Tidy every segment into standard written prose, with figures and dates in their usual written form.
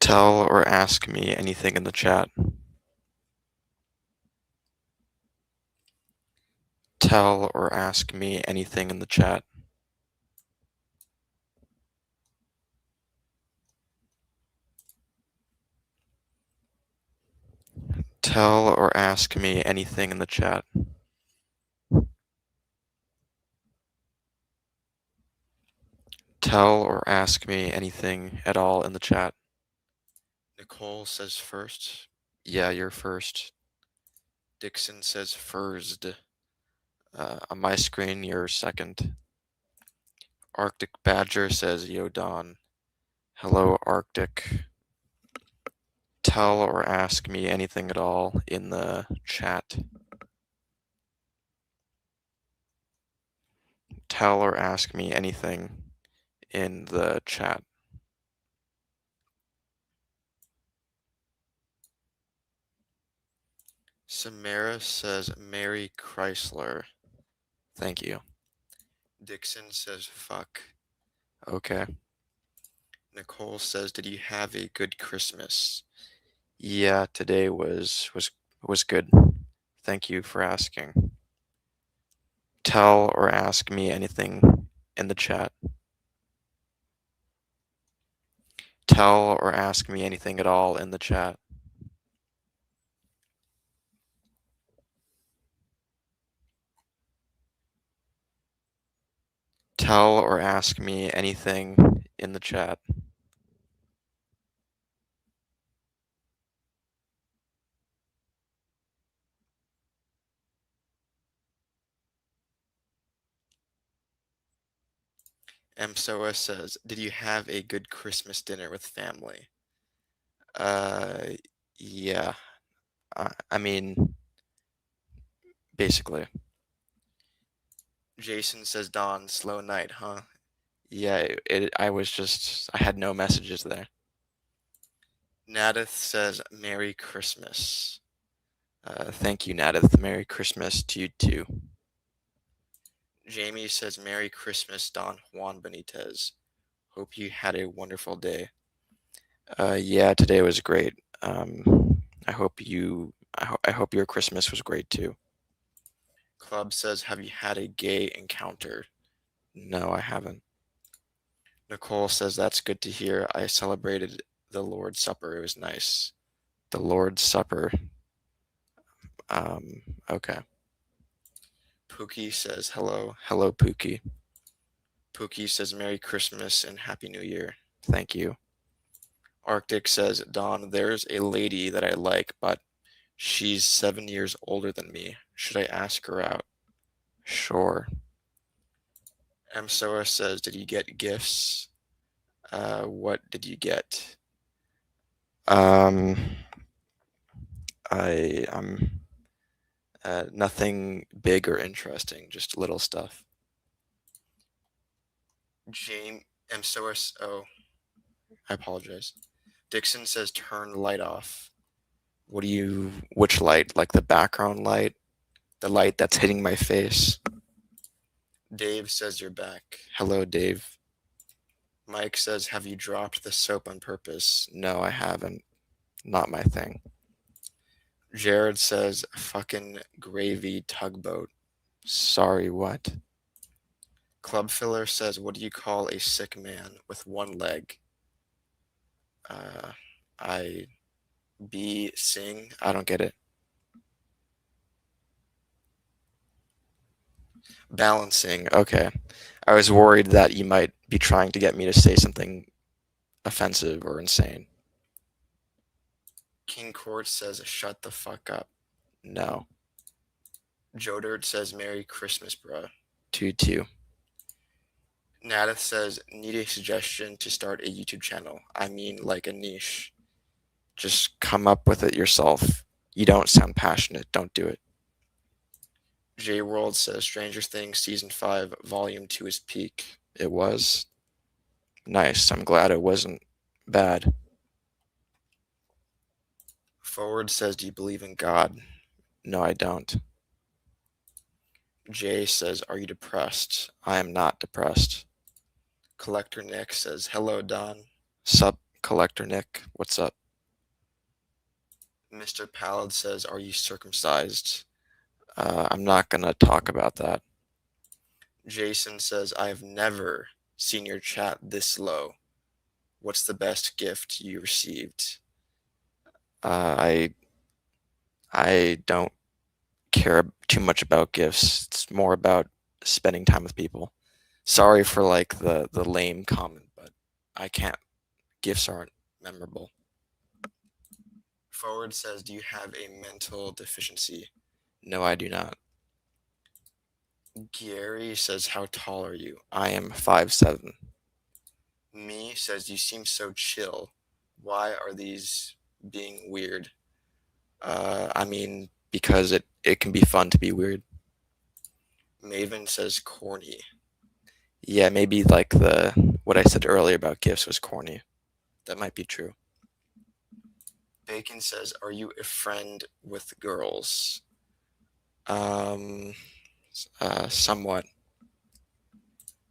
Tell or ask me anything in the chat. Tell or ask me anything in the chat. Tell or ask me anything in the chat. Tell or ask me anything at all in the chat. Nicole says first. Yeah, you're first. Dixon says first. On my screen, you're second. Arctic Badger says yo Don. Hello, Arctic. Tell or ask me anything at all in the chat. Tell or ask me anything in the chat. Samara says Mary Chrysler. Thank you. Dixon says fuck. Okay. Nicole says, did you have a good Christmas? Yeah, today was good. Thank you for asking. Tell or ask me anything in the chat. Tell or ask me anything at all in the chat. Tell or ask me anything in the chat. MSOS says, did you have a good Christmas dinner with family? Yeah. I mean, basically. Jason says, Dawn, slow night, huh? Yeah, I had no messages there. Nadith says, Merry Christmas. Thank you, Nadith. Merry Christmas to you too. Jamie says, Merry Christmas, Don Juan Benitez. Hope you had a wonderful day. Yeah, today was great. I hope your Christmas was great too. Club says, have you had a gay encounter? No, I haven't. Nicole says, that's good to hear. I celebrated the Lord's Supper. It was nice. The Lord's Supper. Okay. Pookie says, hello. Hello, Pookie. Pookie says, Merry Christmas and Happy New Year. Thank you. Arctic says, Don, there's a lady that I like, but she's 7 years older than me. Should I ask her out? Sure. MSOA says, did you get gifts? What did you get? Nothing big or interesting, just little stuff. James MSOS, oh, I apologize. Dixon says turn light off. Which light? Like the background light? The light that's hitting my face? Dave says you're back. Hello, Dave. Mike says, have you dropped the soap on purpose? No, I haven't. Not my thing. Jared says, fucking gravy tugboat. Sorry, what? Club Filler says, what do you call a sick man with one leg? Sing? I don't get it. Balancing. Okay. I was worried that you might be trying to get me to say something offensive or insane. King Court says, shut the fuck up. No. Joe Dirt says, Merry Christmas, bruh. To. Nadith says, need a suggestion to start a YouTube channel. I mean, like a niche. Just come up with it yourself. You don't sound passionate. Don't do it. J World says, Stranger Things Season 5, Volume 2 is peak. It was. Nice. I'm glad it wasn't bad. Forward says, do you believe in God? No, I don't. Jay says, are you depressed? I am not depressed. Collector Nick says, hello, Don. Sup, Collector Nick, what's up? Mr. Pallid says, are you circumcised? I'm not gonna talk about that. Jason says, I have never seen your chat this low. What's the best gift you received? I don't care too much about gifts. It's more about spending time with people. Sorry for like the lame comment, but I can't. Gifts aren't memorable. Forward says, do you have a mental deficiency? No, I do not. Gary says, how tall are you? I am 5'7". Me says, you seem so chill. Why are these being weird? I mean, because it can be fun to be weird. Maven says corny. Yeah, maybe like what I said earlier about gifts was corny. That might be true. Bacon says, are you a friend with girls? Somewhat.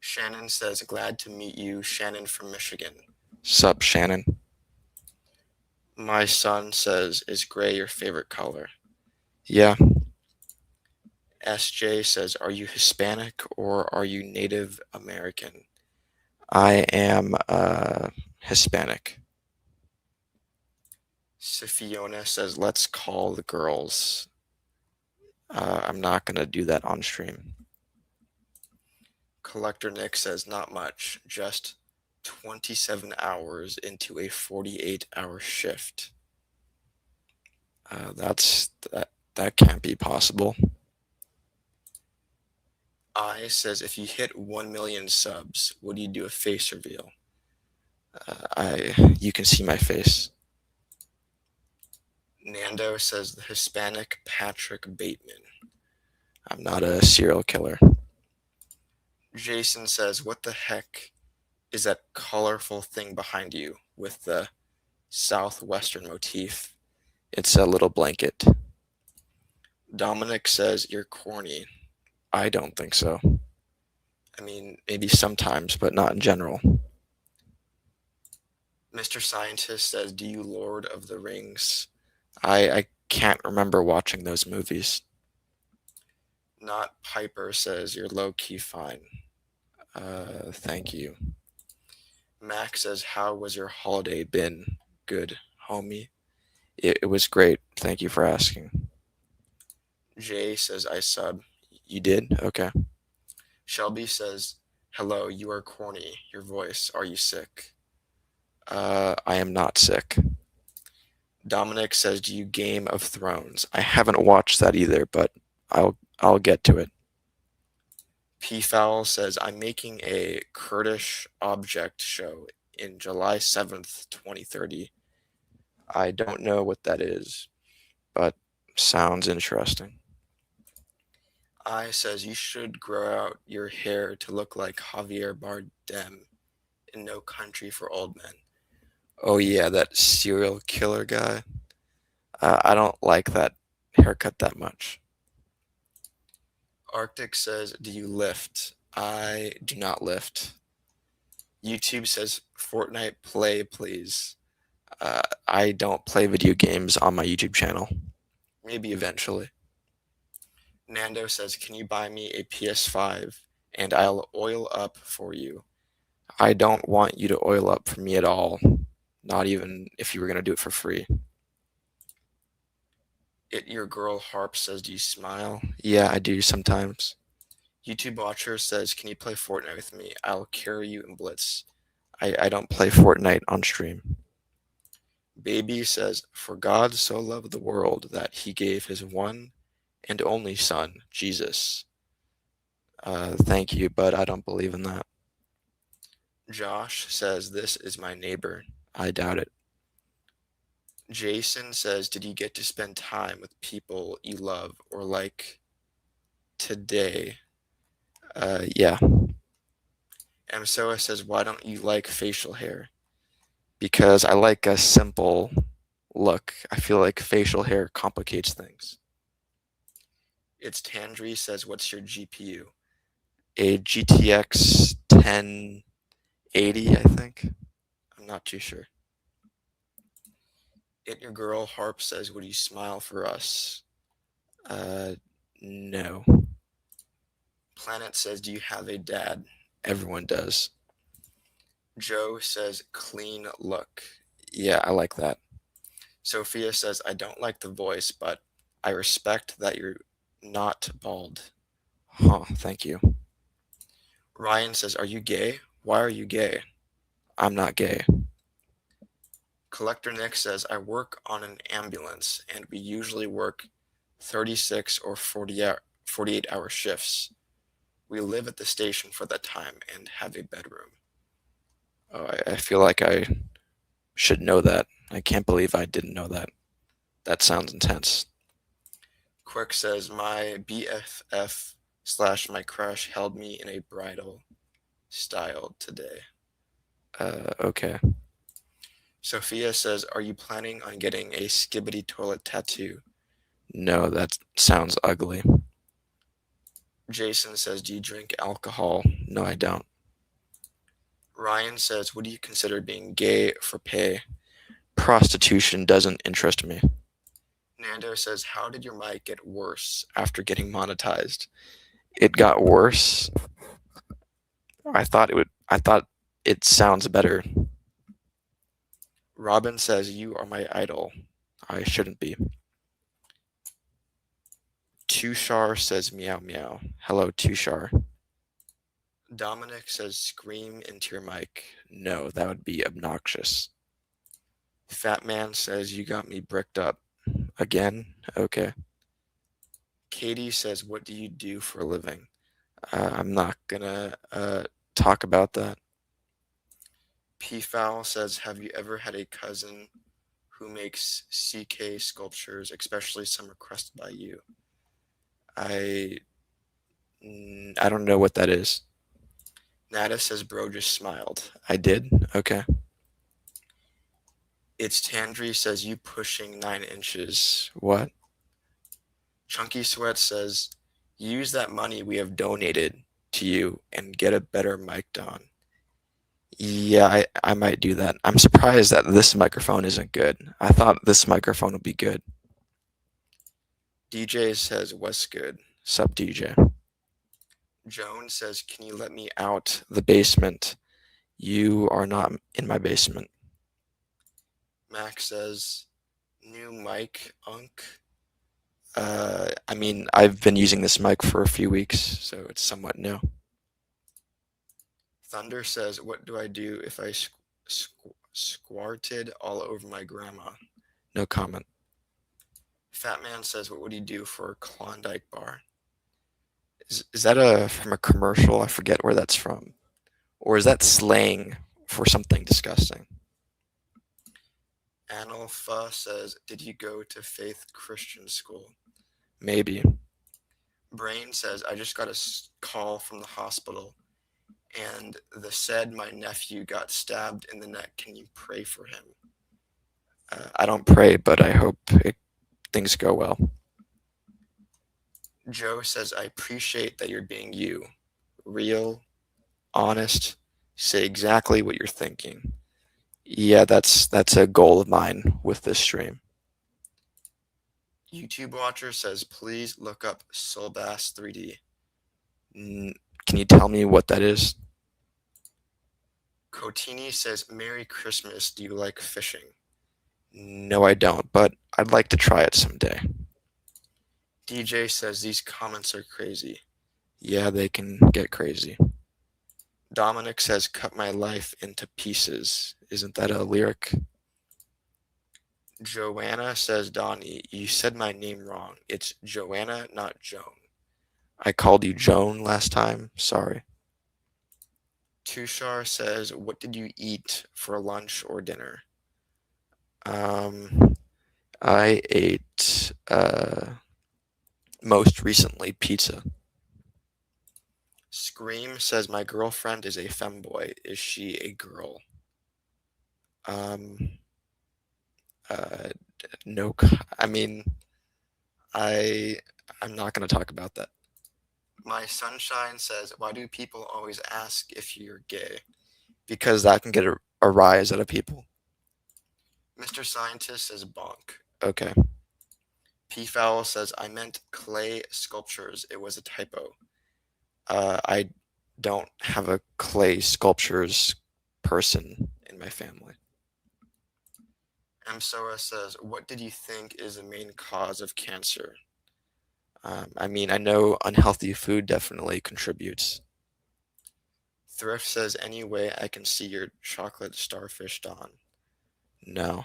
Shannon says, glad to meet you, Shannon from Michigan. Sup, Shannon? My son says, is gray your favorite color? Yeah. SJ says, are you Hispanic or are you Native American? I am Hispanic. Sophiona says, let's call the girls. I'm not going to do that on stream. Collector Nick says, not much, just 27 hours into a 48-hour shift. That can't be possible. I says, if you hit 1 million subs, would you do a face reveal? You can see my face. Nando says, the Hispanic Patrick Bateman. I'm not a serial killer. Jason says, what the heck is that colorful thing behind you with the southwestern motif? It's a little blanket. Dominic says, you're corny. I don't think so. I mean, maybe sometimes, but not in general. Mr. Scientist says, do you Lord of the Rings? I can't remember watching those movies. Not Piper says, you're low-key fine. Thank you. Max says, how was your holiday been? Good, homie. It was great. Thank you for asking. Jay says, I sub. You did? Okay. Shelby says, hello, you are corny. Your voice. Are you sick? I am not sick. Dominic says, do you Game of Thrones? I haven't watched that either, but I'll get to it. P-Fowl says, I'm making a Kurdish object show in July 7th, 2030. I don't know what that is, but sounds interesting. I says, you should grow out your hair to look like Javier Bardem in No Country for Old Men. Oh yeah, that serial killer guy. I don't like that haircut that much. Arctic says, do you lift? I do not lift. YouTube says, Fortnite play, please. I don't play video games on my YouTube channel. Maybe eventually. Nando says, can you buy me a PS5 and I'll oil up for you? I don't want you to oil up for me at all. Not even if you were going to do it for free. Your Girl Harp says, do you smile? Yeah, I do sometimes. YouTube Watcher says, can you play Fortnite with me? I'll carry you in Blitz. I don't play Fortnite on stream. Baby says, for God so loved the world that he gave his one and only son, Jesus. Thank you, but I don't believe in that. Josh says, this is my neighbor. I doubt it. Jason says, did you get to spend time with people you love or like today? Yeah. Amsoa says, why don't you like facial hair? Because I like a simple look. I feel like facial hair complicates things. It's Tandri says, what's your GPU? A GTX 1080, I think. I'm not too sure. It Your Girl Harp says, would you smile for us? No. Planet says, do you have a dad? Everyone does. Joe says, clean look. Yeah, I like that. Sophia says, I don't like the voice, but I respect that you're not bald. Huh, thank you. Ryan says, are you gay? Why are you gay? I'm not gay. Collector Nick says, I work on an ambulance and we usually work 36 or 48-hour shifts. We live at the station for that time and have a bedroom. Oh, I feel like I should know that. I can't believe I didn't know that. That sounds intense. Quick says, my BFF / my crush held me in a bridal style today. Okay. Sophia says, are you planning on getting a Skibidi Toilet tattoo? No, that sounds ugly. Jason says, do you drink alcohol? No, I don't. Ryan says, what do you consider being gay for pay? Prostitution doesn't interest me. Nando says, how did your mic get worse after getting monetized? It got worse. I thought it sounds better. Robin says, you are my idol. I shouldn't be. Tushar says, meow meow. Hello, Tushar. Dominic says, scream into your mic. No, that would be obnoxious. Fat Man says, you got me bricked up. Again? Okay. Katie says, what do you do for a living? I'm not gonna talk about that. P-Fowl says, have you ever had a cousin who makes CK sculptures, especially some requested by you? I don't know what that is. Nada says, bro just smiled. I did? Okay. It's Tandri says, you pushing 9 inches. What? Chunky Sweat says, use that money we have donated to you and get a better mic on. Yeah, I might do that. I'm surprised that this microphone isn't good. I thought this microphone would be good. DJ says, what's good? Sup, DJ? Joan says, can you let me out the basement? You are not in my basement. Max says, new mic, Unk. I mean, I've been using this mic for a few weeks, so it's somewhat new. Thunder says, what do I do if I squirted all over my grandma? No comment. Fat Man says, what would he do for a Klondike bar? Is that from a commercial? I forget where that's from. Or is that slang for something disgusting? Analpha says, did you go to Faith Christian School? Maybe. Brain says, I just got a call from the hospital and they said my nephew got stabbed in the neck. Can you pray for him? I don't pray, but I hope things go well. Joe says, I appreciate that you're being you. Real, honest, say exactly what you're thinking. Yeah, that's a goal of mine with this stream. YouTube watcher says, please look up Soulbass 3D. Can you tell me what that is? Kotini says, Merry Christmas. Do you like fishing? No, I don't, but I'd like to try it someday. DJ says, these comments are crazy. Yeah, they can get crazy. Dominic says, cut my life into pieces. Isn't that a lyric? Joanna says, Donnie, you said my name wrong. It's Joanna, not Joan. I called you Joan last time. Sorry. Tushar says, what did you eat for lunch or dinner? I ate most recently pizza. Scream says, my girlfriend is a femboy. Is she a girl? No, I mean, I'm not going to talk about that. My sunshine says, why do people always ask if you're gay? Because that can get a rise out of people. Mr. Scientist says bonk. Okay. Peafowl says, I meant clay sculptures. It was a typo. I don't have a clay sculptures person in my family. Msoa says, what did you think is the main cause of cancer? I mean, I know unhealthy food definitely contributes. Thrift says, any way I can see your chocolate starfish Dawn? No.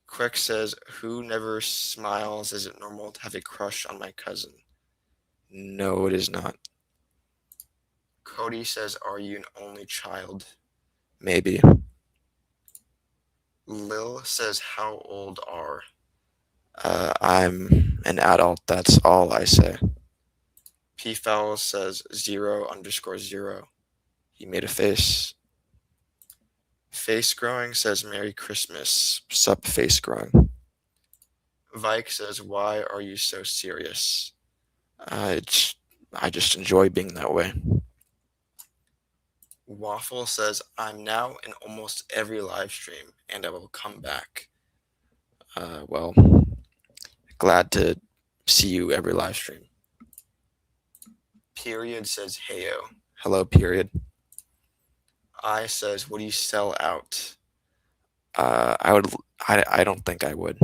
Quick says, who never smiles? Is it normal to have a crush on my cousin? No, it is not. Cody says, are you an only child? Maybe. Lil says, how old are? I'm an adult, that's all I say. Peafowl says 0_0. He made a face. Face growing says Merry Christmas. Sup, face growing. Vike says, why are you so serious? I just enjoy being that way. Waffle says, I'm now in almost every live stream and I will come back. Well, glad to see you every live stream. Period says, heyo. Hello, period. I says, what do you sell out? I don't think I would.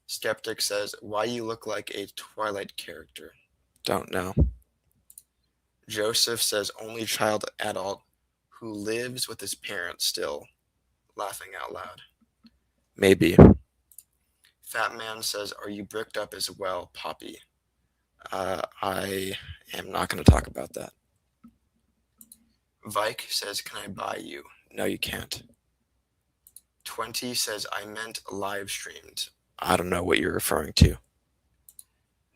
Skeptic says, why you look like a Twilight character? Don't know. Joseph says, only child adult who lives with his parents still. Laughing out loud. Maybe. Fat Man says, are you bricked up as well, Poppy? I am not going to talk about that. Vike says, can I buy you? No, you can't. 20 says, I meant live streamed. I don't know what you're referring to.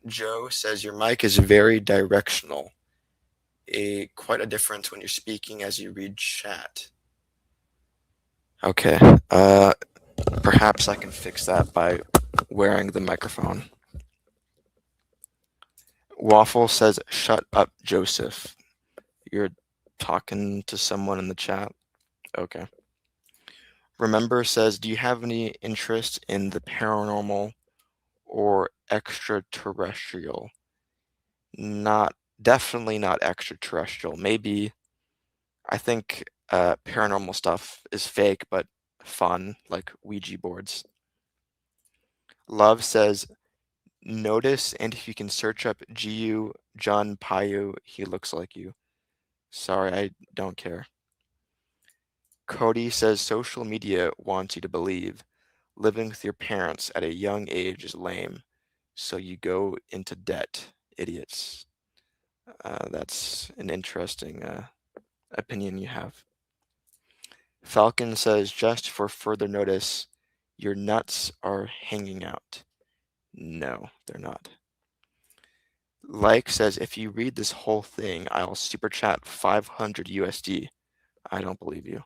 Joe says, your mic is very directional. Quite a difference when you're speaking as you read chat. Okay, perhaps I can fix that by wearing the microphone. Waffle says, shut up, Joseph. You're talking to someone in the chat? Okay. Remember says, do you have any interest in the paranormal or extraterrestrial? Definitely not extraterrestrial. Maybe, I think paranormal stuff is fake, but fun, like Ouija boards. Love says, notice, and if you can search up Giu John Payu, he looks like you. Sorry, I don't care. Cody says, social media wants you to believe living with your parents at a young age is lame, so you go into debt, idiots. That's an interesting opinion you have. Falcon says, just for further notice, your nuts are hanging out. No, they're not. Like says, if you read this whole thing, I'll super chat 500 USD. I don't believe you.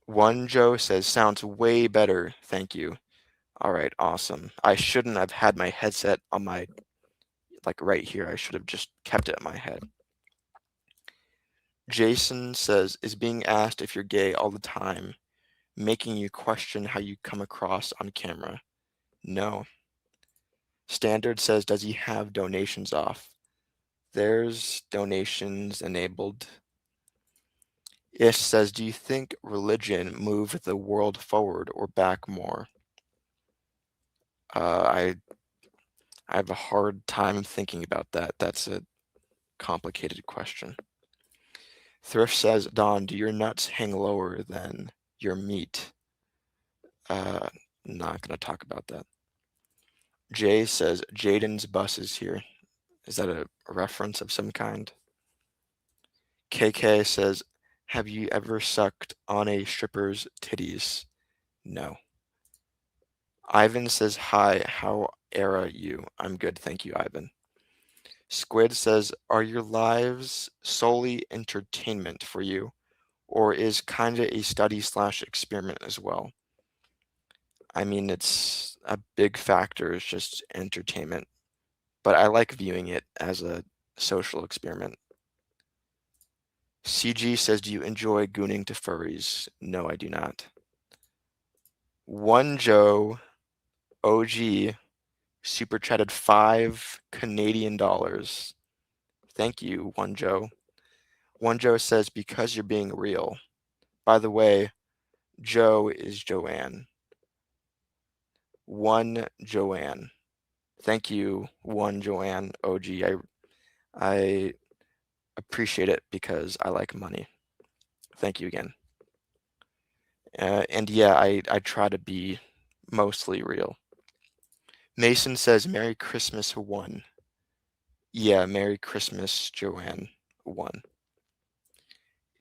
One Joe says, sounds way better. Thank you. All right, awesome. I shouldn't have had my headset on my, like right here. I should have just kept it in my head. Jason says, is being asked if you're gay all the time making you question how you come across on camera? No. Standard says, does he have donations off? There's donations enabled. Ish says, do you think religion moved the world forward or back more? I have a hard time thinking about that. That's a complicated question. Thrift says, Don, do your nuts hang lower than your meat? Not going to talk about that. Jay says, Jaden's bus is here. Is that a reference of some kind? KK says, have you ever sucked on a stripper's titties? No. Ivan says, hi, how are you? I'm good, thank you, Ivan. Squid says, are your lives solely entertainment for you, or is kinda a study/experiment as well? I mean, it's a big factor, it's just entertainment, but I like viewing it as a social experiment. CG says, do you enjoy gooning to furries? No, I do not. One Joe OG super chatted 5 Canadian dollars. Thank you, One Joe. One Joe says, because you're being real. By the way, Joe is Joanne. One Joanne. Thank you, One Joanne OG. I appreciate it because I like money. Thank you again. And yeah, I try to be mostly real. Mason says, Merry Christmas, one. Yeah, Merry Christmas, Joanne, one.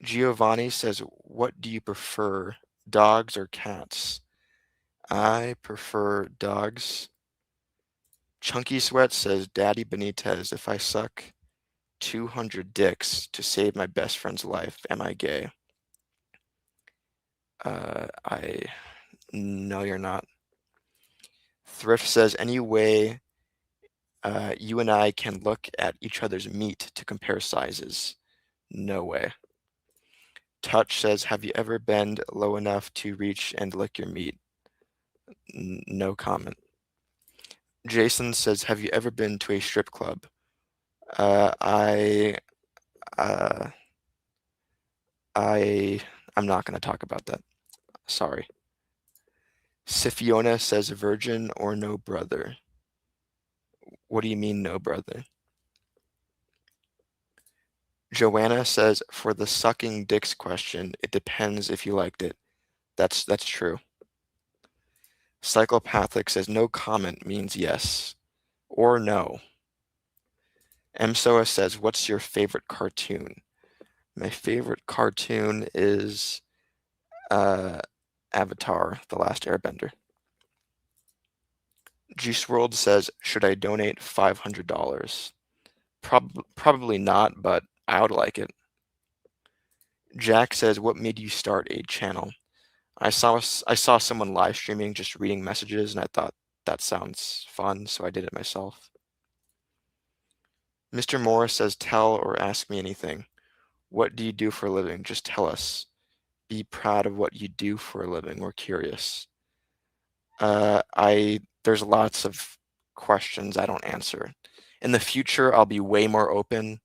Giovanni says, what do you prefer, dogs or cats? I prefer dogs. Chunky Sweat says, Daddy Benitez, if I suck 200 dicks to save my best friend's life, am I gay? No, you're not. Thrift says, any way you and I can look at each other's meat to compare sizes? No way. Touch says, have you ever bent low enough to reach and lick your meat? No comment. Jason says, have you ever been to a strip club? Uh, I, uh, I'm not going to talk about that. Sorry. Sifiona says, virgin or no brother? What do you mean, no brother? Joanna says, for the sucking dicks question, it depends if you liked it. That's true. Psychopathic says, no comment means yes or no. MSOA says, what's your favorite cartoon? My favorite cartoon is Avatar, The Last Airbender. Juice World says, should I donate $500? Probably not, but I would like it. Jack says, what made you start a channel? I saw someone live streaming just reading messages, and I thought that sounds fun, so I did it myself. Mr. Morris says, tell or ask me anything. What do you do for a living? Just tell us. Be proud of what you do for a living. We're curious. There's lots of questions I don't answer. In the future, I'll be way more open.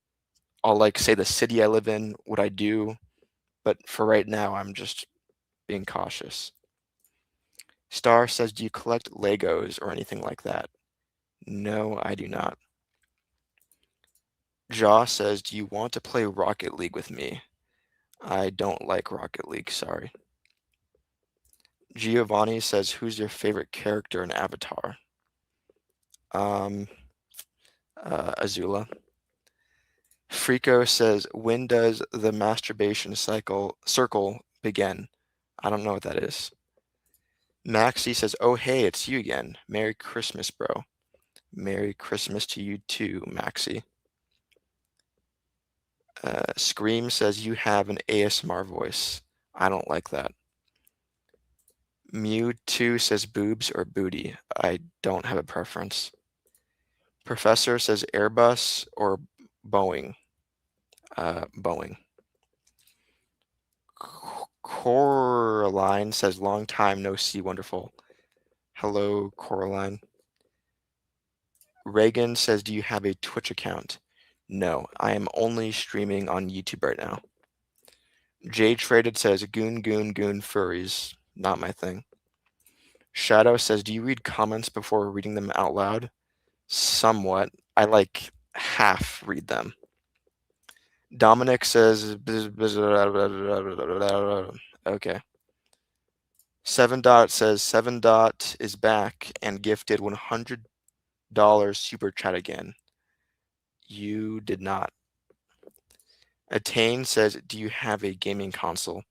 I'll like say the city I live in, what I do, but for right now, I'm just being cautious. Star says, do you collect Legos or anything like that? No, I do not. Jaw says, do you want to play Rocket League with me? I don't like Rocket League, sorry. Giovanni says, who's your favorite character in Avatar? Azula. Frico says, when does the masturbation circle begin? I don't know what that is. Maxie says, oh, hey, it's you again. Merry Christmas, bro. Merry Christmas to you too, Maxie. Scream says, you have an ASMR voice. I don't like that. Mew2 says, boobs or booty. I don't have a preference. Professor says, Airbus or Boeing. Boeing. Coraline says, long time no see, wonderful. Hello, Coraline. Reagan says, do you have a Twitch account? No, I am only streaming on YouTube right now. Jade Traded says, goon furries. Not my thing. Shadow says, do you read comments before reading them out loud? Somewhat. I like half read them. Dominic says, okay. 7 Dot says, 7 Dot is back and gifted $100 super chat again. You did not. Attain says, do you have a gaming console?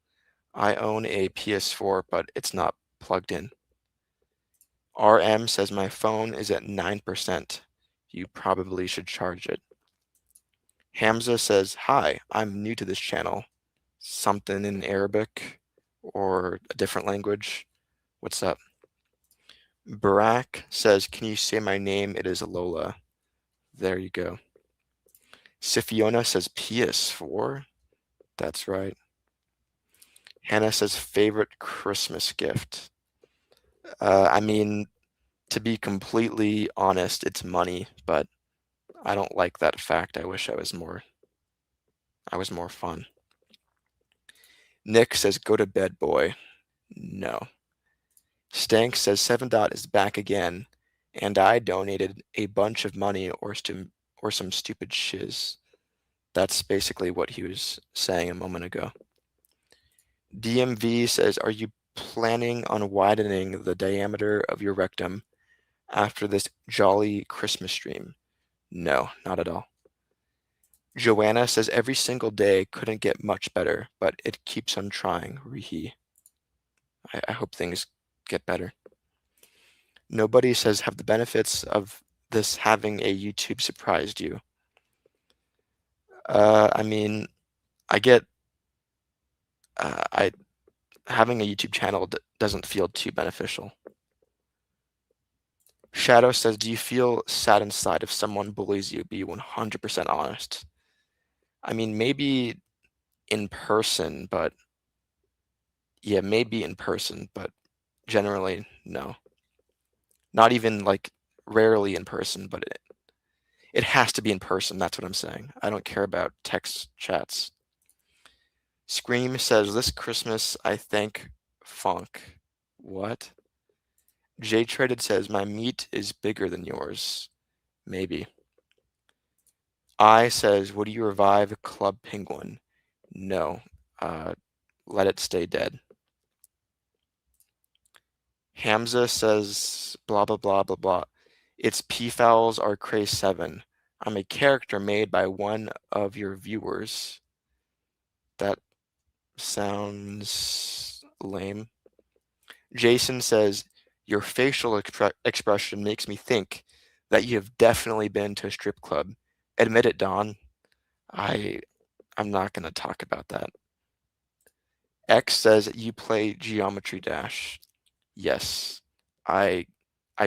I own a PS4, but it's not plugged in. RM says, my phone is at 9%. You probably should charge it. Hamza says, hi, I'm new to this channel. Something in Arabic or a different language. What's up? Barack says, can you say my name? It is Lola. There you go. Sifiona says, PS4? That's right. Hannah says favorite Christmas gift. I mean, to be completely honest, it's money, but I don't like that fact. I wish I was more fun. Nick says go to bed, boy. No. Stank says 7 Dot is back again, and I donated a bunch of money or some stupid shiz. That's basically what he was saying a moment ago. DMV says, are you planning on widening the diameter of your rectum after this jolly Christmas stream? No, not at all. Joanna says every single day couldn't get much better, but it keeps on trying. Rehe. I hope things get better. Nobody says have the benefits of this having a YouTube surprised you. I mean, I get I having a YouTube channel doesn't feel too beneficial. Shadow says, do you feel sad inside if someone bullies you? Be 100% honest. I mean, maybe in person, but yeah, maybe in person, but generally, no. Not even like rarely in person, but it has to be in person. That's what I'm saying. I don't care about text chats. Scream says, this Christmas, I thank Funk. What? J Traded says, my meat is bigger than yours. Maybe. I says, would you revive Club Penguin? No. Let it stay dead. Hamza says, blah, blah, blah, blah, blah. It's P-Fouls are Cray 7. I'm a character made by one of your viewers. That sounds lame. Jason says, your facial expression makes me think that you have definitely been to a strip club. Admit it, Don. I'm not going to talk about that. X says, you play Geometry Dash. Yes. I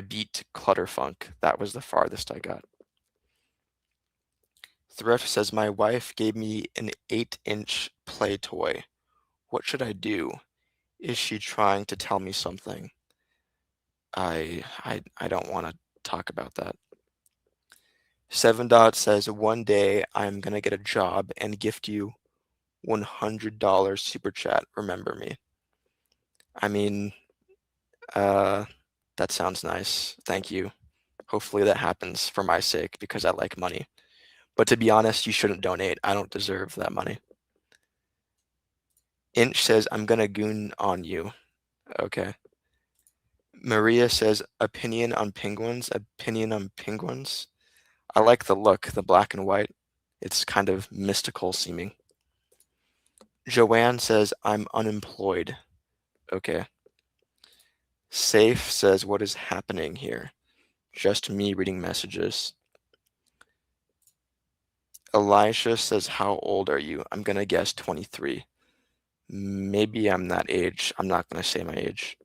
beat Clutterfunk. That was the farthest I got. Thrift says, my wife gave me an 8-inch play toy. What should I do? Is she trying to tell me something? I don't want to talk about that. 7 Dot says, one day I'm gonna get a job and gift you $100 super chat. Remember me. I mean, that sounds nice. Thank you. Hopefully that happens for my sake because I like money. But to be honest, you shouldn't donate. I don't deserve that money. Inch says, I'm gonna goon on you. Okay. Maria says, opinion on penguins. Opinion on penguins. I like the look, the black and white. It's kind of mystical seeming. Joanne says, I'm unemployed. Okay. Safe says, what is happening here? Just me reading messages. Elisha says, how old are you? I'm gonna guess 23. Maybe I'm that age. I'm not gonna say my age.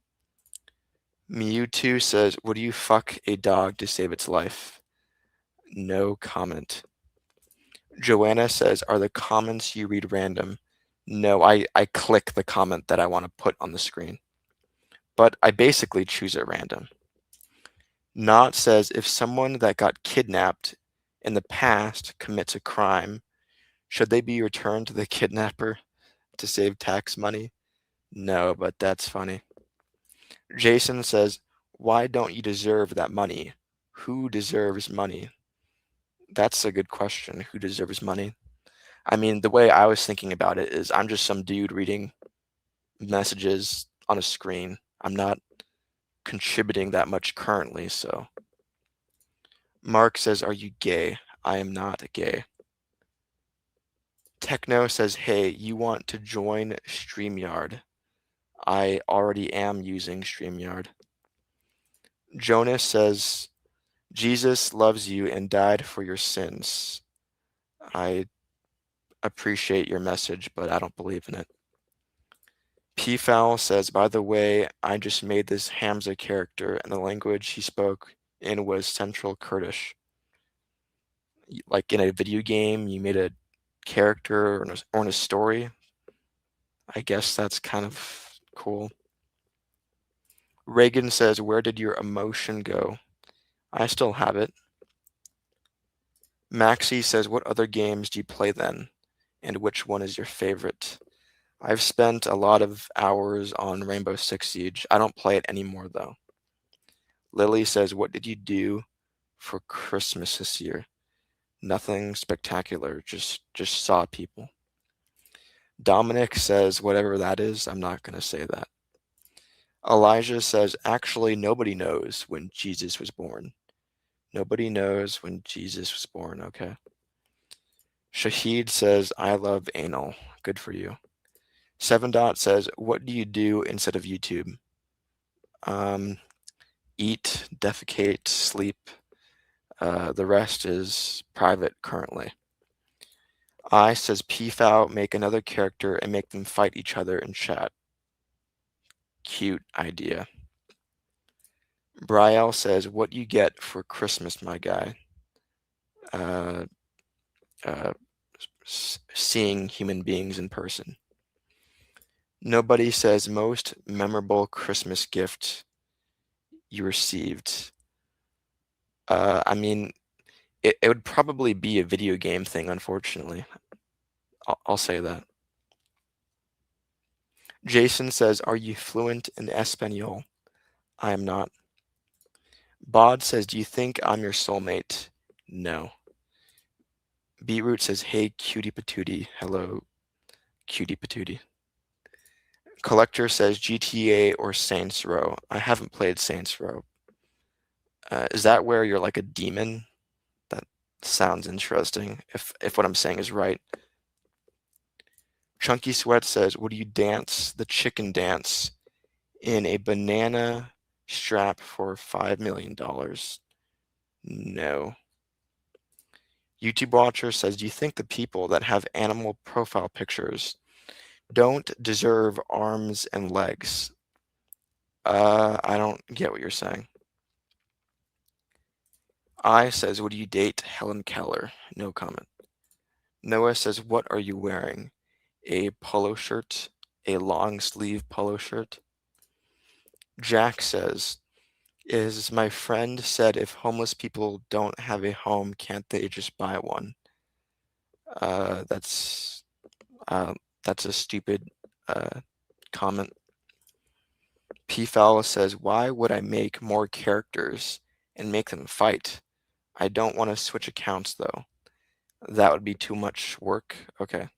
Mewtwo says, would you fuck a dog to save its life? No comment. Joanna says, are the comments you read random? No, I click the comment that I want to put on the screen. But I basically choose at random. Not says, if someone that got kidnapped in the past commits a crime, should they be returned to the kidnapper to save tax money? No, but that's funny. Jason says, why don't you deserve that money? Who deserves money? That's a good question. Who deserves money? I mean, the way I was thinking about it is I'm just some dude reading messages on a screen. I'm not contributing that much currently, so. Mark says, are you gay? I am not gay. Techno says, hey, you want to join StreamYard? I already am using StreamYard. Jonas says, Jesus loves you and died for your sins. I appreciate your message, but I don't believe in it. P-Fowl says, by the way, I just made this Hamza character, and the language he spoke in was Central Kurdish. Like in a video game, you made a character or in a story. I guess that's kind of cool. Reagan says, where did your emotion go? I still have it. Maxie says, what other games do you play then? And which one is your favorite? I've spent a lot of hours on Rainbow Six Siege. I don't play it anymore, though. Lily says, what did you do for Christmas this year? Nothing spectacular, just saw people. Dominic says, whatever that is, I'm not going to say that. Elijah says, actually, nobody knows when Jesus was born. Nobody knows when Jesus was born, okay. Shahid says, I love anal. Good for you. Seven Dot says, what do you do instead of YouTube? Eat, defecate, sleep. The rest is private currently. I says, PFOW, make another character and make them fight each other in chat. Cute idea. Brielle says, what do you get for Christmas, my guy? Seeing human beings in person. Nobody says, most memorable Christmas gift you received. I mean, it would probably be a video game thing, unfortunately. I'll say that. Jason says, are you fluent in Espanol? I am not. Bod says, do you think I'm your soulmate? No. Beetroot says, hey, cutie patootie. Hello, cutie patootie. Collector says, GTA or Saints Row. I haven't played Saints Row. Is that where you're like a demon? That sounds interesting, if what I'm saying is right. Chunky Sweat says, would you dance the chicken dance in a banana strap for $5 million? No. YouTube Watcher says, do you think the people that have animal profile pictures don't deserve arms and legs? I don't get what you're saying. I says, would you date Helen Keller? No comment. Noah says, what are you wearing? A polo shirt? A long sleeve polo shirt? Jack says, is my friend said if homeless people don't have a home, can't they just buy one? That's a stupid comment. P-Fowl says, why would I make more characters and make them fight? I don't want to switch accounts, though. That would be too much work. Okay.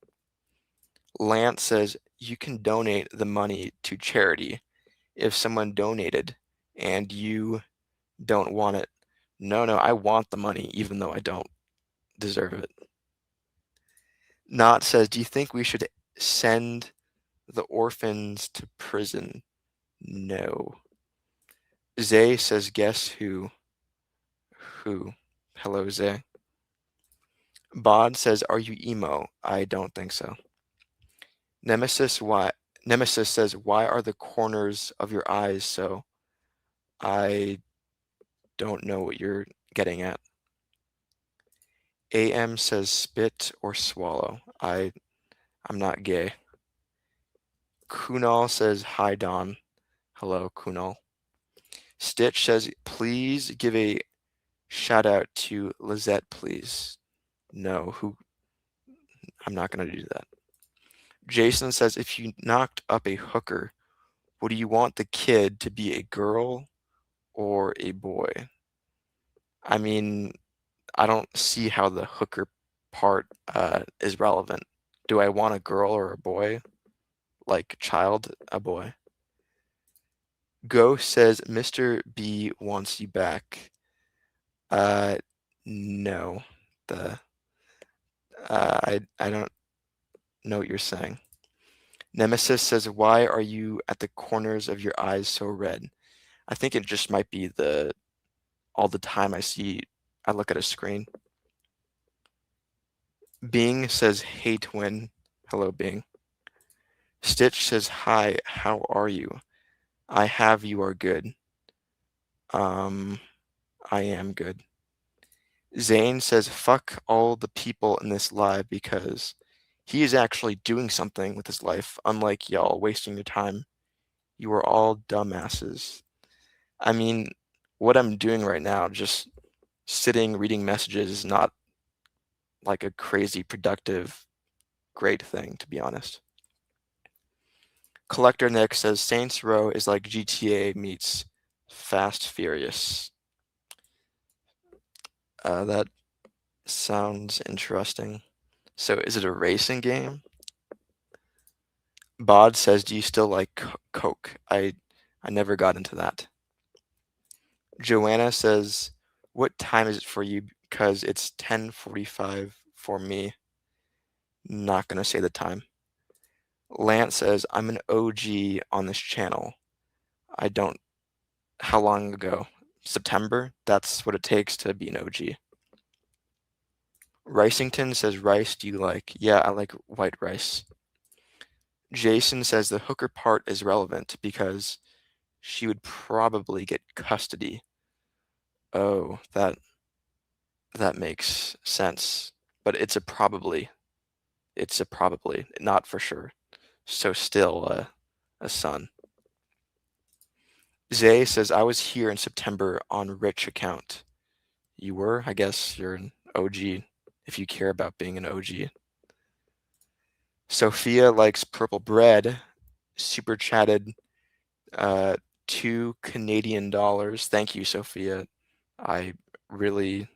Lance says, you can donate the money to charity if someone donated and you don't want it. No, I want the money even though I don't deserve it. Not says, do you think we should send the orphans to prison? No. Zay says, guess who? Who? Hello, Zay. Bod says, are you emo? I don't think so. Nemesis says, why are the corners of your eyes so? I don't know what you're getting at. AM says, spit or swallow. I'm not gay. Kunal says, hi, Don. Hello, Kunal. Stitch says, please give a shout out to Lizette, please. No, I'm not going to do that. Jason says, if you knocked up a hooker, would you want the kid to be a girl or a boy? I mean, I don't see how the hooker part is relevant. Do I want a girl or a boy? Like child, a boy. Ghost says, Mr. B wants you back. No. I don't know what you're saying. Nemesis says, why are you at the corners of your eyes so red? I think it just might be all the time I look at a screen. Bing says, hey twin. Hello, Bing. Stitch says, hi, how are you? I have you are good. I am good. Zane says, fuck all the people in this live because he is actually doing something with his life, unlike y'all wasting your time. You are all dumbasses. I mean, what I'm doing right now, just sitting reading messages, is not like a crazy productive, great thing, to be honest. Collector Nick says Saints Row is like GTA meets Fast Furious. That sounds interesting. So is it a racing game? Bod says, do you still like Coke? I never got into that. Joanna says, what time is it for you? Because it's 10:45 for me. Not gonna say the time. Lance says, I'm an OG on this channel. I don't. How long ago? September? That's what it takes to be an OG. Ricington says, rice do you like? Yeah, I like white rice. Jason says the hooker part is relevant because she would probably get custody. Oh, that makes sense. But it's a probably. It's a probably, not for sure. So still a son. Zay says, I was here in September on Rich account. You were? I guess you're an OG if you care about being an OG. Sophia likes purple bread. Super chatted $2 Canadian. Thank you, Sophia. I really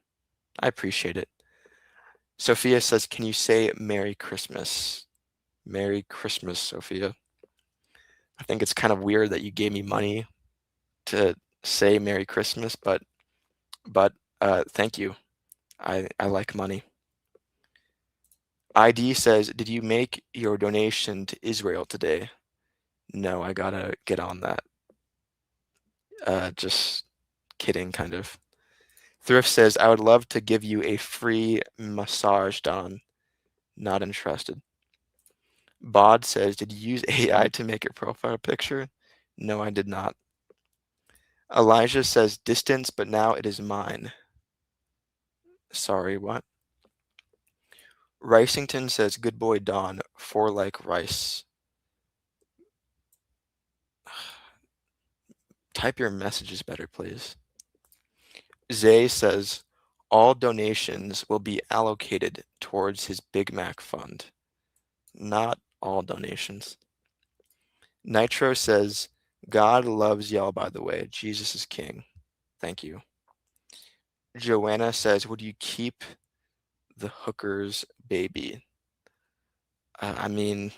I appreciate it. Sophia says, can you say Merry Christmas? Merry Christmas, Sophia. I think it's kind of weird that you gave me money to say Merry Christmas, but thank you. I like money. ID says, did you make your donation to Israel today? No, I gotta get on that. Just kidding, kind of. Thrift says, I would love to give you a free massage, Don. Not interested. Bod says, did you use AI to make your profile picture? No, I did not. Elijah says, distance, but now it is mine. Sorry, what? Ricington says, good boy, Don. For like rice. Type your messages better, please. Zay says, all donations will be allocated towards his Big Mac fund. Not all donations. Nitro says, God loves y'all, by the way. Jesus is king. Thank you. Joanna says, would you keep the hooker's baby? I mean,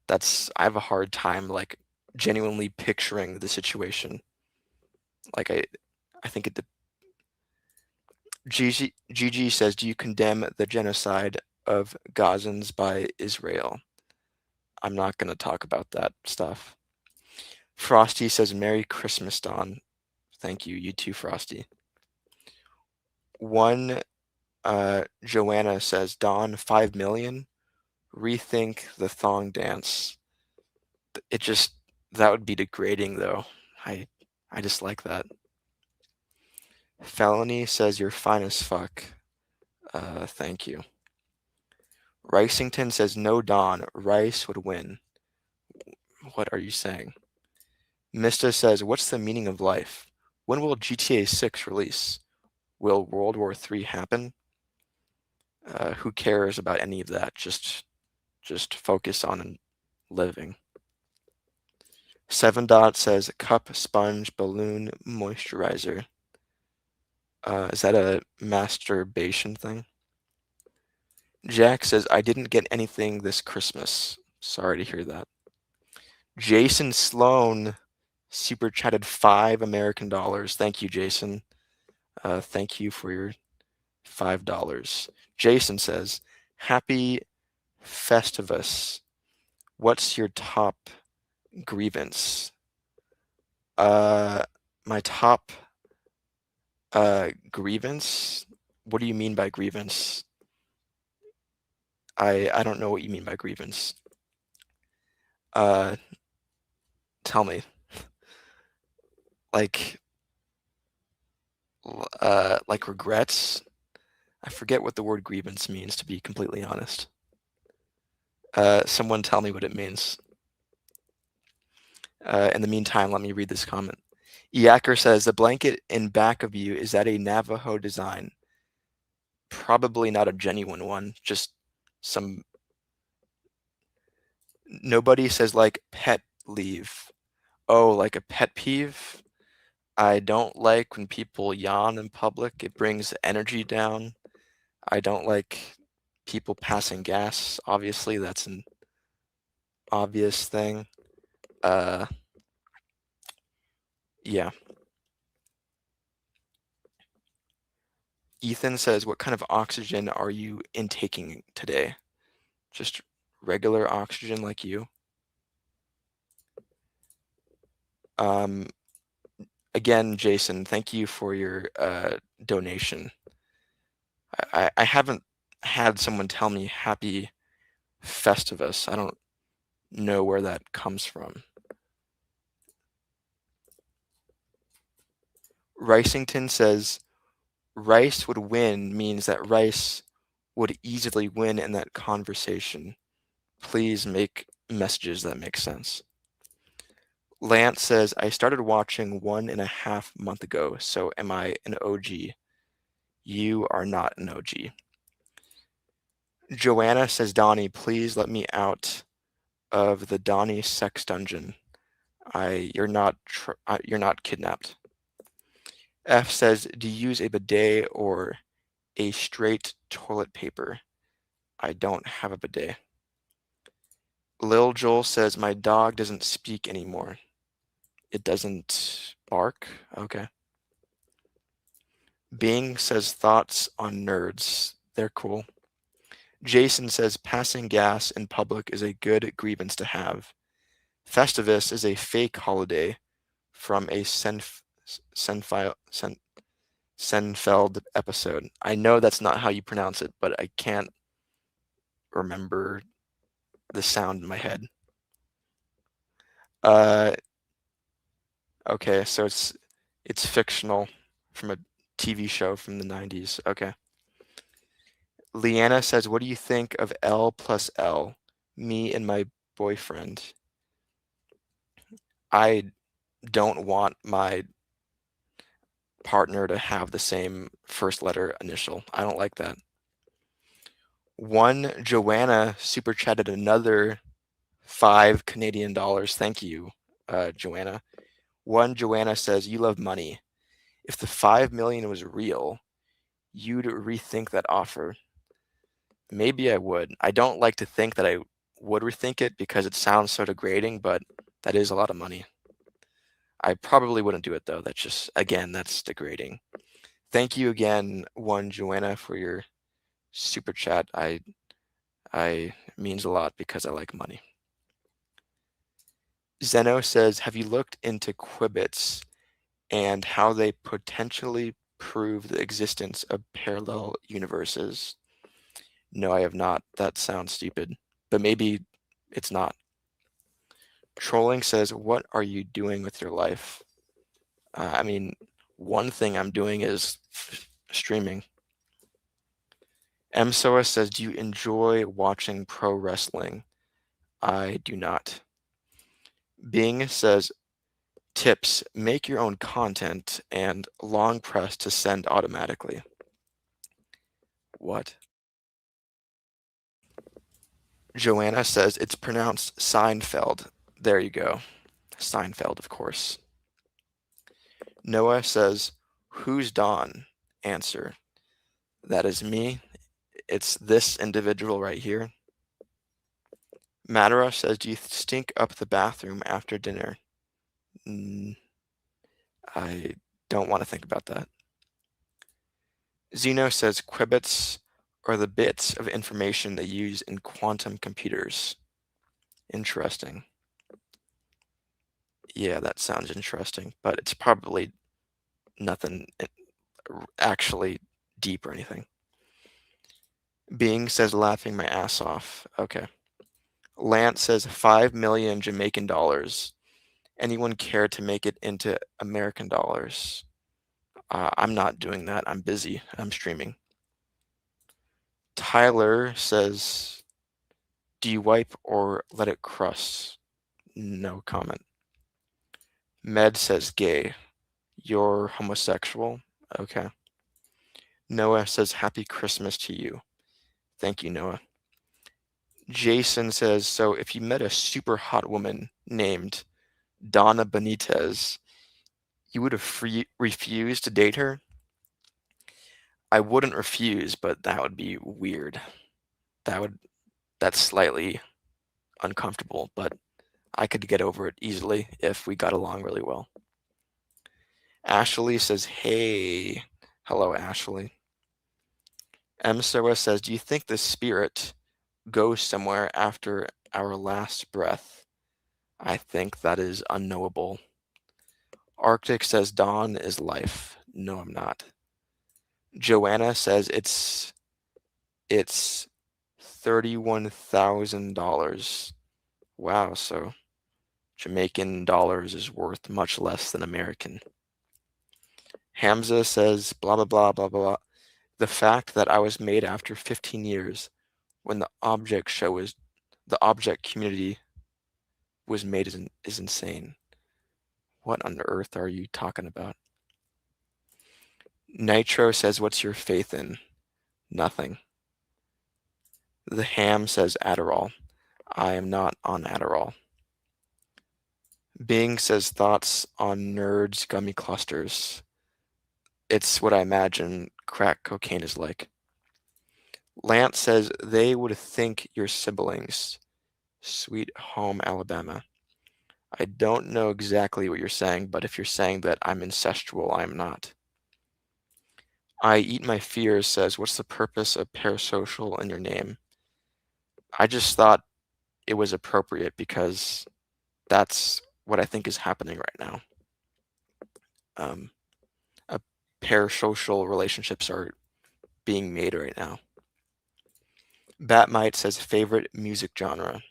I have a hard time, like, genuinely picturing the situation. Like, I think Gigi says, do you condemn the genocide of Gazans by Israel? I'm not going to talk about that stuff. Frosty says, Merry Christmas, Don. Thank you. You too, Frosty. One, Joanna says, Don, 5 million? Rethink the thong dance. That would be degrading, though. I just like that. Felony says, you're fine as fuck. Thank you. Ricington says, no, Don. Rice would win. What are you saying? Mista says, what's the meaning of life? When will GTA 6 release? Will World War III happen? Who cares about any of that? Just focus on living. 7 Dot says, cup, sponge, balloon, moisturizer. Is that a masturbation thing? Jack says, I didn't get anything this Christmas. Sorry to hear that. Jason Sloan super chatted $5 American. Thank you, Jason. Thank you for your $5. Jason says, happy Festivus. What's your top grievance? My top grievance? What do you mean by grievance? I don't know what you mean by grievance. Tell me. Like, Like regrets. I forget what the word grievance means, to be completely honest. Someone tell me what it means. In the meantime, let me read this comment. Yacker says, the blanket in back of you, is that a Navajo design? Probably not a genuine one, just some. Nobody says like pet leave. Oh, like a pet peeve? I don't like when people yawn in public. It brings energy down. I don't like people passing gas. Obviously, that's an obvious thing. Uh, yeah. Ethan says, what kind of oxygen are you intaking today? Just regular oxygen like you? Um, again, Jason, thank you for your donation. I haven't had someone tell me happy Festivus. I don't know where that comes from. Ricington says, Rice would win means that Rice would easily win in that conversation. Please make messages that make sense. Lance says, I started watching 1.5 months ago, so am I an OG? You are not an OG. Joanna says, Donnie, please let me out of the Donnie sex dungeon. You're not kidnapped. F says, do you use a bidet or a straight toilet paper? I don't have a bidet. Lil Joel says, my dog doesn't speak anymore. It doesn't bark? Okay. Bing says, thoughts on nerds. They're cool. Jason says, passing gas in public is a good grievance to have. Festivus is a fake holiday from a Seinfeld episode. I know that's not how you pronounce it, but I can't remember the sound in my head. Okay, so it's fictional from a TV show from the 90s. Okay. Leanna says, what do you think of L plus L? Me and my boyfriend. I don't want my partner to have the same first letter initial. I don't like that. One Joanna super chatted another 5 Canadian dollars. Thank you, Joanna. One Joanna says, you love money. If the 5 million was real, you'd rethink that offer. Maybe I would. I don't like to think that I would rethink it because it sounds so degrading, but that is a lot of money. I probably wouldn't do it though. That's just, again, that's degrading. Thank you again, one Joanna, for your super chat. I means a lot because I like money. Zeno says, have you looked into qubits and how they potentially prove the existence of parallel universes? No, I have not. That sounds stupid, but maybe it's not. Trolling says, what are you doing with your life? I mean, one thing I'm doing is streaming. MSOA says, do you enjoy watching pro wrestling? I do not. Bing says, tips, make your own content and long press to send automatically. What? Joanna says, it's pronounced Seinfeld. There you go. Seinfeld, of course. Noah says, who's Don? Answer, that is me. It's this individual right here. Madara says, do you stink up the bathroom after dinner? I don't want to think about that. Zeno says, qubits are the bits of information they use in quantum computers. Interesting. Yeah, that sounds interesting, but it's probably nothing actually deep or anything. Bing says, laughing my ass off. Okay. Lance says, 5 million Jamaican dollars. Anyone care to make it into American dollars? I'm not doing that. I'm busy. I'm streaming. Tyler says, do you wipe or let it crust? No comment. Med says gay. You're homosexual? Okay. Noah says happy Christmas to you. Thank you, Noah. Jason says, so if you met a super hot woman named Donna Benitez, you would have refused to date her? I wouldn't refuse, but that would be weird. That's slightly uncomfortable, but I could get over it easily if we got along really well. Ashley says, hey. Hello, Ashley. Soa says, do you think the spirit goes somewhere after our last breath? I think that is unknowable. Arctic says, dawn is life. No, I'm not. Joanna says it's $31,000. Wow, so Jamaican dollars is worth much less than American. Hamza says, blah, blah, blah, blah, blah. The fact that I was made after 15 years when the object community was made is insane. What on earth are you talking about? Nitro says, what's your faith in? Nothing. The Ham says Adderall. I am not on Adderall. Bing says thoughts on nerds gummy clusters. It's what I imagine crack cocaine is like. Lance says they would think you're siblings. Sweet home Alabama. I don't know exactly what you're saying, but if you're saying that I'm incestual, I'm not. I Eat My Fears says, what's the purpose of parasocial in your name? I just thought it was appropriate because that's what I think is happening right now. Parasocial relationships are being made right now. Batmite says favorite music genre.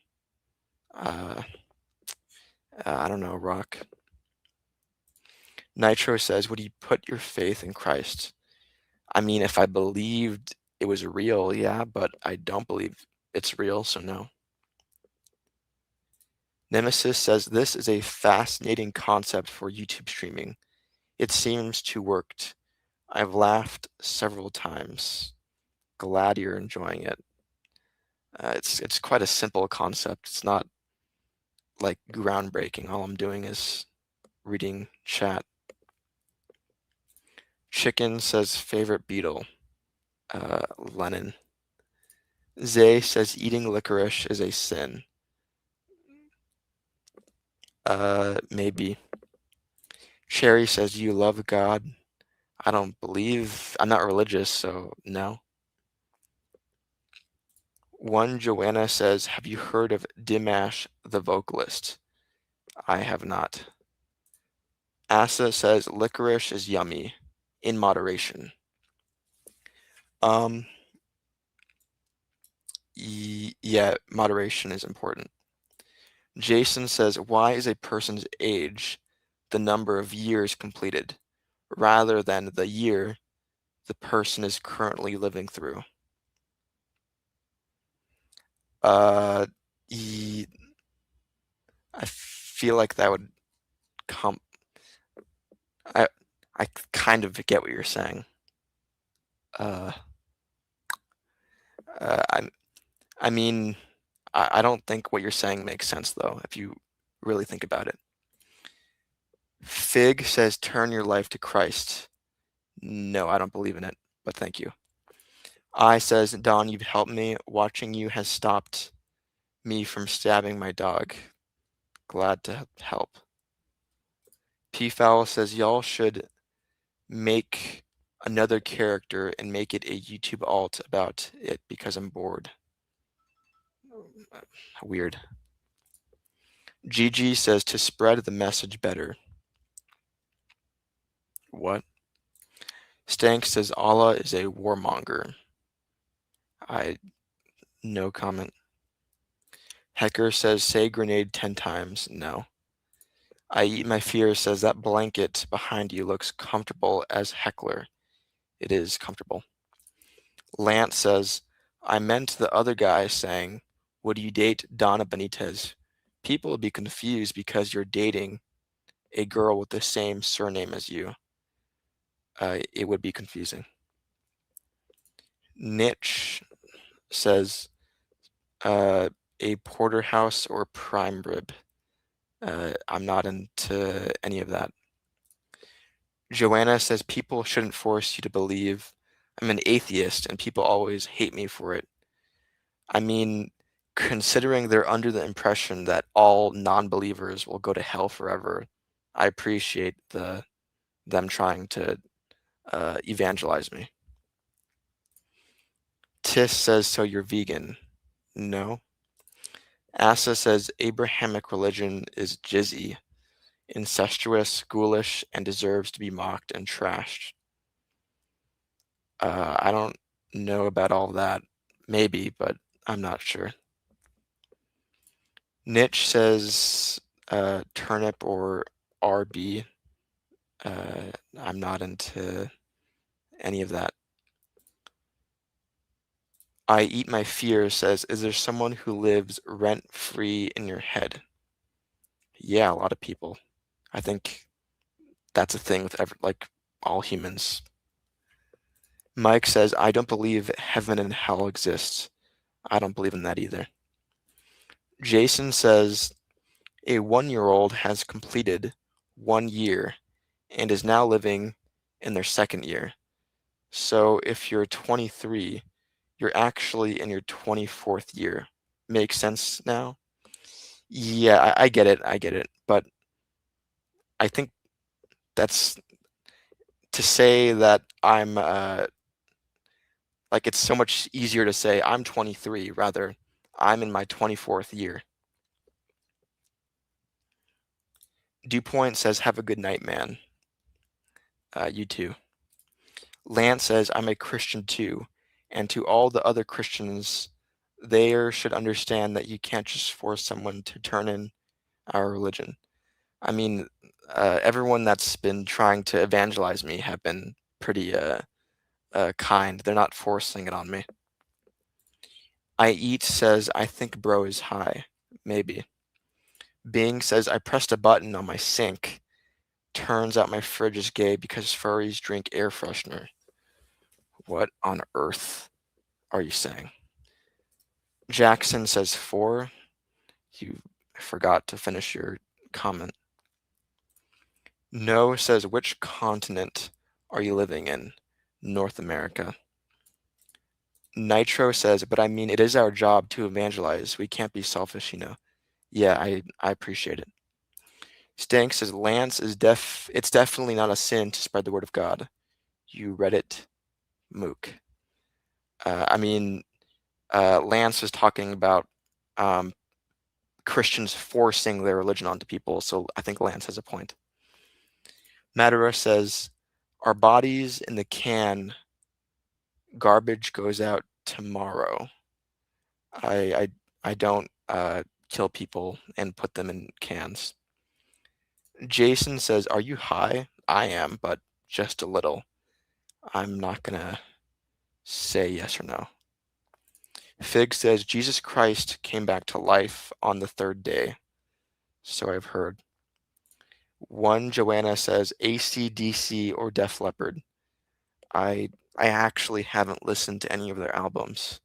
I don't know, rock. Nitro says, would you put your faith in Christ? I mean, if I believed it was real, yeah, but I don't believe it's real, so no. Nemesis says, this is a fascinating concept for YouTube streaming. It seems to work. I've laughed several times. Glad you're enjoying it. It's quite a simple concept. It's not like groundbreaking. All I'm doing is reading chat. Chicken says favorite Beatle. Lennon. Zay says eating licorice is a sin. Maybe. Sherry says you love God. I don't believe. I'm not religious, so no. One Joanna says, have you heard of Dimash the vocalist? I have not. Asa says licorice is yummy, in moderation. Yeah, moderation is important. Jason says, why is a person's age the number of years completed rather than the year the person is currently living through? I feel like that would come. I kind of get what you're saying. I mean, I don't think what you're saying makes sense though, if you really think about it. Fig says, turn your life to Christ. No, I don't believe in it, but thank you. I says, Don, you've helped me. Watching you has stopped me from stabbing my dog. Glad to help. P-Fowl says, y'all should make another character and make it a YouTube alt about it because I'm bored. Weird. Gigi says, to spread the message better. What? Stank says, Allah is a warmonger. No comment. Hecker says, say grenade 10 times. No. I Eat My Fear says that blanket behind you looks comfortable as heckler. It is comfortable. Lance says, I meant the other guy saying, would you date Donna Benitez? People would be confused because you're dating a girl with the same surname as you. It would be confusing. Niche says, a porterhouse or prime rib. I'm not into any of that. Joanna says people shouldn't force you to believe. I'm an atheist and people always hate me for it. I mean, considering they're under the impression that all non-believers will go to hell forever, I appreciate them trying to evangelize me. Tis says, so you're vegan? No. Asa says Abrahamic religion is jizzy, incestuous, ghoulish, and deserves to be mocked and trashed. I don't know about all that. Maybe, but I'm not sure. Niche says turnip or RB. I'm not into any of that. I Eat My Fear says, is there someone who lives rent-free in your head? Yeah, a lot of people. I think that's a thing with all humans. Mike says, I don't believe heaven and hell exists. I don't believe in that either. Jason says, a 1-year-old has completed 1 year and is now living in their second year. So if you're 23, you're actually in your 24th year. Makes sense now? Yeah, I get it. I get it. But I think that's to say that I'm like it's so much easier to say I'm 23 rather I'm in my 24th year. DuPont says, have a good night, man. You too. Lance says, I'm a Christian too. And to all the other Christians, they should understand that you can't just force someone to turn in our religion. I mean, everyone that's been trying to evangelize me have been pretty kind. They're not forcing it on me. I Eat says, I think bro is high. Maybe. Bing says, I pressed a button on my sink. Turns out my fridge is gay because furries drink air freshener. What on earth are you saying? Jackson says 4. You forgot to finish your comment. No says, which continent are you living in? North America. Nitro says, but I mean, it is our job to evangelize. We can't be selfish, you know. Yeah, I appreciate it. Stank says, Lance is it's definitely not a sin to spread the word of God. You Reddit mook. I mean, Lance was talking about um, Christians forcing their religion onto people, so I think Lance has a point. Madara says, our bodies in the can, garbage goes out tomorrow. I don't kill people and put them in cans. Jason says, are you high? I am, but just a little. I'm not gonna say yes or no. Fig says, Jesus Christ came back to life on the 3rd day. So I've heard. One Joanna says, AC/DC or Def Leppard. I actually haven't listened to any of their albums.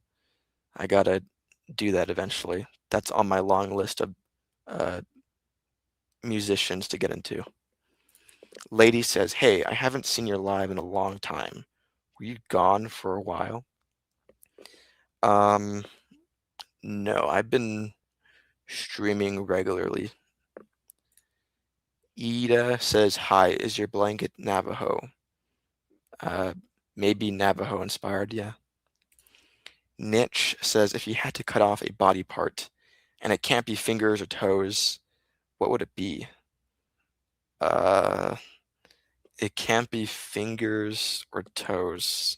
I gotta do that eventually. That's on my long list of uh, musicians to get into. Lady says, hey, I haven't seen you live in a long time. Were you gone for a while? Um, no, I've been streaming regularly. Ida says, hi, is your blanket Navajo? Maybe Navajo inspired, yeah. Niche says, if you had to cut off a body part and it can't be fingers or toes, what would it be? Uh, it can't be fingers or toes.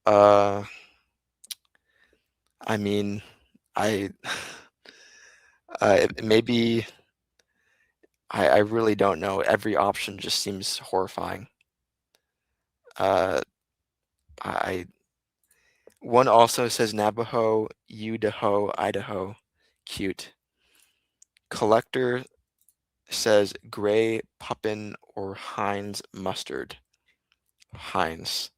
Uh, I mean, I maybe I really don't know. Every option just seems horrifying. Uh, I One also says Navajo, Idaho, Idaho. Cute. Collector says gray pumpkin or Heinz mustard. Heinz.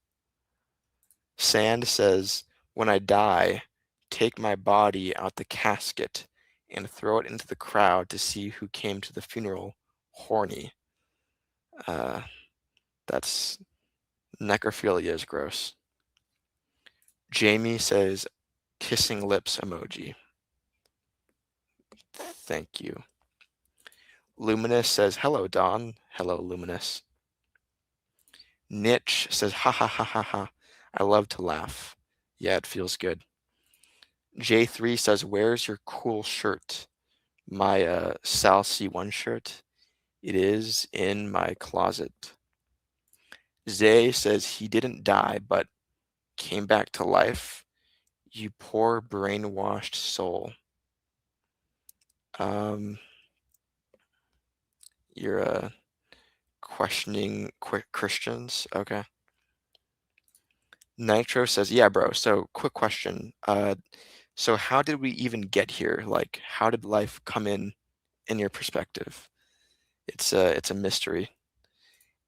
Sand says, when I die, take my body out the casket and throw it into the crowd to see who came to the funeral. Horny. Uh, that's necrophilia is gross. Jamie says, kissing lips emoji. Thank you. Luminous says, hello, Don. Hello, Luminous. Niche says, ha ha ha ha ha. I love to laugh. Yeah, it feels good. J3 says, where's your cool shirt? My Sal C1 shirt. It is in my closet. Zay says, he didn't die, but came back to life. You poor brainwashed soul. You're questioning Christians. Okay. Nitro says, yeah, bro. So quick question. So how did we even get here? Like, how did life come in your perspective? It's a mystery.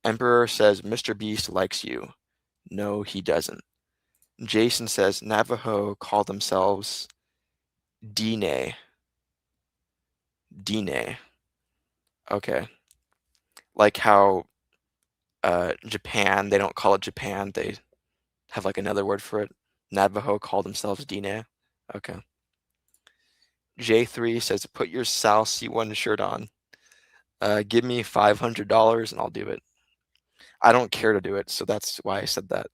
Emperor says, Mr. Beast likes you. No, he doesn't. Jason says, Navajo call themselves Dine. Dine. Okay. Like how Japan, they don't call it Japan. They have like another word for it. Navajo call themselves Dine. Okay. J3 says, put your Sal C1 shirt on. Give me $500 and I'll do it. I don't care to do it, so that's why I said that.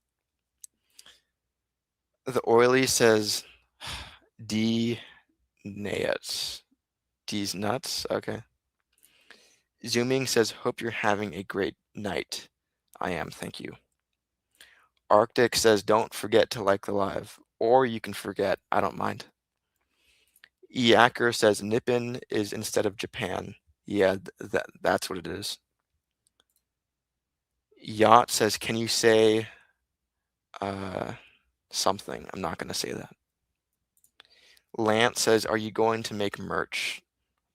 The oily says, D nuts. D's nuts? Okay. Zooming says, hope you're having a great night. I am, thank you. Arctic says, don't forget to like the live. Or you can forget, I don't mind. Yacker says, Nippon is instead of Japan. Yeah, that's what it is. Yacht says, can you say something? I'm not going to say that. Lance says, are you going to make merch?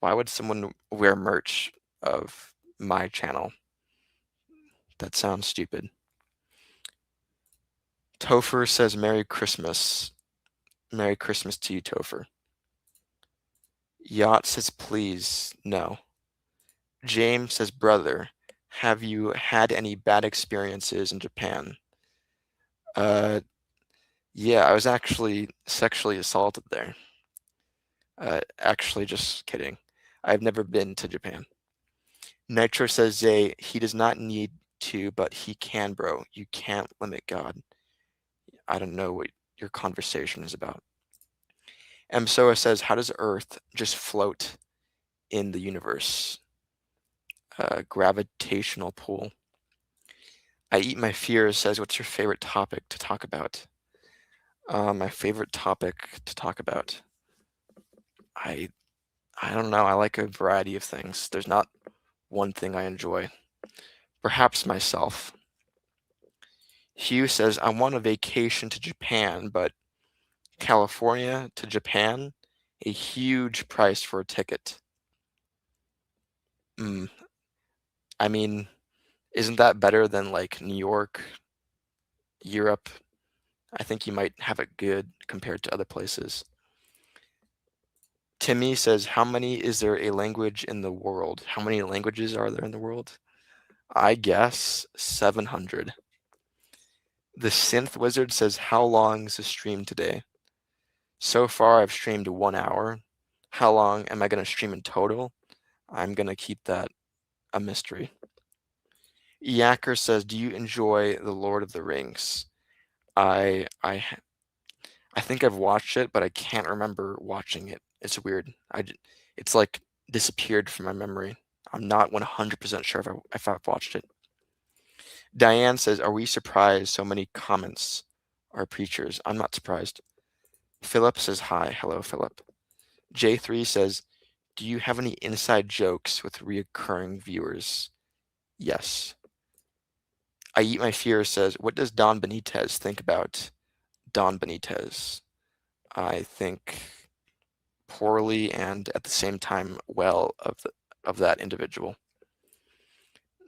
Why would someone wear merch of my channel? That sounds stupid. Topher says, Merry Christmas. Merry Christmas to you, Topher. Yacht says, please, no. James says, brother, have you had any bad experiences in Japan? Yeah, I was actually sexually assaulted there. Actually, just kidding. I've never been to Japan. Nitro says, Zay, he does not need to, but he can, bro. You can't limit God. I don't know what your conversation is about. Msoa says, how does Earth just float in the universe? Gravitational pull. I eat my fears says, what's your favorite topic to talk about? My favorite topic to talk about. I don't know. I like a variety of things. There's not one thing I enjoy. Perhaps myself. Hugh says, I want a vacation to Japan, but California to Japan, a huge price for a ticket. I mean, isn't that better than like New York, Europe? I think you might have it good compared to other places. Timmy says, how many is there a language in the world? How many languages are there in the world? I guess 700. The Synth Wizard says, how long is the stream today? So far, I've streamed 1 hour. How long am I going to stream in total? I'm going to keep that a mystery. Yacker says, do you enjoy The Lord of the Rings? I think I've watched it, but I can't remember watching it. It's weird. It's like disappeared from my memory. I'm not 100% sure if I've watched it. Diane says, are we surprised so many comments are preachers? I'm not surprised. Philip says, hi. Hello, Philip. J3 says, Do you have any inside jokes with reoccurring viewers? Yes. I Eat My Fear says, what does Don Benitez think about Don Benitez? I think poorly and at the same time well of that individual.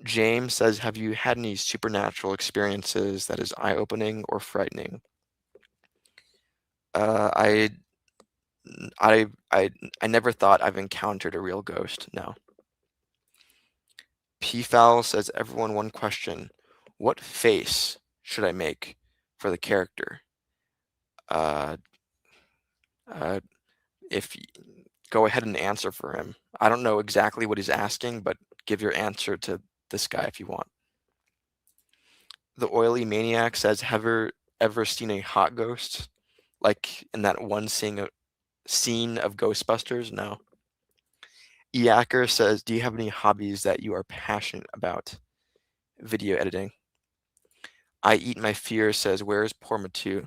James says, have you had any supernatural experiences that is eye-opening or frightening? I never thought I've encountered a real ghost. No. P-Fowl says, everyone, one question. What face should I make for the character? Uh, uh, if go ahead and answer for him. I don't know exactly what he's asking, but give your answer to this guy if you want. The Oily Maniac says, have you ever seen a hot ghost? Like in that one scene of Ghostbusters? No. Iacker says, do you have any hobbies that you are passionate about? Video editing. I Eat My Fear says, where is poor Matu?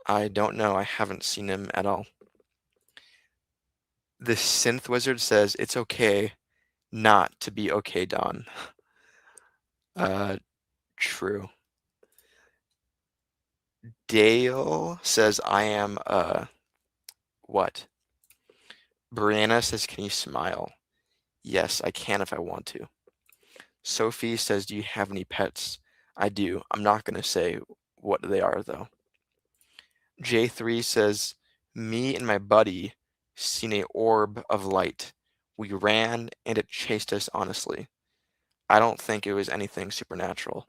I don't know. I haven't seen him at all. The Synth Wizard says, it's okay not to be okay, Don. True. Dale says, I am, what? Brianna says, can you smile? Yes, I can if I want to. Sophie says, do you have any pets? I do. I'm not going to say what they are, though. J3 says, me and my buddy seen a orb of light. We ran and it chased us honestly. I don't think it was anything supernatural.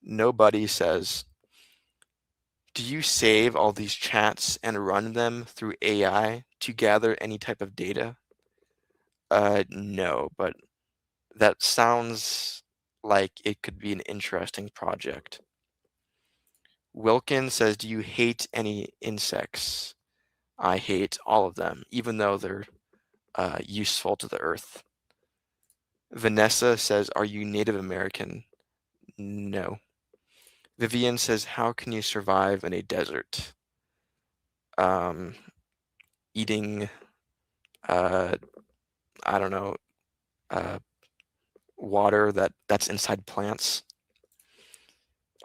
Nobody says, do you save all these chats and run them through AI to gather any type of data? No, but that sounds like it could be an interesting project. Wilkins says, do you hate any insects? I hate all of them, even though they're useful to the earth. Vanessa says, are you Native American? No. Vivian says, how can you survive in a desert? Eating, I don't know, water that's inside plants.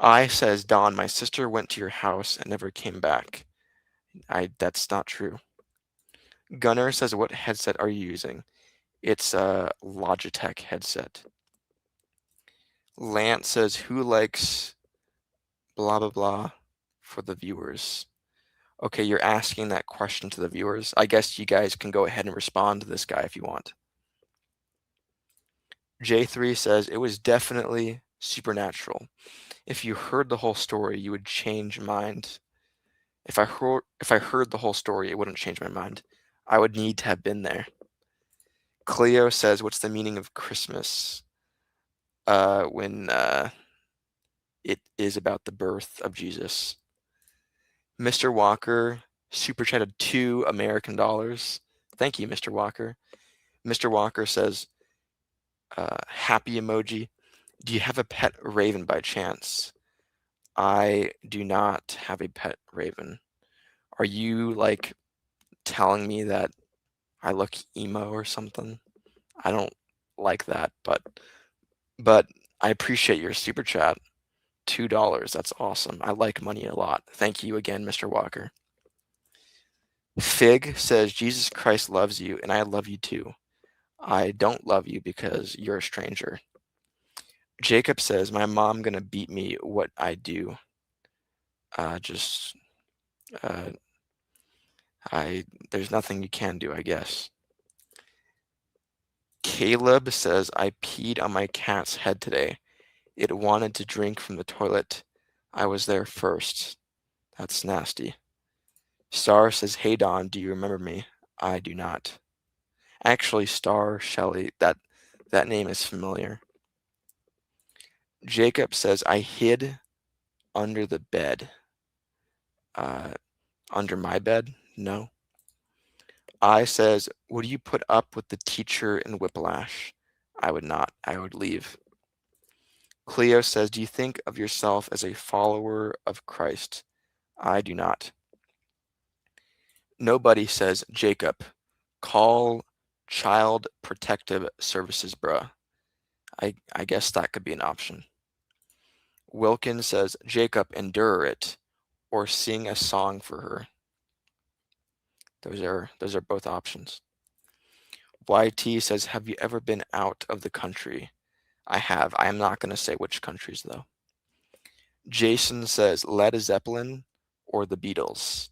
I says, Don, my sister went to your house and never came back. That's not true. Gunnar says, what headset are you using? It's a Logitech headset. Lance says, who likes blah, blah, blah for the viewers? Okay, you're asking that question to the viewers. I guess you guys can go ahead and respond to this guy if you want. J3 says, it was definitely supernatural. If you heard the whole story, you would change your mind. If I heard the whole story, it wouldn't change my mind. I would need to have been there. Cleo says, what's the meaning of Christmas? When it is about the birth of Jesus. Mr. Walker super chatted $2 American. Thank you, Mr. Walker. Mr. Walker says, happy emoji. Do you have a pet raven by chance? I do not have a pet raven. Are you like telling me that I look emo or something? I don't like that, but I appreciate your super chat. $2. That's awesome. I like money a lot. Thank you again, Mr. Walker. Fig says, Jesus Christ loves you, and I love you too. I don't love you because you're a stranger. Jacob says, my mom gonna beat me what I do. There's nothing you can do, I guess. Caleb says, I peed on my cat's head today. It wanted to drink from the toilet. I was there first. That's nasty. Star says, hey Don, do you remember me? I do not. Actually, Star Shelley, that name is familiar. Jacob says, I hid under the bed. Under my bed? No. I says, would you put up with the teacher in Whiplash? I would not. I would leave. Cleo says, do you think of yourself as a follower of Christ? I do not. Nobody says, Jacob, Call Child Protective Services, bruh. I guess that could be an option. Wilkins says, Jacob, endure it, or sing a song for her. Those are both options. YT says, have you ever been out of the country? I have. I am not going to say which countries, though. Jason says, Led Zeppelin or the Beatles?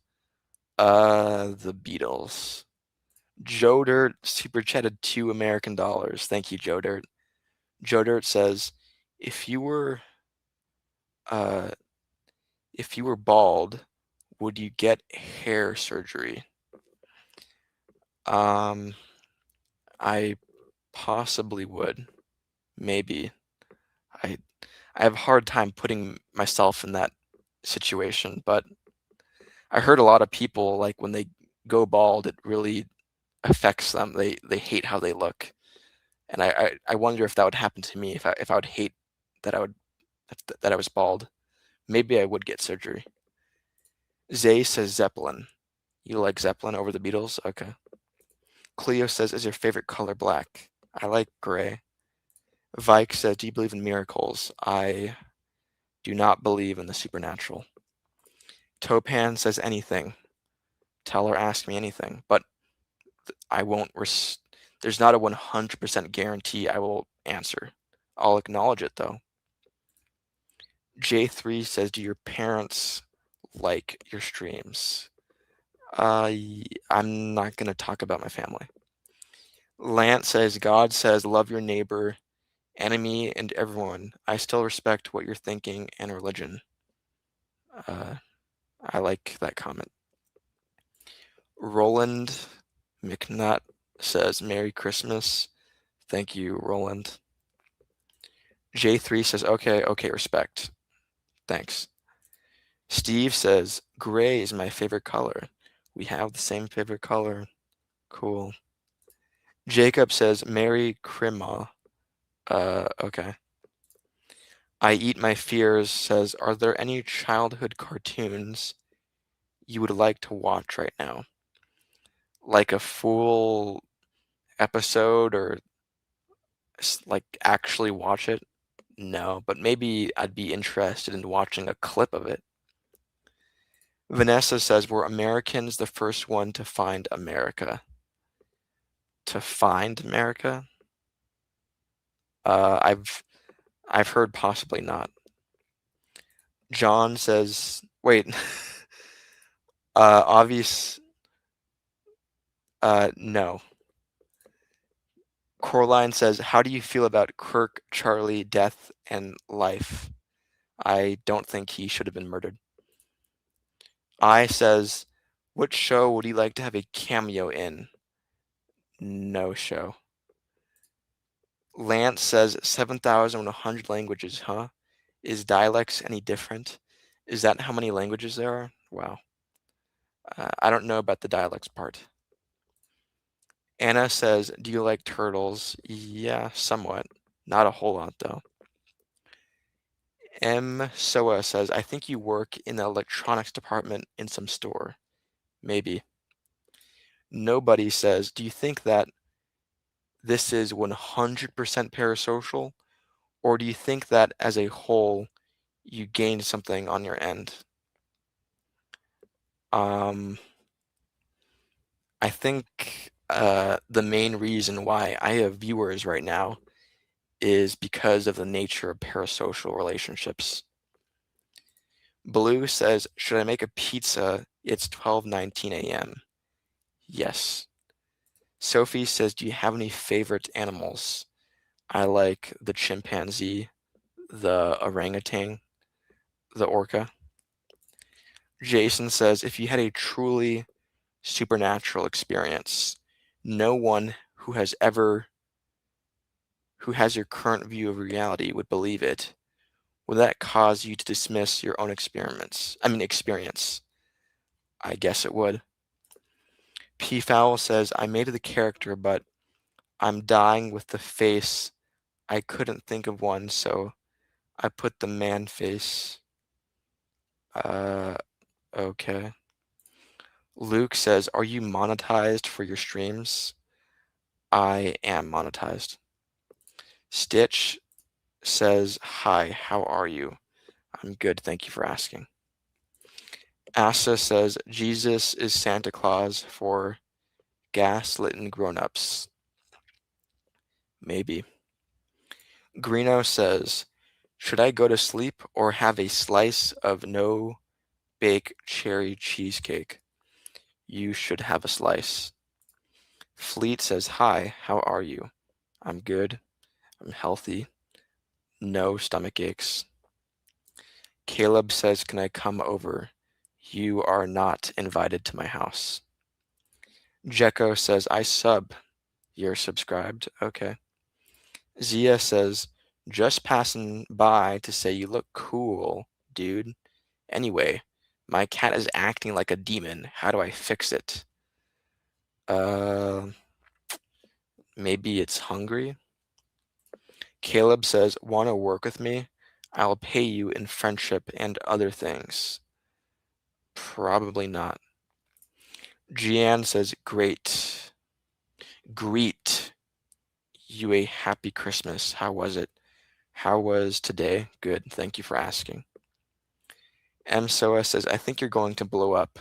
The Beatles. Joe Dirt super chatted $2 American. Thank you, Joe Dirt. Joe Dirt says, if you were uh if you were bald, would you get hair surgery? I possibly would. Maybe. I I have a hard time putting myself in that situation, but I heard a lot of people, like, when they go bald, it really affects them. They hate how they look. And I wonder if that would happen to me, if I would hate that that I was bald. Maybe I would get surgery. Zay says Zeppelin. You like Zeppelin over the Beatles? Okay. Cleo says, is your favorite color black? I like gray. Vike says, do you believe in miracles? I do not believe in the supernatural. Topan says anything. Tell her, ask me anything. But I won't, there's not a 100% guarantee I will answer. I'll acknowledge it, though. J3 says, do your parents like your streams? I'm not going to talk about my family. Lance says, God says, love your neighbor, enemy, and everyone. I still respect what you're thinking and religion. I like that comment. Roland McNutt says, Merry Christmas. Thank you, Roland. J3 says, okay, respect. Thanks. Steve says, gray is my favorite color. We have the same favorite color. Cool. Jacob says, Merry Christmas. Okay. I Eat My Fears says, are there any childhood cartoons you would like to watch right now? Like a full episode, or like actually watch it? No, but maybe I'd be interested in watching a clip of it. Vanessa says, were Americans the first one to find America? To find America? I've heard possibly not. John says, wait, obvious, no. Coraline says, how do you feel about Kirk, Charlie, death, and life? I don't think he should have been murdered. I says, what show would you like to have a cameo in? No show. Lance says, 7,100 languages, huh? Is dialects any different? Is that how many languages there are? Wow. I don't know about the dialects part. Anna says, do you like turtles? Yeah, somewhat. Not a whole lot, though. M. Soa says, I think you work in the electronics department in some store. Maybe. Nobody says, do you think that this is 100% parasocial? Or do you think that as a whole, you gained something on your end? I think the main reason why I have viewers right now is because of the nature of parasocial relationships. Blue says, should I make a pizza? It's 12:19 a.m. Yes. Sophie says, do you have any favorite animals? I like the chimpanzee, the orangutan, the orca. Jason says, if you had a truly supernatural experience, no one who has your current view of reality would believe it. Would that cause you to dismiss your own experience? I guess it would. P. Fowl says, I made the character, but I'm dying with the face. I couldn't think of one, so I put the man face. Okay. Luke says, are you monetized for your streams? I am monetized. Stitch says, hi, how are you? I'm good, thank you for asking. Asa says, Jesus is Santa Claus for gaslit grown-ups. Maybe. Greeno says, should I go to sleep or have a slice of no-bake cherry cheesecake? You should have a slice. Fleet says, hi, how are you? I'm good. I'm healthy. No stomach aches. Caleb says, can I come over? You are not invited to my house. Jekko says, I sub. You're subscribed. Okay. Zia says, just passing by to say you look cool, dude. Anyway, my cat is acting like a demon. How do I fix it? Maybe it's hungry. Caleb says, want to work with me? I'll pay you in friendship and other things. Probably not. Gian says, great. Greet you a happy Christmas. How was it? How was today? Good. Thank you for asking. MSOA says, I think you're going to blow up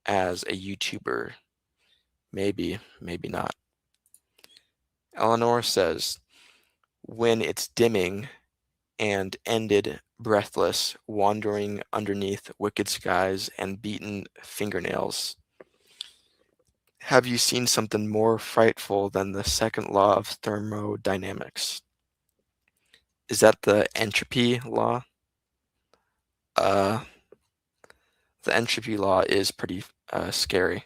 as a YouTuber. Maybe, maybe not. Eleanor says, when it's dimming and ended breathless, wandering underneath wicked skies and beaten fingernails. Have you seen something more frightful than the second law of thermodynamics? Is that the entropy law? The entropy law is pretty scary.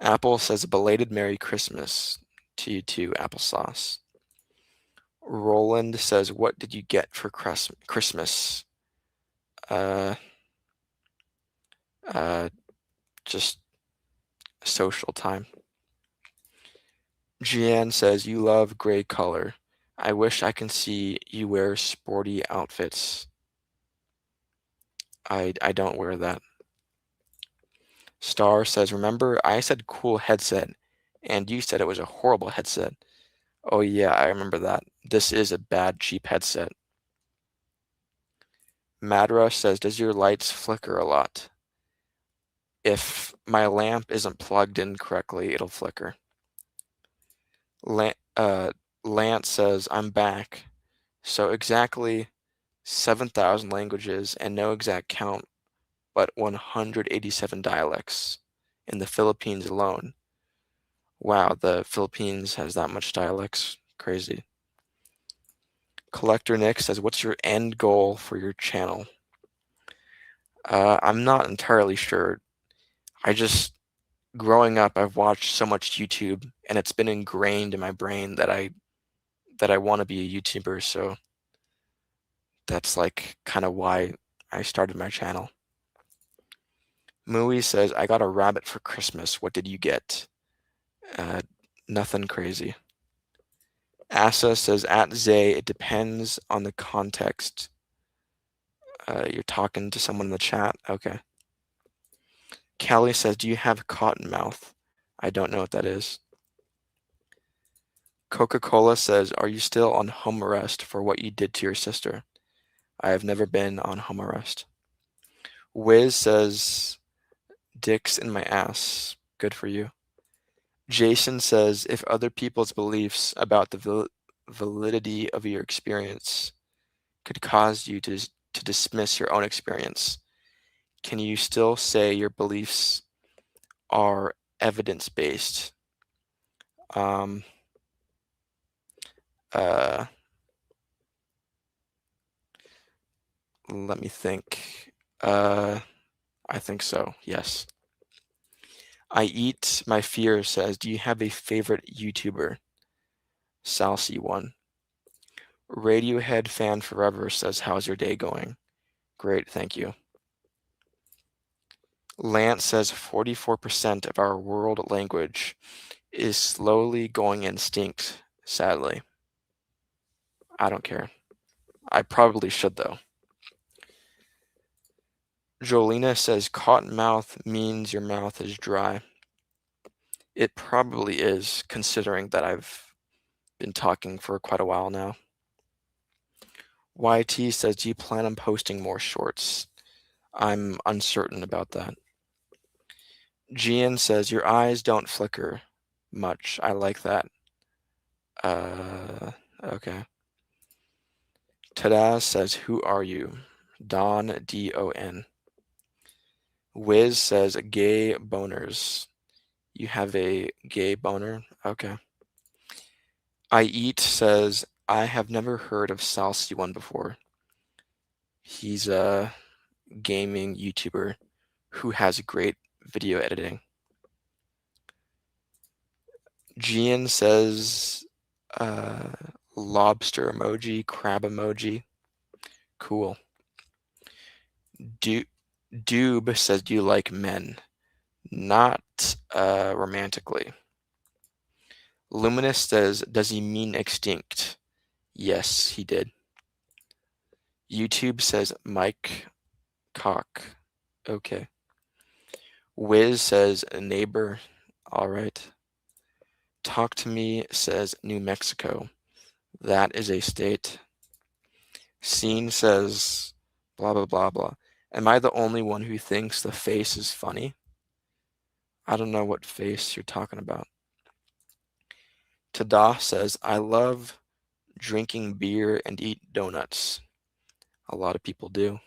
Apple says a belated Merry Christmas to you too, applesauce. Roland says, what did you get for Christmas? Just social time. Gian says, you love gray color. I wish I can see you wear sporty outfits. I don't wear that. Star says, remember I said cool headset and you said it was a horrible headset. Oh yeah, I remember that. This is a bad cheap headset. Madra says, does your lights flicker a lot? If my lamp isn't plugged in correctly, it'll flicker. Lance says, I'm back. So exactly 7,000 languages and no exact count, but 187 dialects in the Philippines alone. Wow, the Philippines has that much dialects. Crazy. Collector Nick says, what's your end goal for your channel? I'm not entirely sure. Growing up, I've watched so much YouTube, and it's been ingrained in my brain that I want to be a YouTuber, so that's like kind of why I started my channel. Mui says, I got a rabbit for Christmas. What did you get? Nothing crazy. Asa says, at Zay, it depends on the context. You're talking to someone in the chat? Okay. Callie says, do you have cotton mouth? I don't know what that is. Coca-Cola says, are you still on home arrest for what you did to your sister? I have never been on home arrest. Wiz says, dicks in my ass. Good for you. Jason says, if other people's beliefs about the validity of your experience could cause you to dismiss your own experience, can you still say your beliefs are evidence-based? Let me think. I think so, yes. I Eat My Fear says, do you have a favorite YouTuber? Salsy1. Radiohead Fan Forever says, how's your day going? Great, thank you. Lance says 44% of our world language is slowly going extinct, sadly. I don't care. I probably should, though. Jolina says cotton mouth means your mouth is dry. It probably is, considering that I've been talking for quite a while now. YT says, do you plan on posting more shorts? I'm uncertain about that. Gian says, your eyes don't flicker much. I like that. Okay. Tadaz says, who are you? Don, D-O-N. Wiz says, gay boners. You have a gay boner? Okay. I Eat says, I have never heard of Salcy1 before. He's a gaming YouTuber who has great video editing. Gian says, lobster emoji, crab emoji. Cool. Doob says, do you like men? Not romantically. Luminous says, does he mean extinct? Yes, he did. YouTube says, Mike Cock. Okay. Wiz says, neighbor. All right. Talk to Me says, New Mexico. That is a state. Scene says, blah, blah, blah, blah. Am I the only one who thinks the face is funny? I don't know what face you're talking about. Tada says, I love drinking beer and eat donuts. A lot of people do.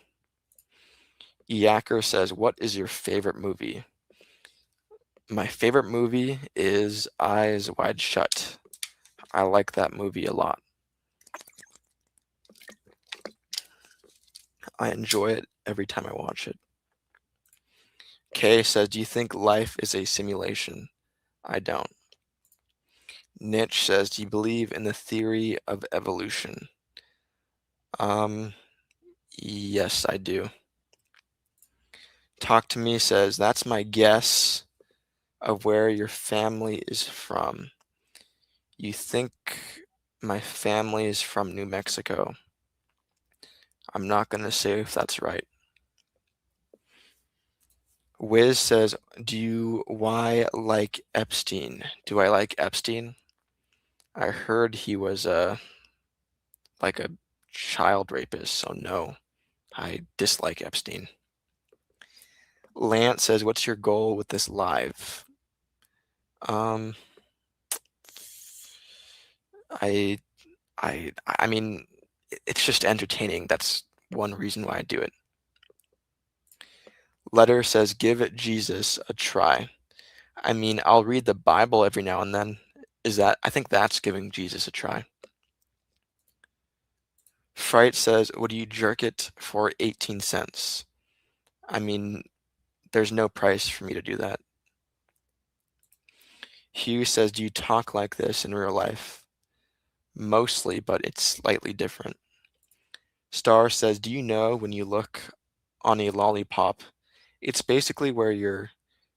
Yacker says, what is your favorite movie? My favorite movie is Eyes Wide Shut. I like that movie a lot. I enjoy it every time I watch it. Kay says, do you think life is a simulation? I don't. Niche says, do you believe in the theory of evolution? Yes, I do. Talk to Me says, that's my guess of where your family is from. You think my family is from New Mexico. I'm not going to say if that's right. Wiz says, why like Epstein? Do I like Epstein? I heard he was like a child rapist, so no, I dislike Epstein. Lance says, what's your goal with this live? I mean, it's just entertaining. That's one reason why I do it. Letter says, give Jesus a try. I mean, I'll read the Bible every now and then. I think that's giving Jesus a try. Fright says, would you jerk it for 18 cents? I mean, there's no price for me to do that. Hugh says, do you talk like this in real life? Mostly, but it's slightly different. Star says, do you know when you look on a lollipop, it's basically where your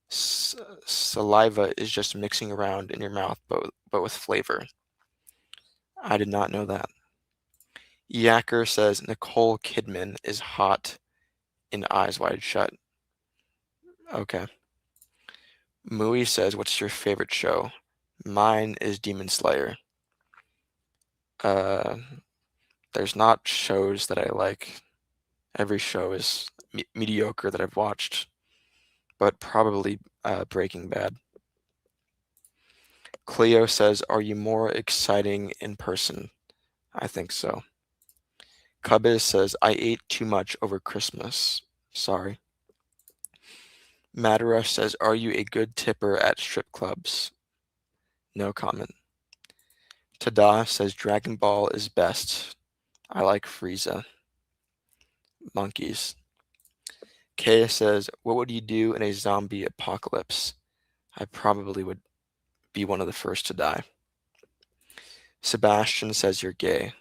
saliva is just mixing around in your mouth, but with flavor. I did not know that. Yacker says, Nicole Kidman is hot in Eyes Wide Shut. Okay. Mui says, what's your favorite show? Mine is Demon Slayer. There's not shows that I like. Every show is mediocre that I've watched, but probably Breaking Bad. Cleo says, are you more exciting in person? I think so. Cubbies says, I ate too much over Christmas. Sorry. Madarush says, are you a good tipper at strip clubs? No comment. Tada says, Dragon Ball is best. I like Frieza. Monkeys. Kaya says, what would you do in a zombie apocalypse? I probably would be one of the first to die. Sebastian says, you're gay.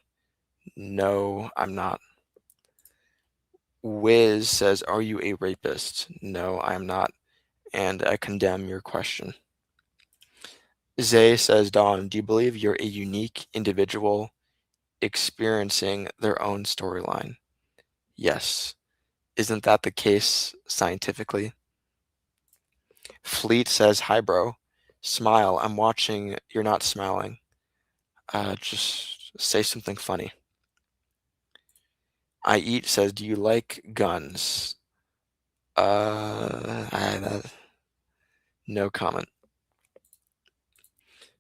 No, I'm not. Wiz says, are you a rapist? No, I am not. And I condemn your question. Zay says, Don, do you believe you're a unique individual experiencing their own storyline? Yes. Isn't that the case scientifically? Fleet says, hi, bro. Smile. I'm watching. You're not smiling. Just say something funny. I eat says, do you like guns? No comment.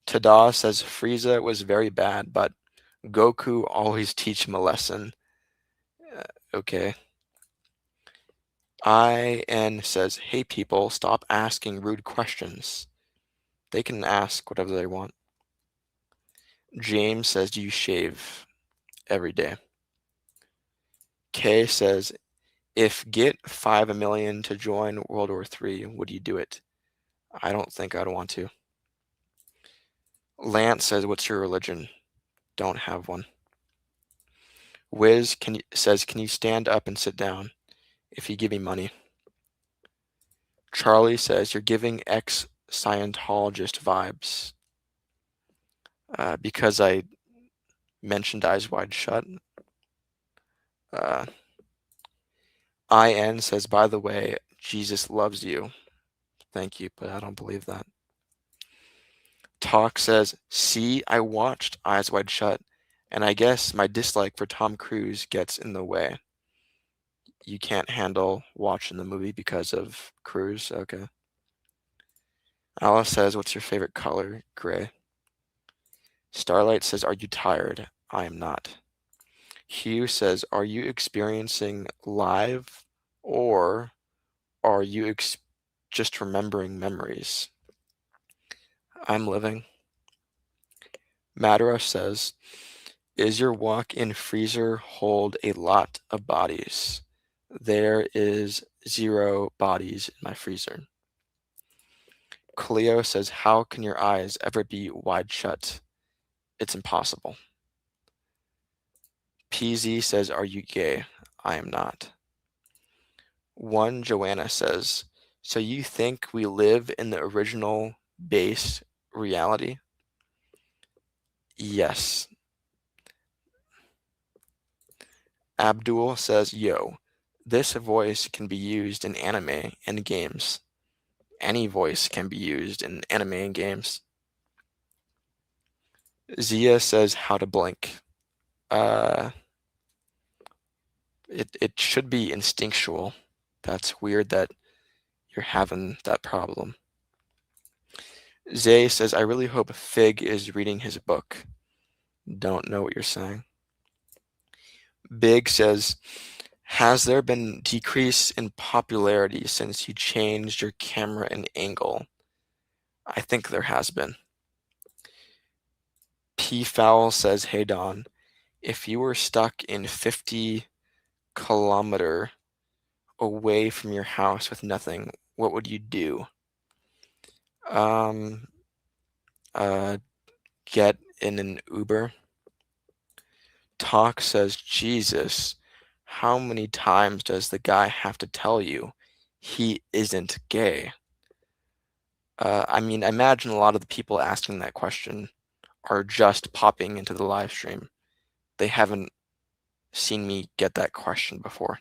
Tada says, Frieza was very bad, but Goku always teach him a lesson. Okay. IN says, hey people, stop asking rude questions. They can ask whatever they want. James says, do you shave every day? K says, if get 5 million to join World War III, would you do it? I don't think I'd want to. Lance says, what's your religion? Don't have one. Wiz says, can you stand up and sit down if you give me money? Charlie says, you're giving ex-Scientologist vibes. Because I mentioned Eyes Wide Shut. IN says, by the way, Jesus loves you. Thank you, but I don't believe that. Talk says, see, I watched Eyes Wide Shut, and I guess my dislike for Tom Cruise gets in the way. You can't handle watching the movie because of Cruise? Okay. Alice says, what's your favorite color? Gray. Starlight says, are you tired? I am not. Hugh says, are you experiencing live or are you just remembering memories? I'm living. Madara says, is your walk-in freezer hold a lot of bodies? There is 0 bodies in my freezer. Cleo says, how can your eyes ever be wide shut? It's impossible. PZ says, are you gay? I am not. One Joanna says, so you think we live in the original base reality? Yes. Abdul says, yo, this voice can be used in anime and games. Any voice can be used in anime and games. Zia says, how to blink. It should be instinctual. That's weird that you're having that problem. Zay says, I really hope Fig is reading his book. Don't know what you're saying. Big says, has there been decrease in popularity since you changed your camera and angle? I think there has been. P Fowl says, hey Don, if you were stuck in 50-kilometer away from your house with nothing, what would you do? Get in an Uber. Talk says, Jesus, how many times does the guy have to tell you he isn't gay? I mean, I imagine a lot of the people asking that question are just popping into the live stream. They haven't seen me get that question before.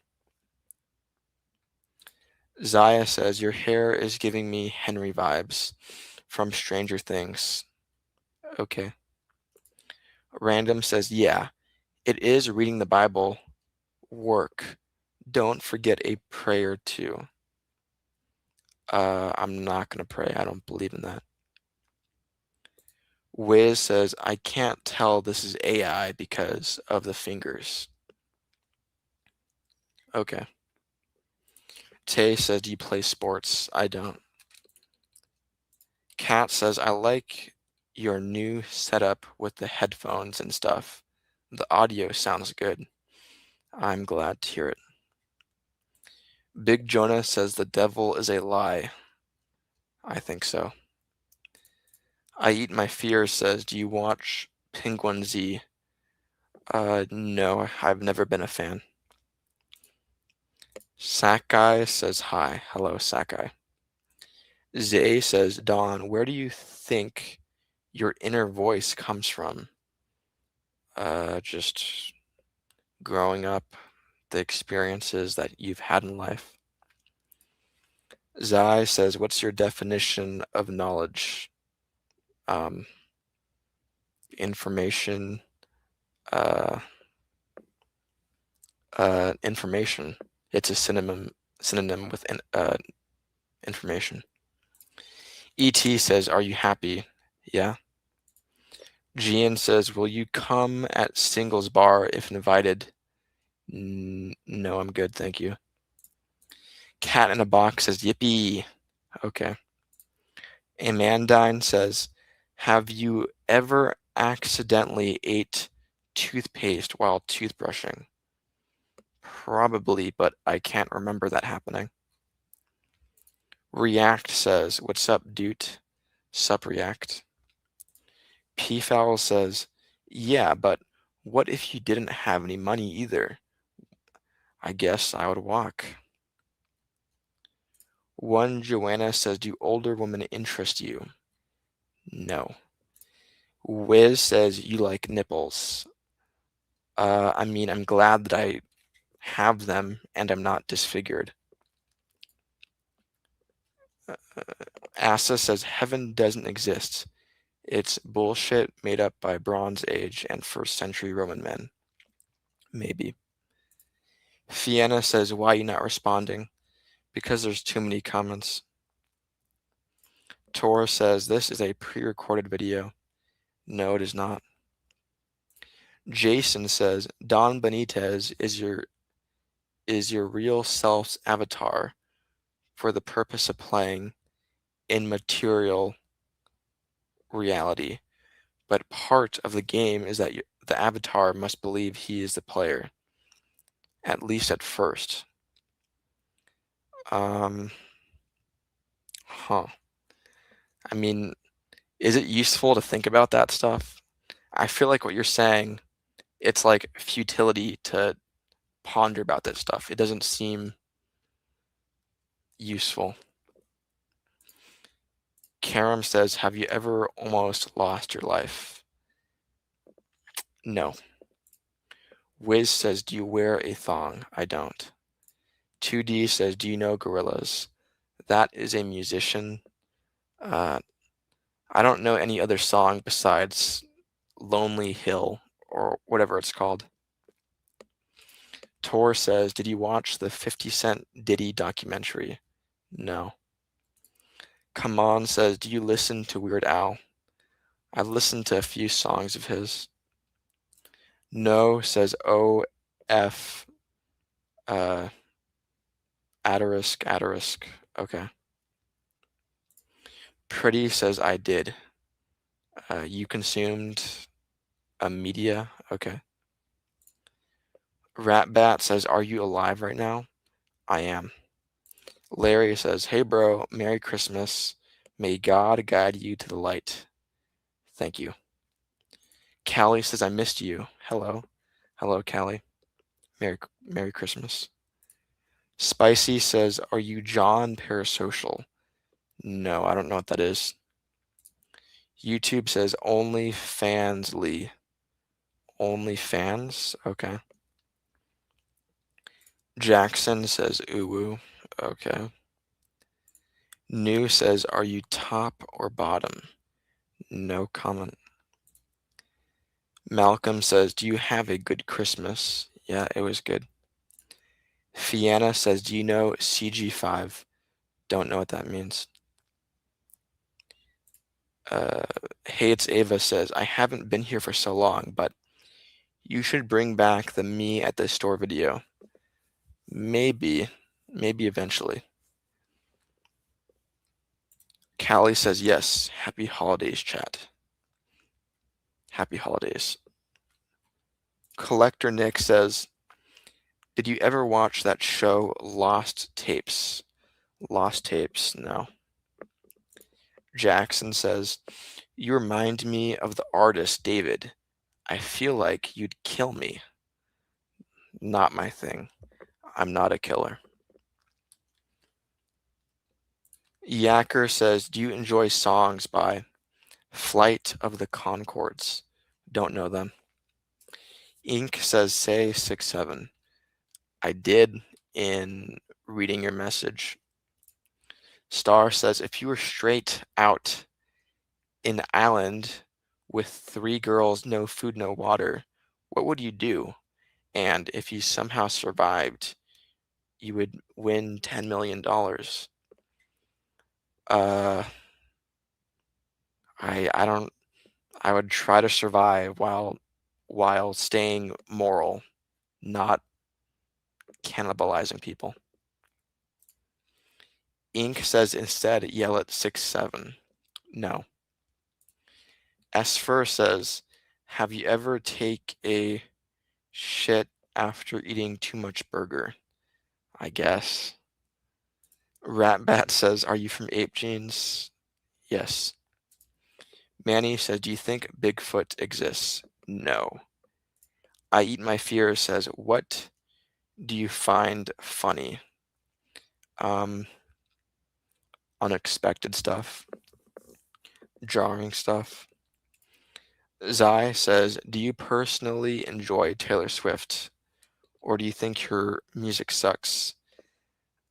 Zaya says, your hair is giving me Henry vibes from Stranger Things. Okay. Random says, yeah, it is reading the Bible work. Don't forget a prayer too. I'm not going to pray. I don't believe in that. Wiz says, I can't tell this is AI because of the fingers. Okay. Tay says, do you play sports? I don't. Kat says, I like your new setup with the headphones and stuff. The audio sounds good. I'm glad to hear it. Big Jonah says, the devil is a lie. I think so. I Eat My Fears says, do you watch Penguin Z? No, I've never been a fan. Sakai says hi. Hello, Sakai. Zay says, Don, where do you think your inner voice comes from? Just growing up, the experiences that you've had in life. Zai says, what's your definition of knowledge? Information, information. It's a synonym with information. E.T. says, are you happy? Yeah. Gian says, will you come at Singles Bar if invited? No, I'm good, thank you. Cat in a Box says, yippee. Okay. Amandine says, have you ever accidentally ate toothpaste while toothbrushing? Probably, but I can't remember that happening. React says, what's up, dude? Sup, React. Pfowl says, yeah, but what if you didn't have any money either? I guess I would walk. One Joanna says, do older women interest you? No. Wiz says, you like nipples. I mean, I'm glad that I have them and I'm not disfigured. Asa says, heaven doesn't exist. It's bullshit made up by Bronze Age and 1st century Roman men. Maybe. Fiona says, why are you not responding? Because there's too many comments. Tor says, this is a pre-recorded video. No, it is not. Jason says, Don Benitez is your real self's avatar for the purpose of playing in material reality. But part of the game is that the avatar must believe he is the player, at least at first. Huh. I mean, is it useful to think about that stuff? I feel like what you're saying, it's like futility to ponder about that stuff. It doesn't seem useful. Karam says, have you ever almost lost your life? No. Wiz says, do you wear a thong? I don't. 2D says, do you know Gorillaz? That is a musician. I don't know any other song besides Lonely Hill or whatever it's called. Tor says, did you watch the 50 Cent Diddy documentary? No. Come On says, do you listen to Weird Al? I've listened to a few songs of his. No says OF Adarisk. Okay. Pretty says I did. You consumed a media? Okay. Ratbat says, are you alive right now? I am. Larry says, hey bro, Merry Christmas. May God guide you to the light. Thank you. Callie says, I missed you. Hello. Hello, Callie. Merry Christmas. Spicy says, are you John Parasocial? No, I don't know what that is. YouTube says, only fans Lee. Only fans? Okay. Jackson says, ooh. Okay. New says, are you top or bottom? No comment. Malcolm says, do you have a good Christmas? Yeah, it was good. Fianna says, do you know CG5? Don't know what that means. Hey, it's Ava says, I haven't been here for so long, but you should bring back the me at the store video. Maybe eventually. Callie says, yes, happy holidays, chat. Happy holidays. Collector Nick says, did you ever watch that show Lost Tapes? Lost Tapes, no. Jackson says, you remind me of the artist David. I feel like you'd kill me. Not my thing. I'm not a killer. Yacker says, do you enjoy songs by Flight of the Conchords? Don't know them. Ink says, say 6-7. I did in reading your message. Star says, if you were straight out in an island with 3 girls, no food, no water, what would you do? And if you somehow survived, you would win $10 million. Uh, I don't. I would try to survive while staying moral, not cannibalizing people. Ink says instead yell at 6'7". No. Esfer says, have you ever take a shit after eating too much burger? I guess. Ratbat says, are you from Ape Genes? Yes. Manny says, do you think Bigfoot exists? No. I Eat My Fears says, what do you find funny? Unexpected stuff. Jarring stuff. Zai says, do you personally enjoy Taylor Swift? Or do you think her music sucks?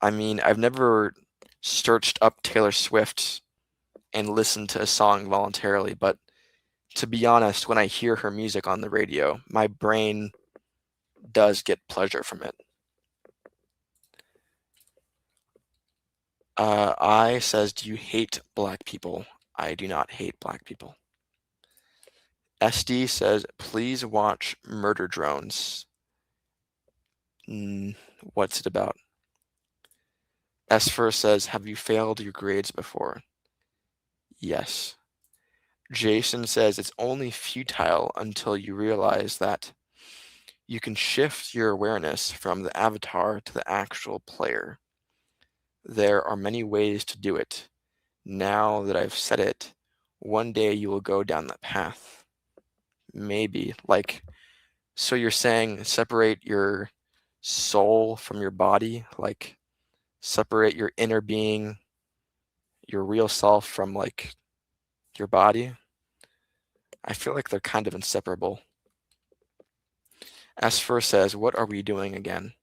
I mean, I've never searched up Taylor Swift and listened to a song voluntarily, but to be honest, when I hear her music on the radio, my brain does get pleasure from it. I says, do you hate black people? I do not hate black people. SD says, please watch Murder Drones. What's it about? Esfer says, have you failed your grades before? Yes. Jason says, it's only futile until you realize that you can shift your awareness from the avatar to the actual player. There are many ways to do it. Now that I've said it, one day you will go down that path. Maybe. Like, so you're saying separate your soul from your body? Like, separate your inner being, your real self from, like, your body? I feel like they're kind of inseparable. Asfer says, what are we doing again?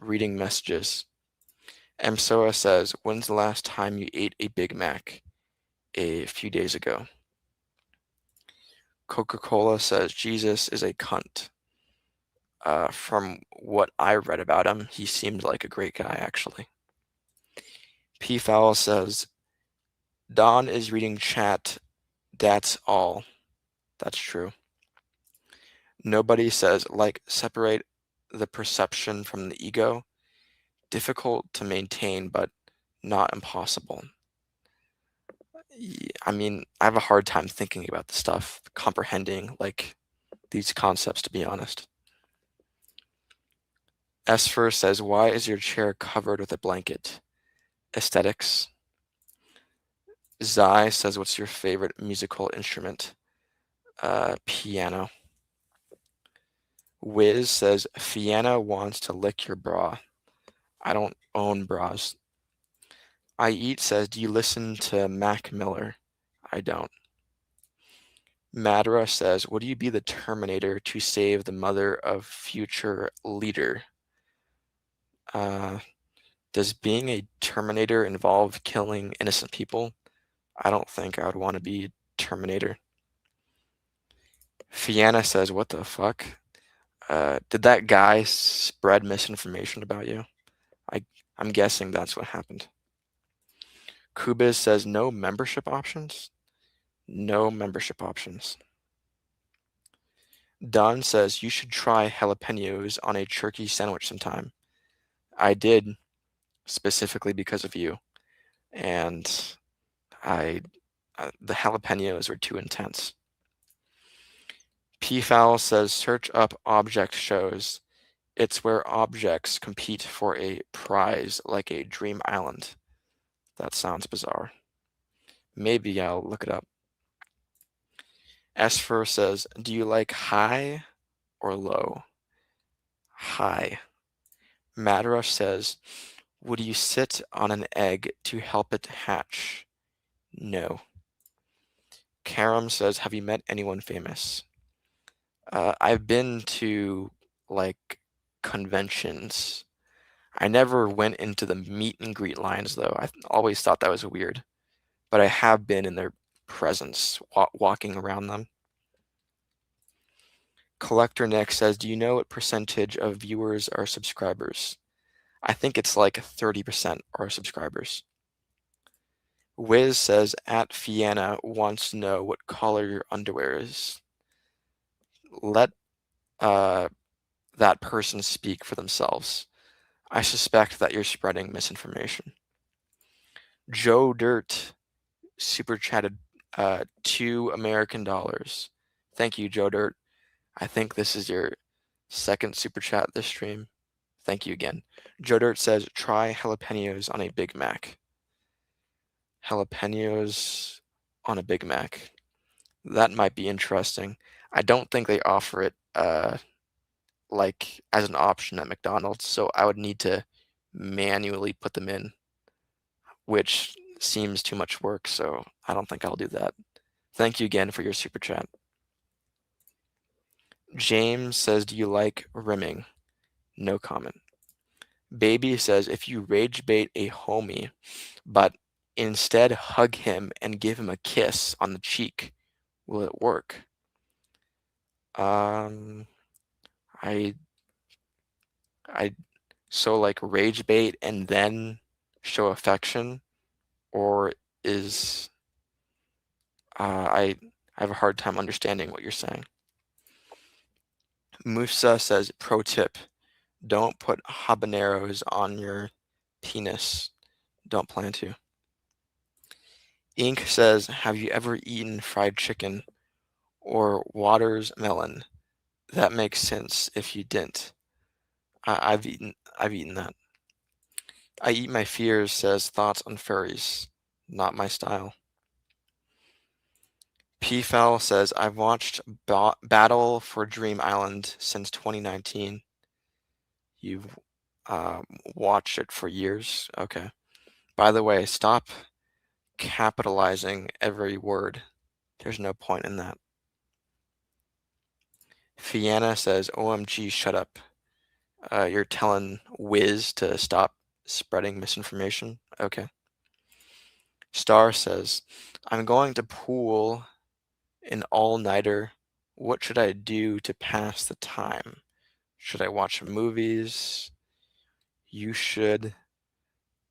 Reading messages. Msoa says, when's the last time you ate a Big Mac? A few days ago. Coca-Cola says, Jesus is a cunt. From what I read about him, he seemed like a great guy, actually. P-Fowl says, Don is reading chat. That's all. That's true. Nobody says, like, separate the perception from the ego. Difficult to maintain, but not impossible. I mean, I have a hard time thinking about the stuff, comprehending, like, these concepts, to be honest. Esfer says, why is your chair covered with a blanket? Aesthetics. Zai says, what's your favorite musical instrument? Piano. Wiz says, Fianna wants to lick your bra. I don't own bras. I Eat says, do you listen to Mac Miller? I don't. Madra says, would you be the Terminator to save the mother of future leader? Does being a Terminator involve killing innocent people? I don't think I would want to be Terminator. Fianna says, what the fuck? Did that guy spread misinformation about you? I'm guessing that's what happened. Kubiz says, no membership options? No membership options. Don says, you should try jalapenos on a turkey sandwich sometime. I did, specifically because of you. And the jalapenos were too intense. P-Fowl says, search up object shows. It's where objects compete for a prize, like a Dream Island. That sounds bizarre. Maybe I'll look it up. Esfer says, do you like high or low? High. Madrush says, would you sit on an egg to help it hatch? No. Karam says, have you met anyone famous? I've been to, like, conventions. I never went into the meet and greet lines though. I always thought that was weird, but I have been in their presence, walking around them. Collector Nick says, "Do you know what percentage of viewers are subscribers?" I think it's like 30% are subscribers. Wiz says, "At Fianna wants to know what color your underwear is." Let uh, that person speak for themselves. I suspect that you're spreading misinformation. Joe Dirt super chatted $2 American. Thank you, Joe Dirt. I think this is your second super chat this stream. Thank you again. Joe Dirt says, "Try jalapenos on a Big Mac." Jalapenos on a Big Mac. That might be interesting. I don't think they offer it like as an option at McDonald's, so I would need to manually put them in, which seems too much work, so I don't think I'll do that. Thank you again for your super chat. James says, "Do you like rimming?" No comment. Baby says, "If you rage bait a homie, but instead hug him and give him a kiss on the cheek, will it work?" I I so like rage bait and then show affection, or is I have a hard time understanding what you're saying. Musa says, "Pro tip: don't put habaneros on your penis." Don't plan to. Ink says, "Have you ever eaten fried chicken or Waters melon?" That makes sense if you didn't. I've eaten that. I eat my fears says, "Thoughts on furries? Not my style." Pfowl says, "I've watched Battle for Dream Island since 2019. You've watched it for years? Okay. By the way, stop capitalizing every word. There's no point in that." Fianna says, "OMG, shut up. You're telling Wiz to stop spreading misinformation?" Okay. Star says, "I'm going to pool an all-nighter. What should I do to pass the time? Should I watch movies? You should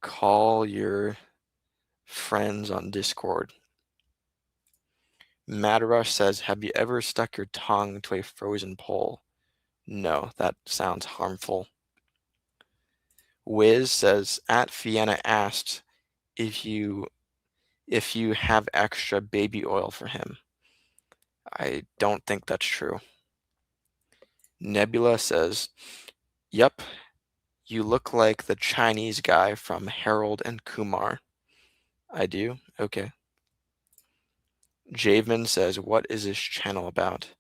call your friends on Discord." Madarush says, "Have you ever stuck your tongue to a frozen pole?" No, that sounds harmful. Wiz says, "At Fianna asked if you have extra baby oil for him." I don't think that's true. Nebula says, "Yep, you look like the Chinese guy from Harold and Kumar." I do? Okay. Javen says, "What is this channel about?"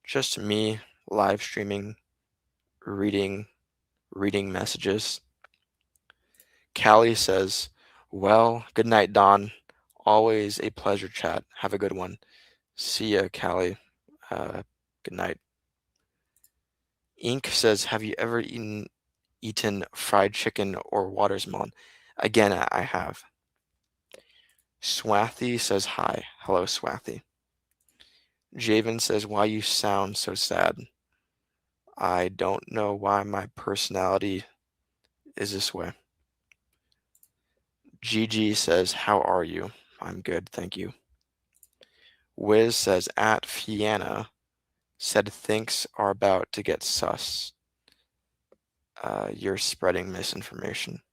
Just me live streaming, reading messages. Callie says, "Well, good night, Don. Always a pleasure chat. Have a good one." See ya, Callie. Good night. Ink says, "Have you ever eaten fried chicken or watermelon?" Again, I have. Swathy says hi. Hello, Swathy. Javen says, "Why you sound so sad?" I don't know why my personality is this way. GG says, "How are you?" I'm good, thank you. Wiz says, "At Fianna said things are about to get sus." You're spreading misinformation.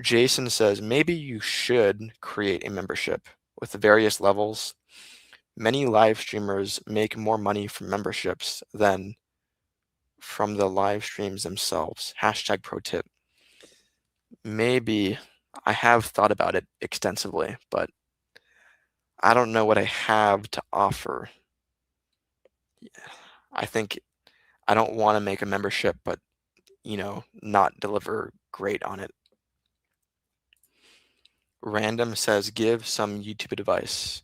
Jason says, "Maybe you should create a membership with the various levels. Many live streamers make more money from memberships than from the live streams themselves." Hashtag pro tip. Maybe. I have thought about it extensively, but I don't know what I have to offer. I think I don't want to make a membership, but, not deliver great on it. Random says, "Give some YouTube advice.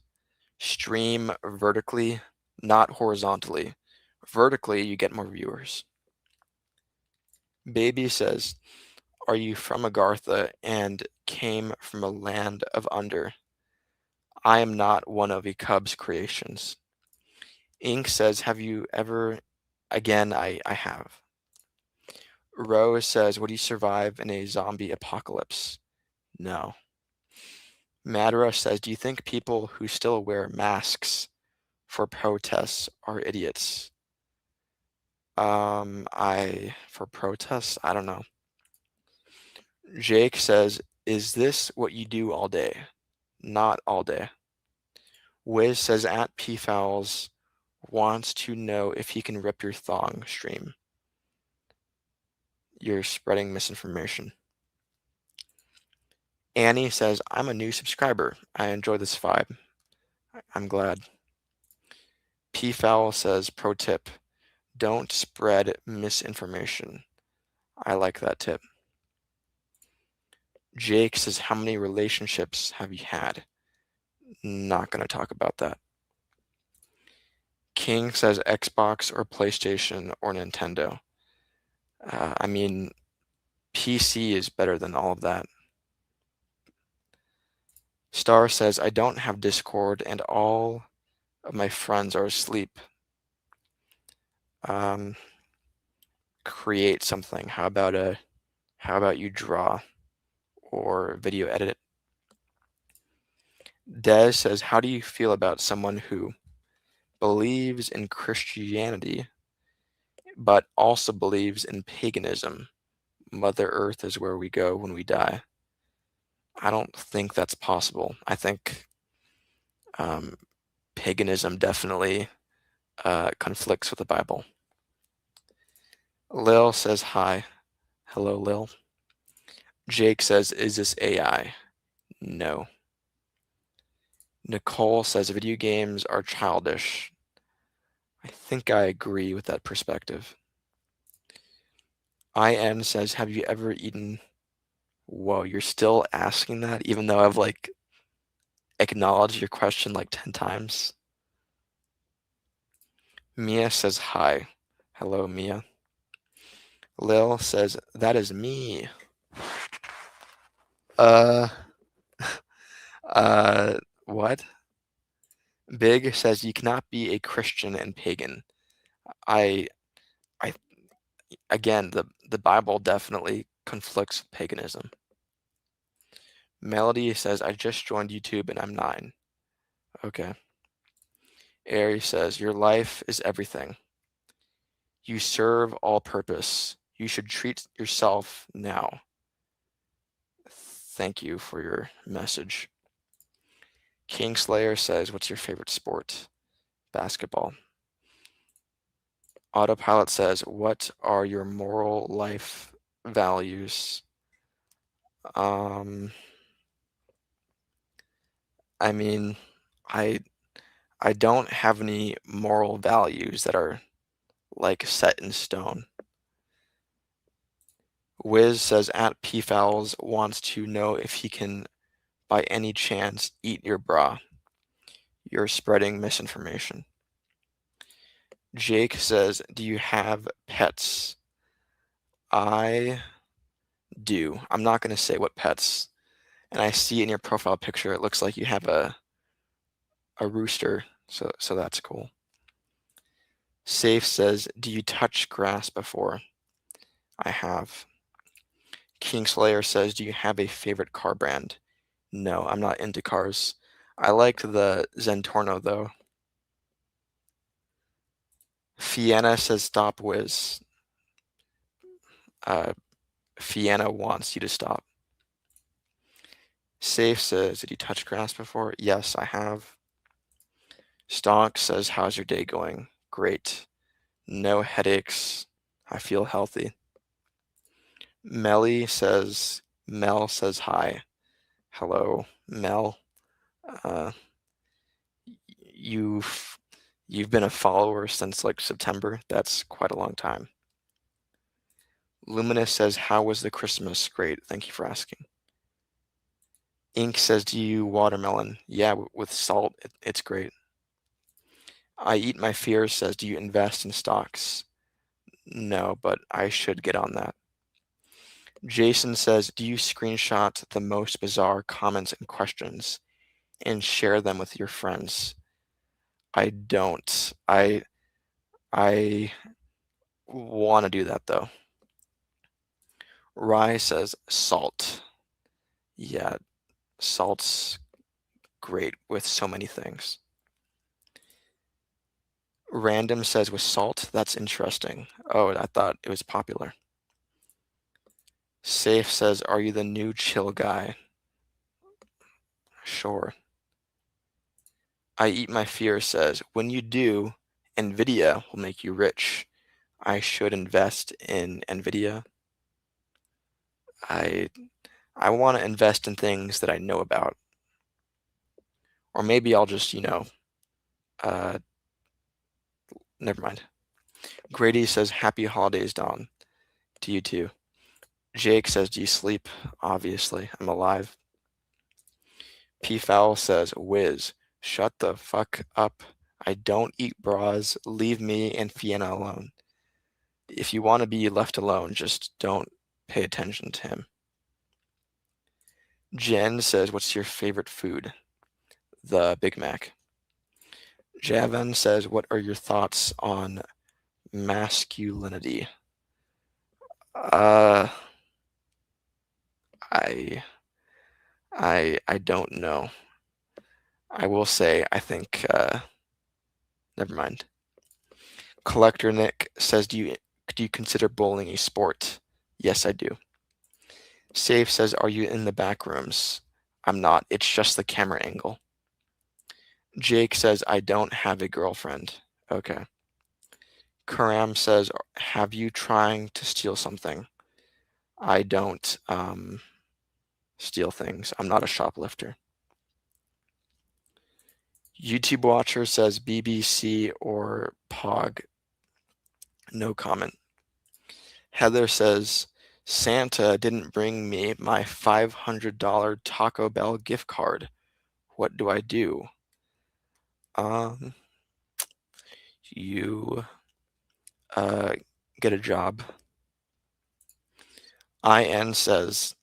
Stream vertically, not horizontally. Vertically, you get more viewers." Baby says, are you from Agartha and came from a land of under? I am not one of a Cubs creations. Ink says, have you ever? Again, I have. Rose says, would you survive in a zombie apocalypse? No. Madara says, do you think people who still wear masks for protests are idiots? For protests, I don't know. Jake says, is this what you do all day? Not all day. Wiz says, at pfowls wants to know if he can rip your thong stream. You're spreading misinformation. Annie says, I'm a new subscriber. I enjoy this vibe. I'm glad. Pfowl says, pro tip, don't spread misinformation. I like that tip. Jake says, how many relationships have you had? Not going to talk about that. King says Xbox or PlayStation or Nintendo. I mean, PC is better than all of that. Star says, I don't have Discord and all of my friends are asleep. Create something. How about you draw or video edit it? Des says, how do you feel about someone who believes in Christianity but also believes in paganism? Mother Earth is where we go when we die. I don't think that's possible. I think paganism definitely conflicts with the Bible. Lil says hi. Hello, Lil. Jake says, is this AI? No. Nicole says, video games are childish. I think I agree with that perspective. IN says, have you ever eaten? Whoa, you're still asking that, even though I've acknowledged your question 10 times. Mia says hi. Hello, Mia. Lil says, that is me. What? Big says, you cannot be a Christian and pagan. I again, the Bible definitely conflicts with paganism. Melody says, I just joined YouTube and I'm 9. Okay. Ari says, your life is everything. You serve all purpose. You should treat yourself now. Thank you for your message. Kingslayer says, what's your favorite sport? Basketball. Autopilot says, what are your moral life values? I mean, I don't have any moral values that are set in stone. Wiz says at pfowls wants to know if he can by any chance eat your bra. You're spreading misinformation. Jake says, do you have pets? I do. I'm not going to say what pets. And I see in your profile picture, it looks like you have a rooster. So that's cool. Safe says, do you touch grass before? I have. Kingslayer says, do you have a favorite car brand? No, I'm not into cars. I like the Zentorno though. Fiena says, stop, Wiz. Fiena wants you to stop. Safe says, did you touch grass before? Yes, I have. Stonk says, how's your day going? Great. No headaches. I feel healthy. Mel says hi. Hello, Mel. You've been a follower since September. That's quite a long time. Luminous says, how was the Christmas? Great. Thank you for asking. Ink says, do you watermelon? Yeah, with salt, it's great. I eat my fears says, do you invest in stocks? No, but I should get on that. Jason says, do you screenshot the most bizarre comments and questions and share them with your friends? I don't. I want to do that though. Rye says salt. Yeah, salt's great with so many things. Random says with salt, that's interesting. Oh, I thought it was popular. Safe says, are you the new chill guy? Sure. I eat my fear says, when you do, Nvidia will make you rich. I should invest in Nvidia. I I want to invest in things that I know about. Or maybe I'll just, uh, never mind. Grady says, happy holidays, Dawn. To you too. Jake says, do you sleep? Obviously, I'm alive. P Fowl says, whiz, shut the fuck up. I don't eat bras. Leave me and Fiona alone. If you want to be left alone, just don't pay attention to him. Jen says, what's your favorite food? The Big Mac. Javan says, what are your thoughts on masculinity? Uh, I, I don't know. I will say, I think, never mind. Collector Nick says, do you consider bowling a sport? Yes, I do. Safe says, are you in the back rooms? I'm not. It's just the camera angle. Jake says, I don't have a girlfriend. Okay. Karam says, have you trying to steal something? I don't steal things. I'm not a shoplifter. YouTube watcher says BBC or Pog. No comment. Heather says, Santa didn't bring me my $500 Taco Bell gift card. What do I do? You get a job. IN says,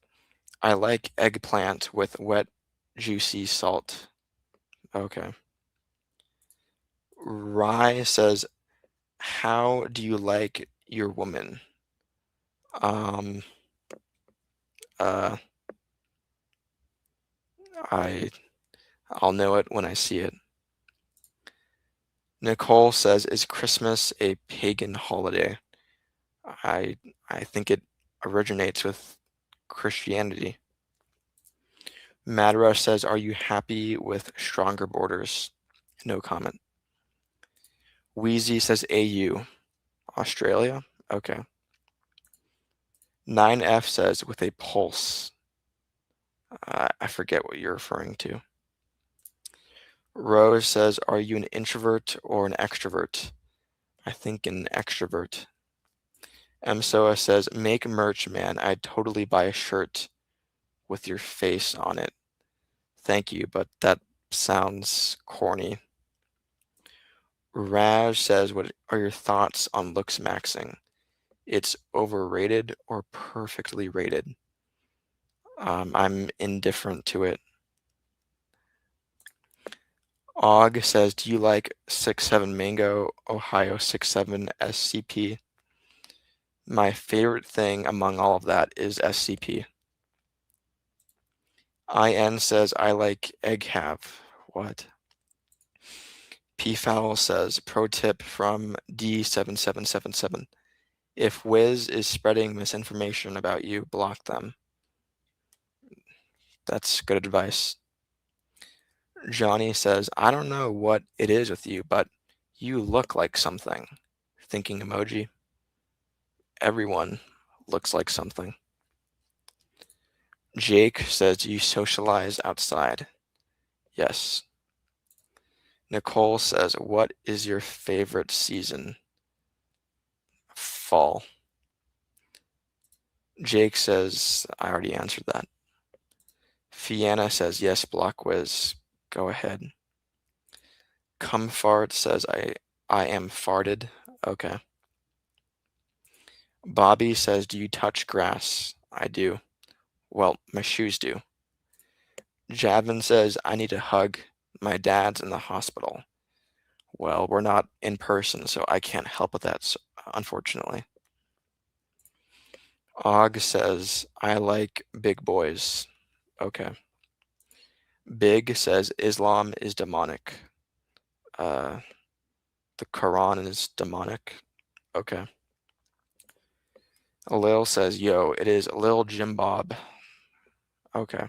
I like eggplant with wet, juicy salt. Okay. Rye says, how do you like your woman? Um, uh, I'll know it when I see it. Nicole says, is Christmas a pagan holiday? I think it originates with Christianity. Madara says, are you happy with stronger borders? No comment. Wheezy says AU. Australia? Okay. 9F says with a pulse. I forget what you're referring to. Rose says, are you an introvert or an extrovert? I think an extrovert. MSOA says, make merch, man. I'd totally buy a shirt with your face on it. Thank you, but that sounds corny. Raj says, what are your thoughts on looks maxing? It's overrated or perfectly rated? I'm indifferent to it. Og says, do you like 6'7 Mango, Ohio 6'7 SCP? My favorite thing among all of that is SCP. IN says, I like egg half. What? P Fowl says, pro tip from D7777. If Wiz is spreading misinformation about you, block them. That's good advice. Johnny says, I don't know what it is with you, but you look like something. Thinking emoji. Everyone looks like something. Jake says, do you socialize outside? Yes. Nicole says, what is your favorite season? Fall. Jake says, I already answered that. Fianna says, yes, Blockwiz. Go ahead. Cumfart says, I am farted. Okay. Bobby says, do you touch grass? I do. Well, my shoes do. Javin says, I need a hug. My dad's in the hospital. Well, we're not in person, so I can't help with that, unfortunately. Og says, I like big boys. Okay. Big says, Islam is demonic. Uh, the Quran is demonic. Okay. Lil says, yo, it is Lil Jim Bob. Okay.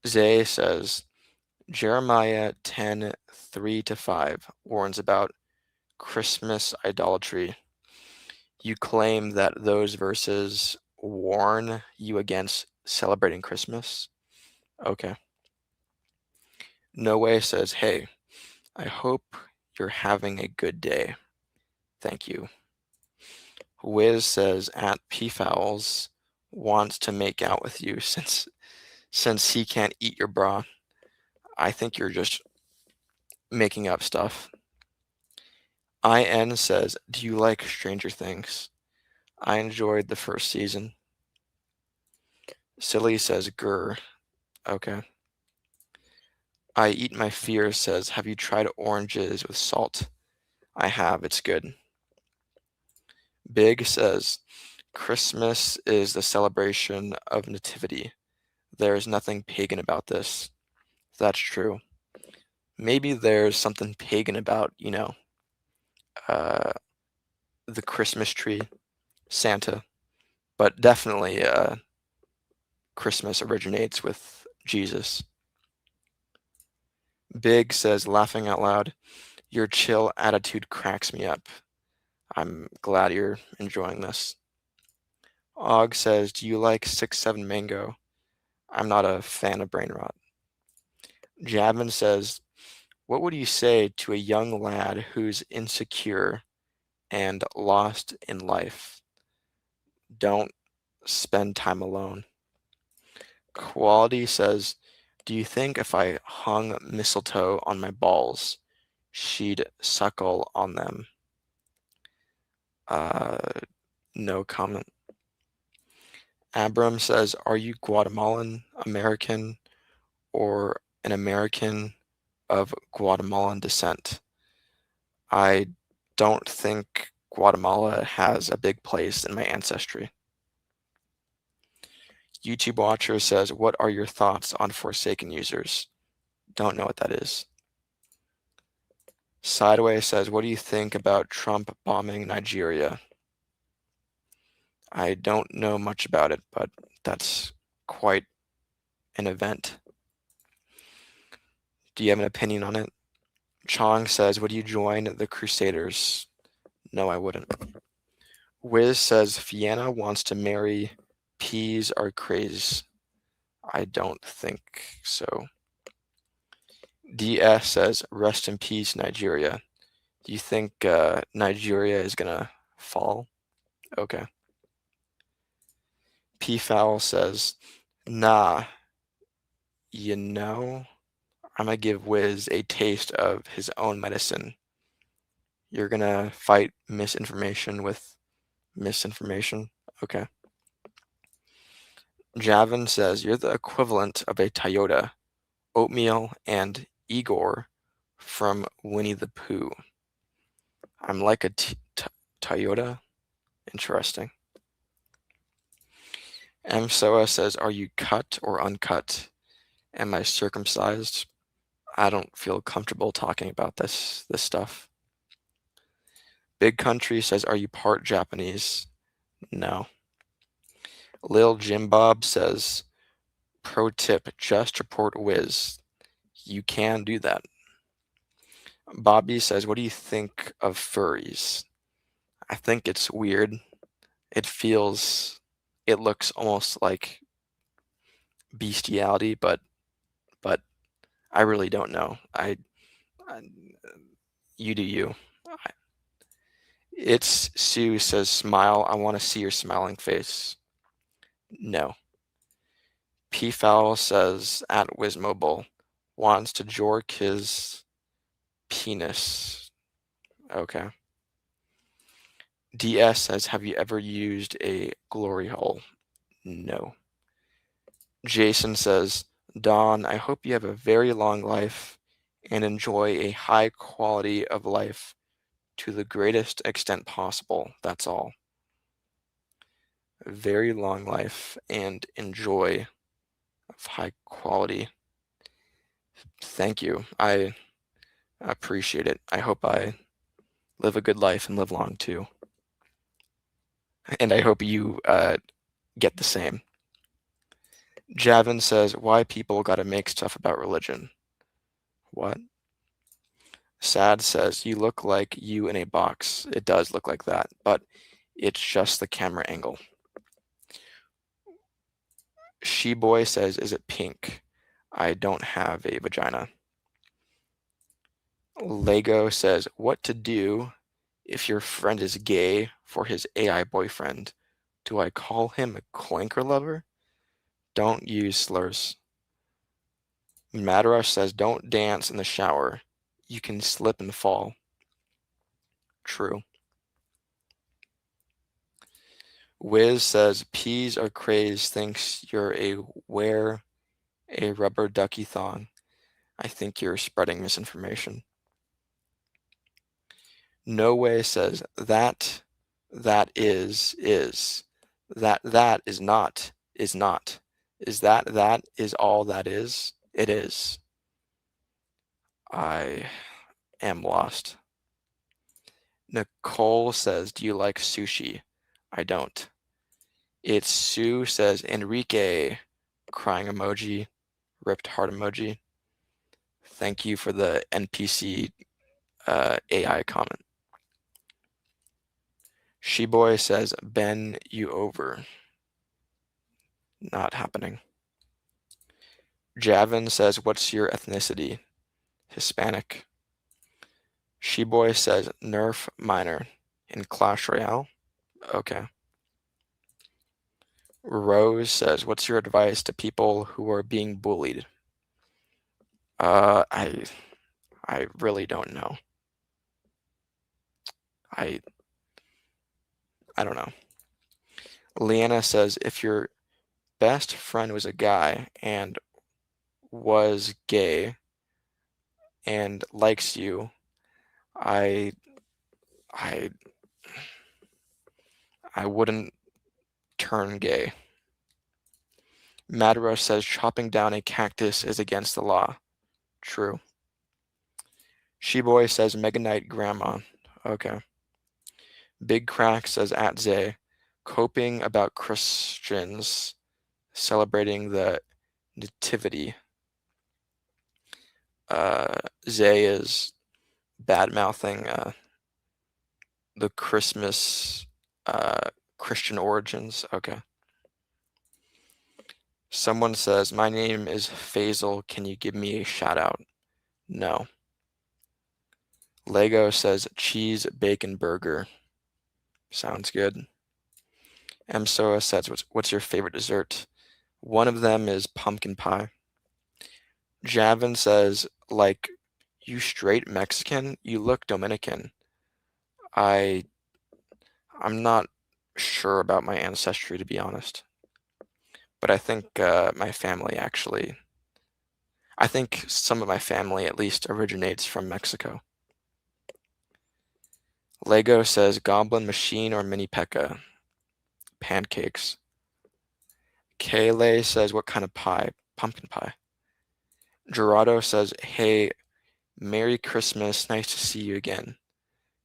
Zay says, Jeremiah 10:3-5 warns about Christmas idolatry. You claim that those verses warn you against celebrating Christmas? Okay. No Way says, hey, I hope you're having a good day. Thank you. Wiz says, at pfowls wants to make out with you since he can't eat your bra. I think you're just making up stuff. IN says, do you like Stranger Things? I enjoyed the first season. Silly says, grr. Okay. I Eat My Fear says, have you tried oranges with salt? I have, it's good. Big says, Christmas is the celebration of nativity. There is nothing pagan about this. That's true. Maybe there's something pagan about, uh, the Christmas tree, Santa, but definitely Christmas originates with Jesus. Big says, laughing out loud, your chill attitude cracks me up. I'm glad you're enjoying this. Og says, do you like 6-7 mango? I'm not a fan of brain rot. Javin says, what would you say to a young lad who's insecure and lost in life? Don't spend time alone. Quality says, do you think if I hung mistletoe on my balls, she'd suckle on them? Uh, no comment. Abram says, are you Guatemalan, American, or an American of Guatemalan descent? I don't think Guatemala has a big place in my ancestry. YouTube watcher says, what are your thoughts on Forsaken users? Don't know what that is. Sideways says, what do you think about Trump bombing Nigeria? I don't know much about it, but that's quite an event. Do you have an opinion on it? Chong says, would you join the Crusaders? No, I wouldn't. Wiz says, Fianna wants to marry peas are craze. I don't think so. DS says, rest in peace, Nigeria. Do you think Nigeria is going to fall? Okay. P-Fowl says, nah, I'm going to give Wiz a taste of his own medicine. You're going to fight misinformation with misinformation? Okay. Javin says, you're the equivalent of a Toyota, Oatmeal, and Igor from Winnie the Pooh. I'm like a Toyota? Interesting. M. Soa says, are you cut or uncut? Am I circumcised? I don't feel comfortable talking about this stuff. Big Country says, are you part Japanese? No. Lil Jim Bob says, pro tip, just report Wiz. You can do that. Bobby says, what do you think of furries? I think it's weird. It looks almost like bestiality, but I really don't know. I you do you. It's Sue says, smile. I want to see your smiling face. No. P-Fowl says, at WizMobile, wants to jork his penis. Okay. DS says, have you ever used a glory hole? No. Jason says, Dawn, I hope you have a very long life and enjoy a high quality of life to the greatest extent possible. That's all. A very long life and enjoy of high quality. Thank you. I appreciate it. I hope I live a good life and live long too. And I hope you get the same. Javin says, why people gotta make stuff about religion? What? Sad says, you look like you in a box. It does look like that, but it's just the camera angle. She-boy says, is it pink? I don't have a vagina. Lego says, what to do if your friend is gay for his AI boyfriend? Do I call him a clanker lover? Don't use slurs. Madarush says, don't dance in the shower. You can slip and fall. True. Wiz says, peas are crazed, thinks you're wear a rubber ducky thong. I think you're spreading misinformation. No way says, that is, that is not, is not. Is that is all that is? It is. I am lost. Nicole says, do you like sushi? I don't. It's Sue says, Enrique, crying emoji, ripped heart emoji. Thank you for the NPC AI comment. She-boy says, Ben, you over. Not happening. Javin says, what's your ethnicity? Hispanic. She-boy says, nerf minor in Clash Royale. Okay. Rose says, what's your advice to people who are being bullied? I really don't know. I don't know. Leanna says, if your best friend was a guy and was gay and likes you, I wouldn't turn gay. Madarush says chopping down a cactus is against the law. True. She-boy says Mega Knight grandma. Okay. Big Crack says at Zay, coping about Christians celebrating the nativity. Zay is bad-mouthing the Christmas Christian origins. Okay. Someone says, my name is Faisal. Can you give me a shout out? No. Lego says cheese bacon burger. Sounds good. MSOA says, what's your favorite dessert? One of them is pumpkin pie. Javin says, like, you straight Mexican? You look Dominican. I'm not sure about my ancestry, to be honest. But I think my family actually, I think some of my family at least originates from Mexico. Lego says Goblin Machine or Mini P.E.K.K.A. Pancakes. Kayleigh says, what kind of pie? Pumpkin pie. Gerardo says, hey, Merry Christmas. Nice to see you again.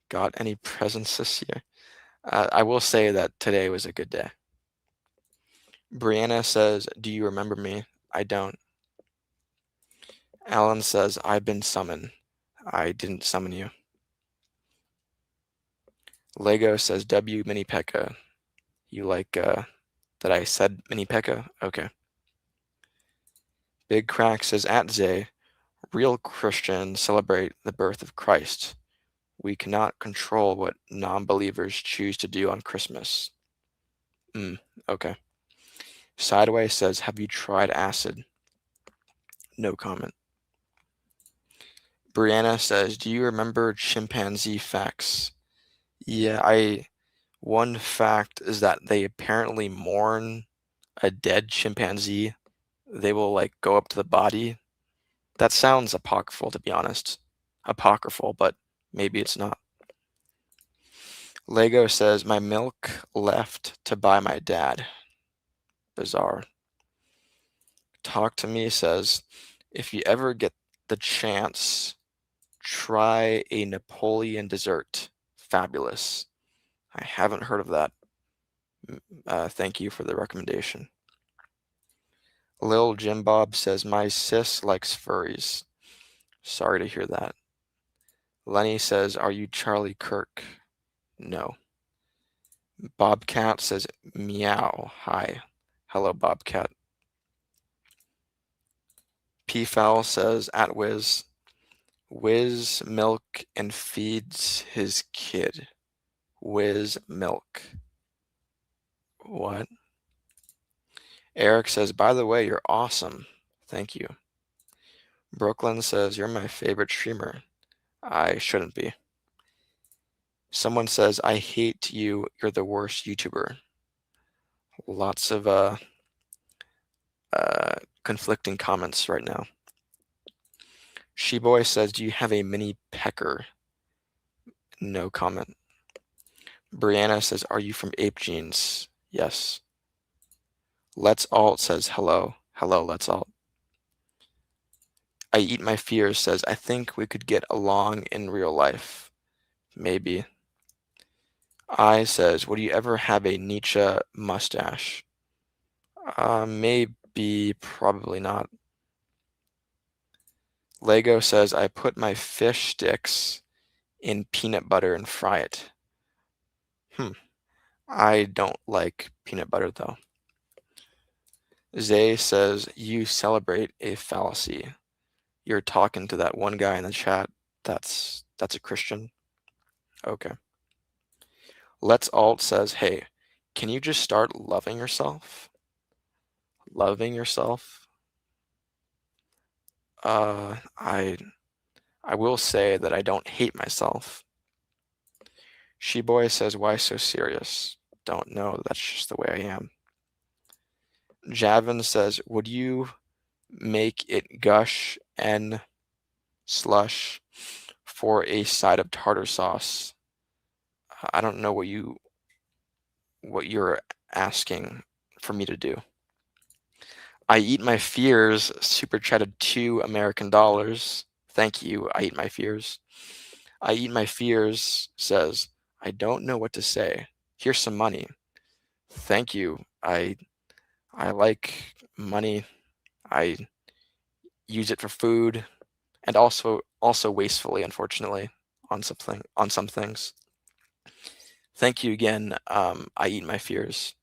Got any presents this year? I will say that today was a good day. Brianna says, do you remember me? I don't. Alan says, I've been summoned. I didn't summon you. Lego says, W Mini P.E.K.K.A. You like that I said Mini P.E.K.K.A.? Okay. Big Crack says, at Zay, real Christians celebrate the birth of Christ. We cannot control what non-believers choose to do on Christmas. Okay. Sideways says, have you tried acid? No comment. Brianna says, do you remember chimpanzee facts? Yeah, one fact is that they apparently mourn a dead chimpanzee, they will like go up to the body. That sounds apocryphal, to be honest. Apocryphal, but maybe it's not. Lego says, my milk left to buy my dad. Bizarre. Talk to Me says, if you ever get the chance, try a Napoleon dessert. Fabulous. I haven't heard of that. Thank you for the recommendation. Lil Jim Bob says, my sis likes furries. Sorry to hear that. Lenny says, are you Charlie Kirk? No. Bobcat says, meow. Hi. Hello, Bobcat. P-Fowl says, at Wiz milk and feeds his kid. Wiz milk. What? Eric says, by the way, you're awesome. Thank you. Brooklyn says, you're my favorite streamer. I shouldn't be. Someone says, I hate you. You're the worst YouTuber. Lots of conflicting comments right now. Sheboy says, do you have a mini pecker? No comment. Brianna says, are you from Ape Jeans? Yes. Let's Alt says, hello. Hello, Let's Alt. I Eat My Fears says, I think we could get along in real life. Maybe. I says, would you ever have a Nietzsche mustache? Maybe, probably not. Lego says, I put my fish sticks in peanut butter and fry it. I don't like peanut butter though. Zay says, you celebrate a fallacy. You're talking to that one guy in the chat. That's a Christian. Okay. Let's Alt says, hey, can you just start loving yourself? Loving yourself? I will say that I don't hate myself. Sheboy says, why so serious? Don't know, that's just the way I am. Javin says, would you make it gush and slush for a side of tartar sauce? I don't know what you're asking for me to do. I Eat My Fears super chatted $2 American. Thank you, I Eat My Fears. I Eat My Fears says, I don't know what to say. Here's some money. Thank you. I like money. I use it for food and also wastefully, unfortunately, on some things. Thank you again. I Eat My Fears.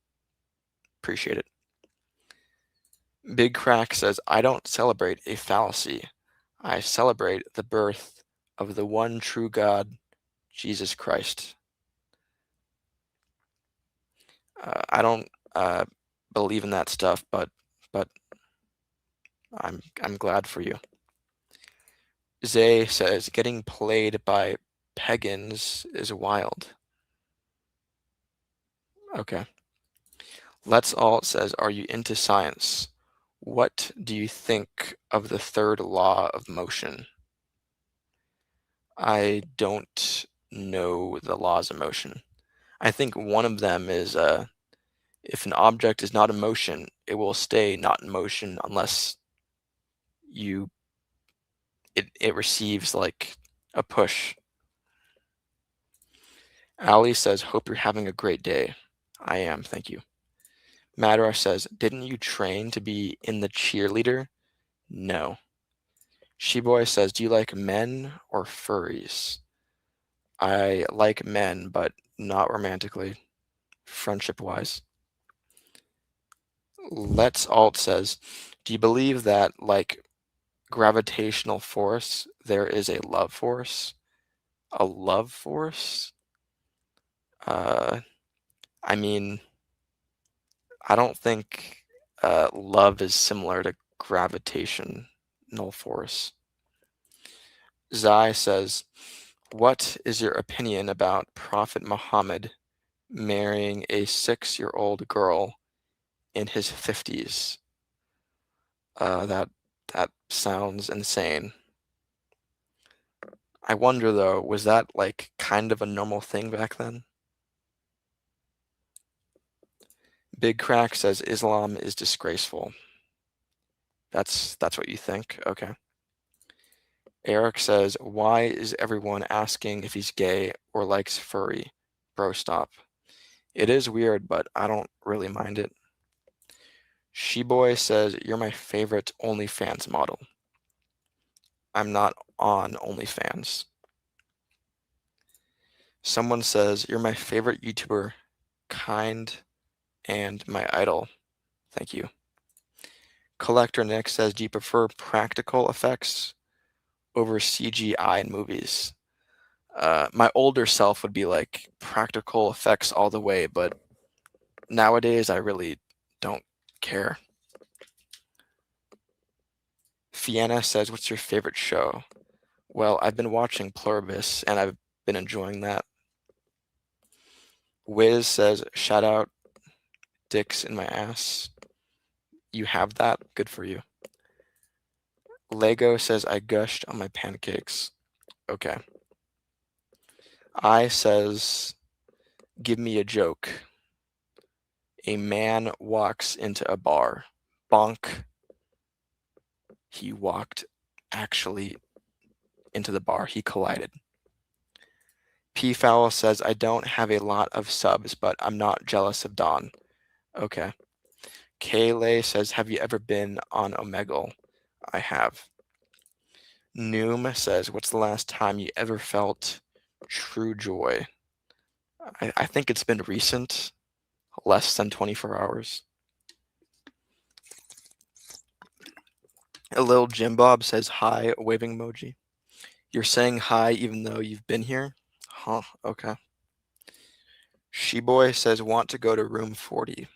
Appreciate it. Big Crack says, I don't celebrate a fallacy. I celebrate the birth of the one true God, Jesus Christ. I don't believe in that stuff, but I'm glad for you. Zay says, getting played by pagans is wild. Okay. Let's Alt says, are you into science? What do you think of the third law of motion? I don't know the laws of motion. I think one of them is if an object is not in motion, it will stay not in motion unless it receives like a push. Ali says, hope you're having a great day. I am, thank you. Madara says, didn't you train to be in the cheerleader? No. Sheboy says, do you like men or furries? I like men, but not romantically, friendship-wise. Let's Alt says, do you believe that, like gravitational force, there is a love force? A love force? I mean, I don't think love is similar to gravitational force. Zai says, what is your opinion about Prophet Muhammad marrying a 6-year-old girl in his 50s. That sounds insane. I wonder though, was that like kind of a normal thing back then? Big Crack says Islam is disgraceful. That's what you think? Okay. Eric says, why is everyone asking if he's gay or likes furry? Bro, stop. It is weird, but I don't really mind it. Sheboy says, you're my favorite OnlyFans model. I'm not on OnlyFans. Someone says, you're my favorite YouTuber, kind, and my idol. Thank you. Collector Nick says, do you prefer practical effects over CGI in movies? My older self would be like practical effects all the way, but nowadays I really don't care. Fiona says, what's your favorite show? Well, I've been watching Pluribus and I've been enjoying that. Wiz says, shout out dicks in my ass. You have that? Good for you. Lego says, I gushed on my pancakes. Okay. I says, give me a joke. A man walks into a bar. Bonk. He walked actually into the bar. He collided. P Fowl says, I don't have a lot of subs, but I'm not jealous of Don. Okay. Kaylay says, have you ever been on Omegle? I have. Noom says, what's the last time you ever felt true joy? I think it's been recent, less than 24 hours. A little Jim Bob says, hi, waving emoji. You're saying hi even though you've been here? Huh, okay. Sheboy says, want to go to room 40.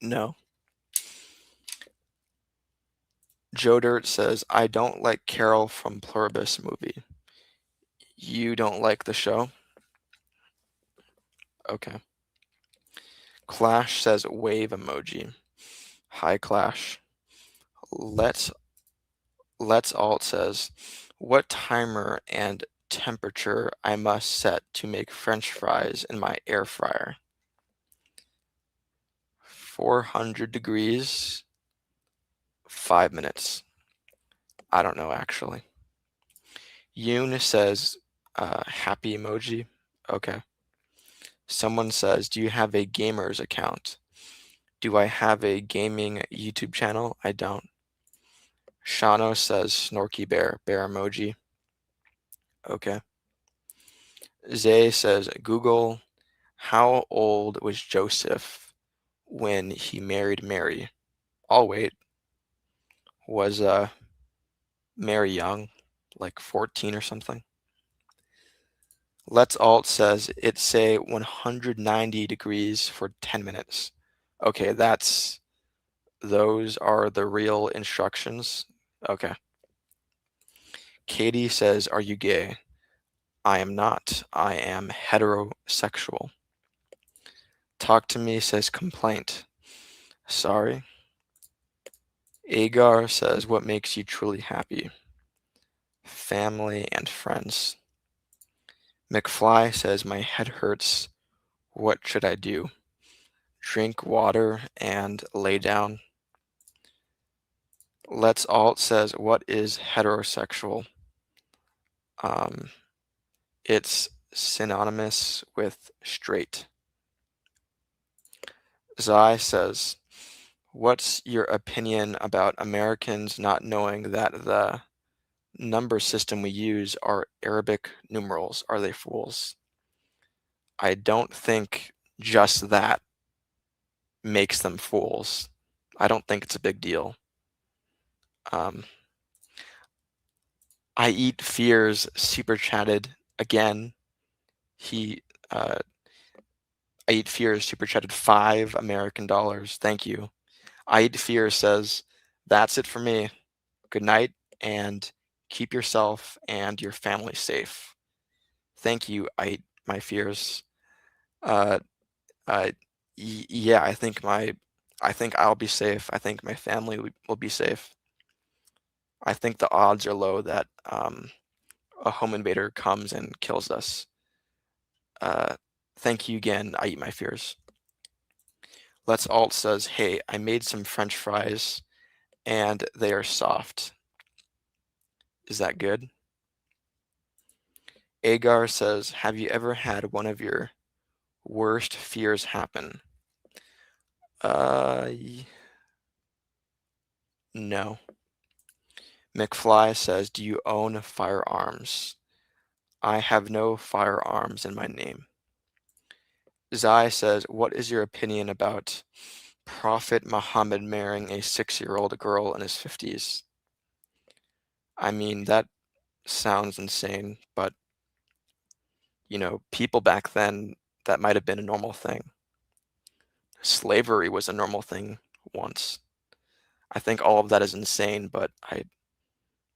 No. Joe Dirt says, I don't like Carol from Pluribus movie. You don't like the show? Okay. Clash says, wave emoji. Hi, Clash. Let's Alt says, what timer and temperature I must set to make French fries in my air fryer? 400 degrees, 5 minutes. I don't know, actually. Yoon says, happy emoji. Okay. Someone says, do you have a gamer's account? Do I have a gaming YouTube channel? I don't. Shano says, snorky bear emoji. Okay. Zay says, Google, how old was Joseph when he married Mary? I'll wait. Was Mary young, like 14 or something? Let's Alt says, it say 190 degrees for 10 minutes. Okay, those are the real instructions. Okay. Katie says, are you gay? I am not. I am heterosexual. Talk to me says complaint. Sorry. Agar says, what makes you truly happy? Family and friends. McFly says, my head hurts. What should I do? Drink water and lay down. Let's Alt says, what is heterosexual? It's synonymous with straight. Zai says, what's your opinion about Americans not knowing that the number system we use are Arabic numerals? Are they fools? I don't think just that makes them fools. I don't think it's a big deal. I Eat Fears super chatted again. I Eat Fears super chatted $5 American. Thank you. I Eat Fears says, that's it for me. Good night and keep yourself and your family safe. Thank you, I Eat My Fears. Yeah, I think my I think I'll be safe. I think my family will be safe. I think the odds are low that a home invader comes and kills us. Uh, Thank you again. I eat my fears. Let's Alt says, hey, I made some French fries and they are soft. Is that good? Agar says, have you ever had one of your worst fears happen? Uh, no. McFly says, do you own firearms? I have no firearms in my name. Zai says, what is your opinion about Prophet Muhammad marrying a 6-year-old girl in his 50s? I mean, that sounds insane, but, people back then, that might have been a normal thing. Slavery was a normal thing once. I think all of that is insane, but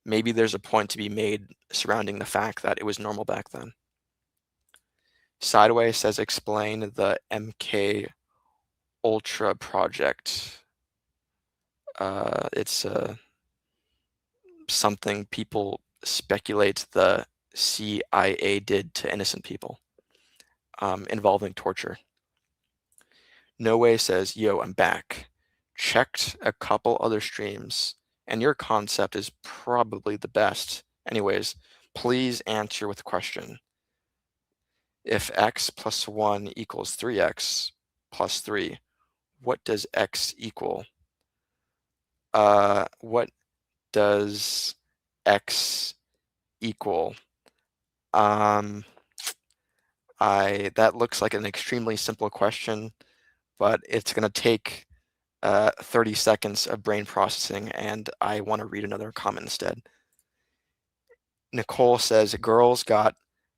maybe there's a point to be made surrounding the fact that it was normal back then. Sideways says, explain the MK Ultra project. It's something people speculate the CIA did to innocent people, involving torture. No Way says, yo, I'm back. Checked a couple other streams, and your concept is probably the best. Anyways, please answer with question. If x plus 1 equals 3x plus 3, what does x equal? What does x equal? That looks like an extremely simple question, but it's going to take 30 seconds of brain processing, and I want to read another comment instead. Nicole says, girls got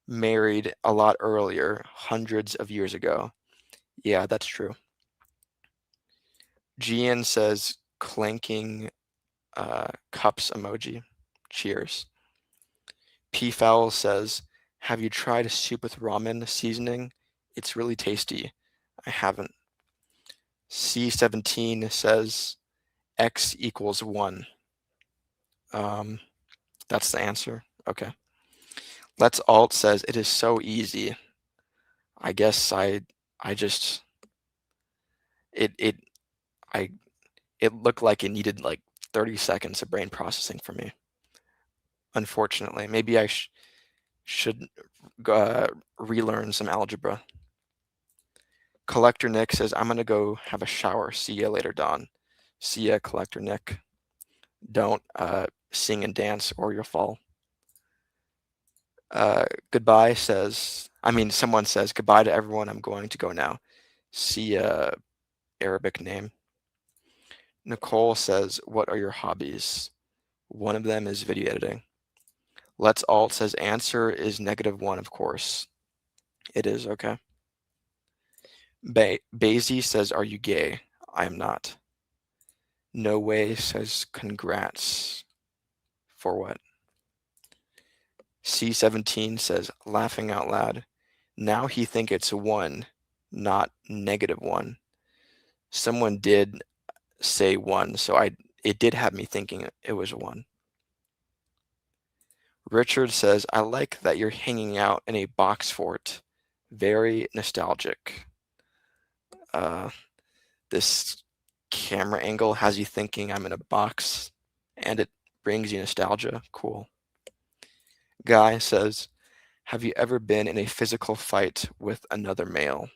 married a lot earlier, hundreds of years ago. Yeah, that's true. Gian says, clanking cups emoji. Cheers. P Fowl says, have you tried soup with ramen seasoning? It's really tasty. I haven't. C17 says, x equals 1. That's the answer. Okay. Let's Alt says, it is so easy. I guess I just it it I it looked like it needed like 30 seconds of brain processing for me. Unfortunately, maybe I should relearn some algebra. Collector Nick says, I'm gonna go have a shower. See ya later, Don. See ya, Collector Nick. Don't sing and dance or you'll fall. Goodbye says, someone says, goodbye to everyone. I'm going to go now. See ya, Arabic name. Nicole says, what are your hobbies? One of them is video editing. Let's Alt says, answer is -1, of course. It is, okay. Basie says, are you gay? I am not. No Way says, congrats. For what? C17 says, laughing out loud. Now he think it's 1, not -1. Someone did say 1, so it did have me thinking it was 1. Richard says, I like that you're hanging out in a box fort. Very nostalgic. This camera angle has you thinking I'm in a box, and it brings you nostalgia. Cool. Guy says, have you ever been in a physical fight with another male?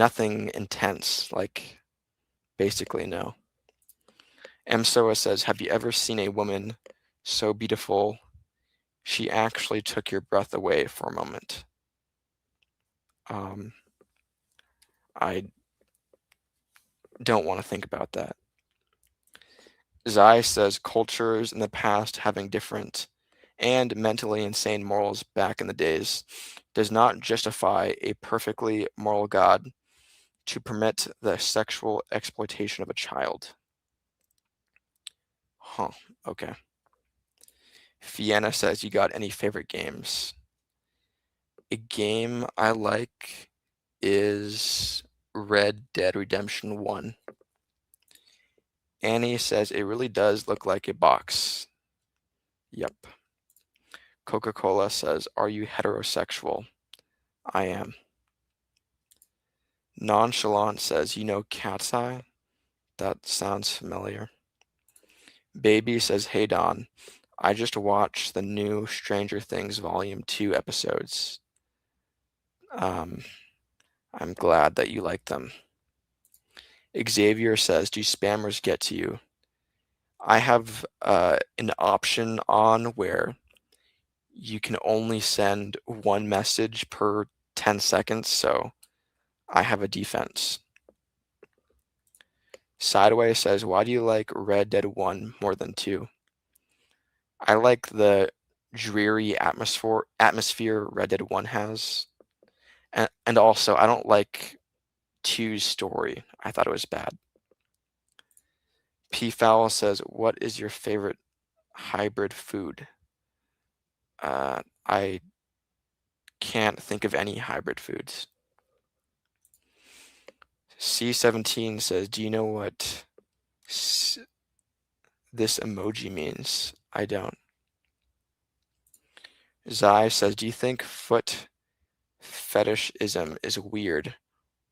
Nothing intense, like basically no. Msoa says, have you ever seen a woman so beautiful she actually took your breath away for a moment? I don't want to think about that. Zai says cultures in the past having different and mentally insane morals back in the days does not justify a perfectly moral God to permit the sexual exploitation of a child. Huh, okay. Fiena says, you got any favorite games? A game I like is Red Dead Redemption 1. Annie says it really does look like a box. Yep. Coca-Cola says, are you heterosexual? I am. Nonchalant says, you know Cat's Eye? That sounds familiar. Baby says, hey Don, I just watched the new Stranger Things Volume 2 episodes. I'm glad that you like them. Xavier says, do spammers get to you? I have an option on where you can only send one message per 10 seconds, so I have a defense. Sideways says, why do you like Red Dead 1 more than 2? I like the dreary atmosphere Red Dead 1 has. And also, I don't like 2's story. I thought it was bad. P Fowl says, what is your favorite hybrid food? I can't think of any hybrid foods. C17 says, do you know what this emoji means? I don't. Zai says, do you think foot fetishism is weird,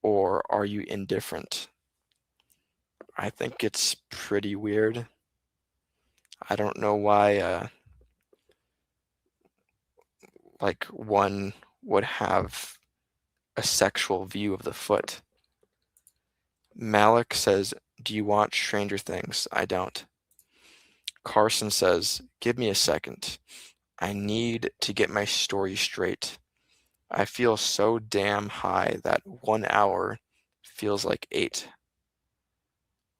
or are you indifferent? I think it's pretty weird. I don't know why like one would have a sexual view of the foot. Malik says, do you watch Stranger Things? I don't. Carson says, give me a second. I need to get my story straight. I feel so damn high that 1 hour feels like 8.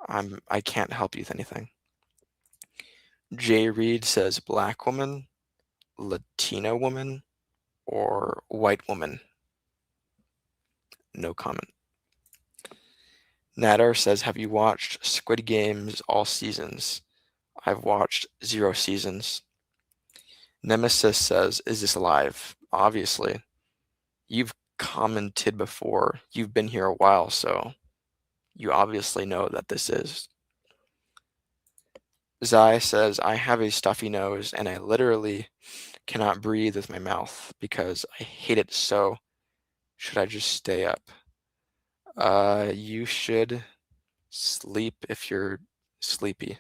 I can't help you with anything. Jay Reed says black woman, Latino woman, or white woman. No comment. Nader says, have you watched Squid Games all seasons? I've watched 0 seasons. Nemesis says, is this live? Obviously. You've commented before. You've been here a while, so you obviously know that this is. Zai says, I have a stuffy nose and I literally cannot breathe with my mouth because I hate it so. Should I just stay up? You should sleep if you're sleepy.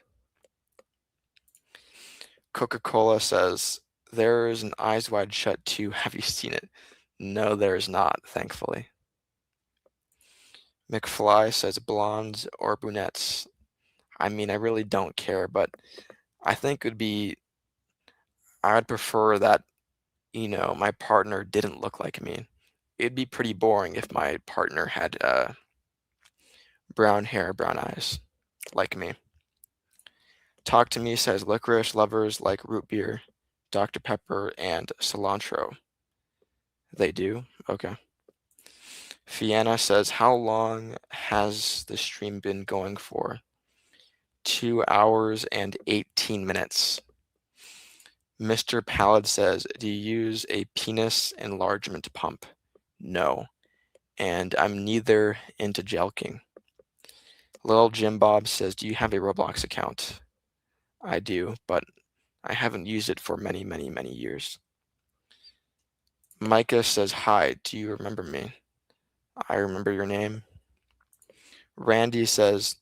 Coca-Cola says, there is an Eyes Wide Shut 2. Have you seen it? No, there is not, thankfully. McFly says, blondes or brunettes? I mean, I really don't care, but I think it would be, I'd prefer that, my partner didn't look like me. It'd be pretty boring if my partner had brown hair, brown eyes, like me. Talk to Me says, licorice lovers like root beer, Dr. Pepper, and cilantro. They do? Okay. Fianna says, how long has the stream been going for? 2 hours and 18 minutes. Mr. Pallid says, do you use a penis enlargement pump? No. And I'm neither into jelking. Little Jim Bob says, do you have a Roblox account? I do, but I haven't used it for many, many, many years. Micah says, hi, do you remember me? I remember your name. Randy says,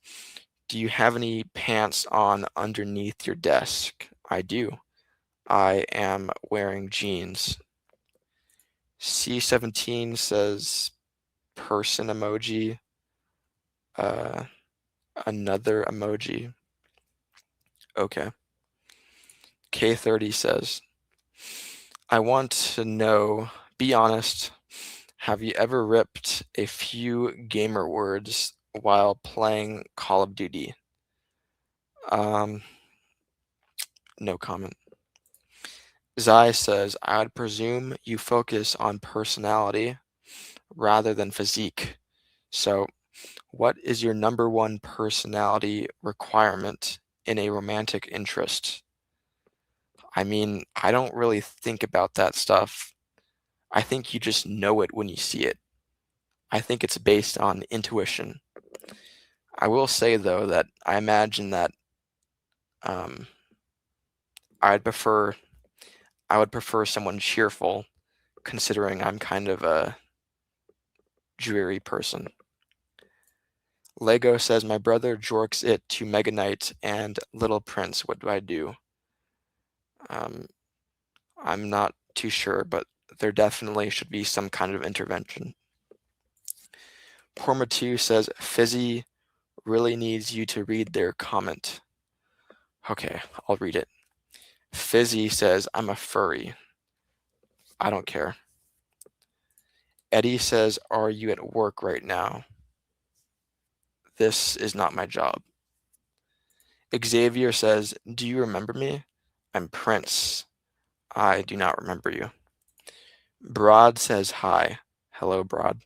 do you have any pants on underneath your desk? I do. I am wearing jeans. C17 says, person emoji. Another emoji. Okay. K30 says, I want to know, be honest, have you ever ripped a few gamer words while playing Call of Duty? No comment. Zai says, I would presume you focus on personality rather than physique. So, what is your number one personality requirement in a romantic interest? I mean, I don't really think about that stuff. I think you just know it when you see it. I think it's based on intuition. I will say though that I imagine that um, I'd prefer I would prefer someone cheerful, considering I'm kind of a dreary person. Lego says my brother jorks it to Mega Knight and Little Prince. What do I do? Um, I'm not too sure, but there definitely should be some kind of intervention. Porma2 says Fizzy really needs you to read their comment. Okay, I'll read it. Fizzy says I'm a furry. I don't care. Eddie says, are you at work right now? This is not my job. Xavier says, do you remember me? I'm Prince. I do not remember you. Broad says hi. Hello, Broad.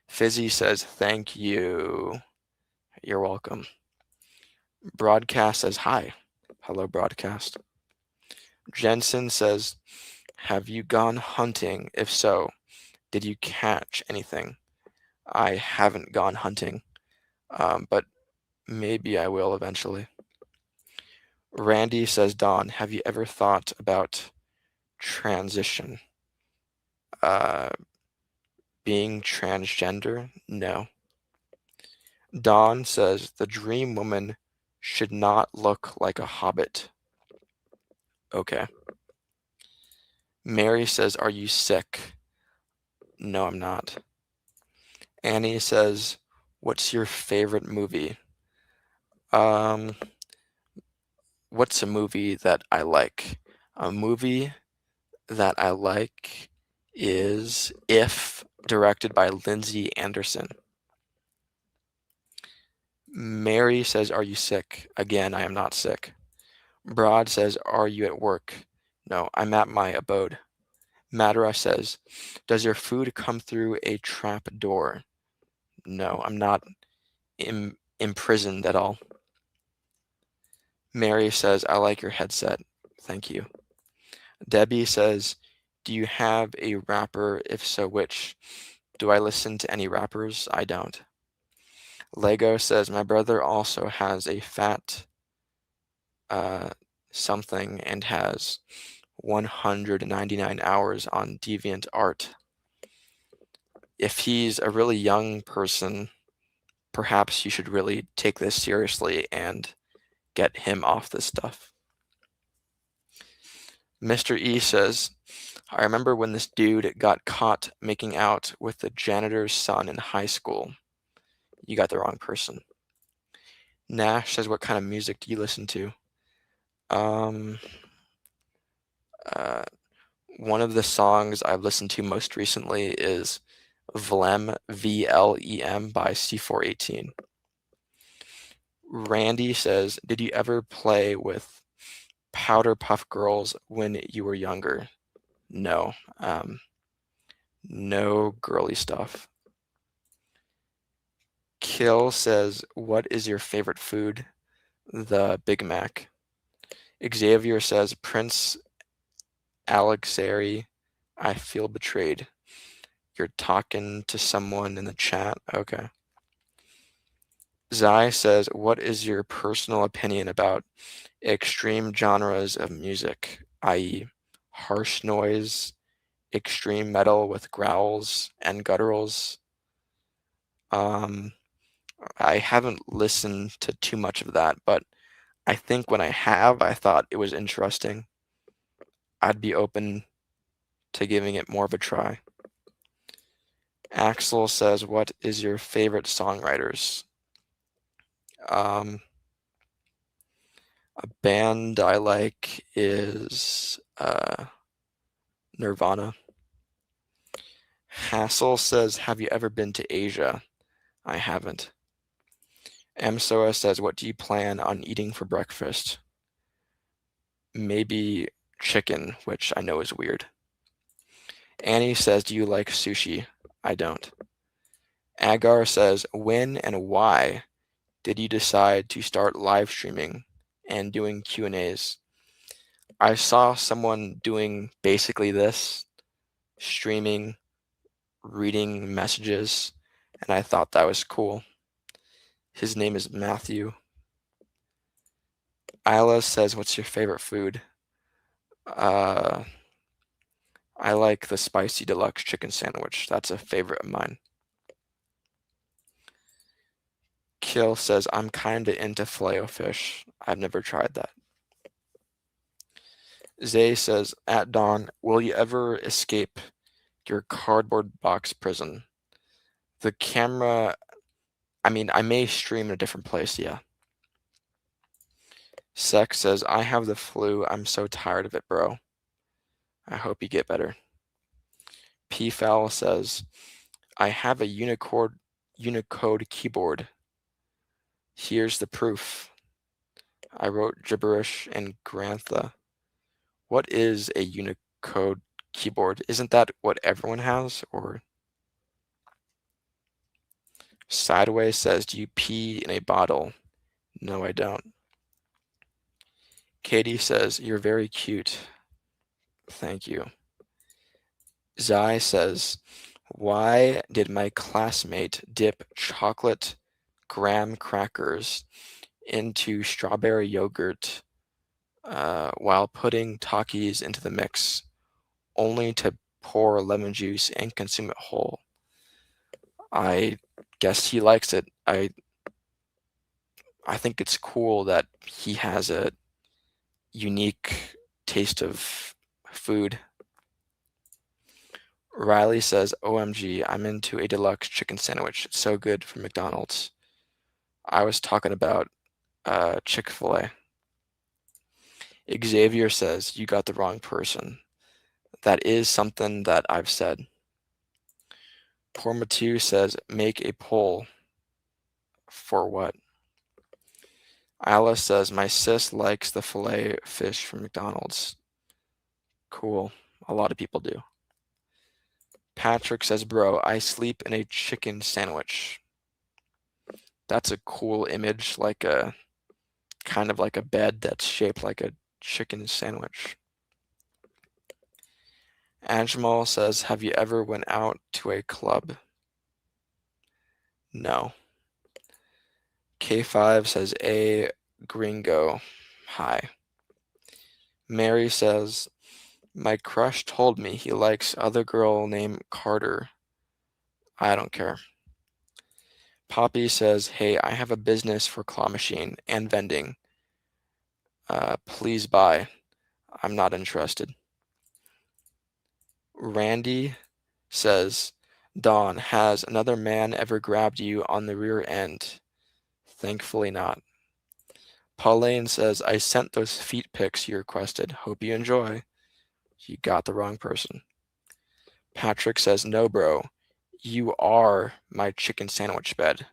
Fizzy says thank you. You're welcome. Broadcast says hi. Hello, Broadcast. Jensen says, have you gone hunting? If so, did you catch anything? I haven't gone hunting, but maybe I will eventually. Randy says, Don, have you ever thought about transition? Being transgender? No. Don says, the dream woman should not look like a hobbit. Okay. Mary says, are you sick? No, I'm not. Annie says, what's your favorite movie? What's a movie that I like? A movie that I like is If, directed by Lindsay Anderson. Mary says, are you sick? Again, I am not sick. Broad says, are you at work? No, I'm at my abode. Madara says, does your food come through a trap door? No, I'm not imprisoned at all. Mary says, I like your headset. Thank you. Debbie says, do you have a rapper? If so, which? Do I listen to any rappers? I don't. Lego says, my brother also has a fat something and has 199 hours on DeviantArt. If he's a really young person, perhaps you should really take this seriously and get him off this stuff. Mr. E says, I remember when this dude got caught making out with the janitor's son in high school. You got the wrong person. Nash says, what kind of music do you listen to? One of the songs I've listened to most recently is Vlem, VLEM by C418. Randy says, did you ever play with Powder Puff Girls when you were younger? No. No girly stuff. Kill says, what is your favorite food? The Big Mac. Xavier says, Prince Alexari, I feel betrayed. You're talking to someone in the chat? Okay. Zai says, what is your personal opinion about extreme genres of music, i.e. harsh noise, extreme metal with growls and gutturals? I haven't listened to too much of that, but I think when I have, I thought it was interesting. I'd be open to giving it more of a try. Axel says, what is your favorite songwriters? A band I like is Nirvana. Hassel says, have you ever been to Asia? I haven't. Msoa says, what do you plan on eating for breakfast? Maybe chicken, which I know is weird. Annie says, do you like sushi? I don't. Agar says, when and why did you decide to start live streaming and doing Q&As? I saw someone doing basically this, streaming reading messages, and I thought that was cool. His name is Matthew. Isla says, what's your favorite food? I like the spicy deluxe chicken sandwich. That's a favorite of mine. Kill says, I'm kinda into filet-o-fish. I've never tried that. Zay says, at dawn, will you ever escape your cardboard box prison? The camera, I may stream in a different place, yeah. Sex says, I have the flu. I'm so tired of it, bro. I hope you get better. P-Foul says, I have a Unicode keyboard. Here's the proof. I wrote gibberish in Grantha. What is a Unicode keyboard? Isn't that what everyone has? Or Sideways says, do you pee in a bottle? No, I don't. Katie says, you're very cute. Thank you. Zai says, why did my classmate dip chocolate graham crackers into strawberry yogurt while putting Takis into the mix, only to pour lemon juice and consume it whole? I guess he likes it. I think it's cool that he has a unique taste of food. Riley says, OMG, I'm into a deluxe chicken sandwich. It's so good from McDonald's. I was talking about Chick-fil-A. Xavier says, you got the wrong person. That is something that I've said. Poor Matu says, make a poll. For what? Alice says, my sis likes the filet fish from McDonald's. Cool. A lot of people do. Patrick says, bro, I sleep in a chicken sandwich. That's a cool image, like a kind of like a bed that's shaped like a chicken sandwich. Ajmal says, have you ever went out to a club? No. K5 says, a gringo. Hi. Mary says, my crush told me he likes other girl named Carter. I don't care. Poppy says, hey, I have a business for claw machine and vending. Please buy. I'm not interested. Randy says, Dawn, has another man ever grabbed you on the rear end? Thankfully not. Pauline says, I sent those feet pics you requested. Hope you enjoy. You got the wrong person. Patrick says, no, bro. You are my chicken sandwich bed.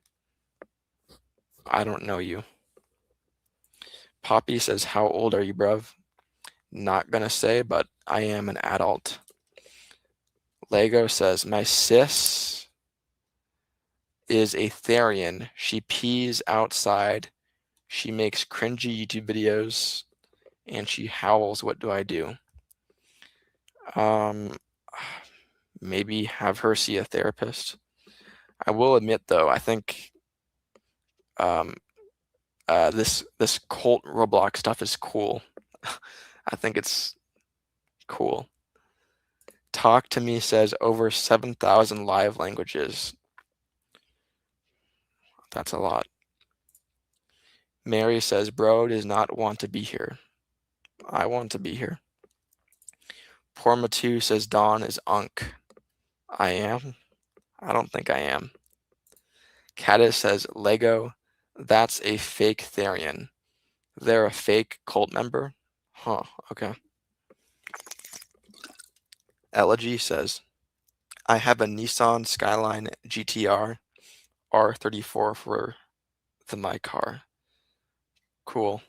I don't know you. Poppy says, how old are you, bruv? Not gonna say, but I am an adult. Lego says, my sis is a Therian. She pees outside. She makes cringy YouTube videos. And she howls. What do I do? Maybe have her see a therapist. I will admit, though, I think this cult Roblox stuff is cool. I think it's cool. Talk to Me says over 7,000 live languages. That's a lot. Mary says, bro does not want to be here. I want to be here. Poor Matu says, Dawn is unk. I am? I don't think I am. Caddis says, Lego, that's a fake Therian. They're a fake cult member? Huh, okay. Elegy says, I have a Nissan Skyline GTR R34 for my car. Cool.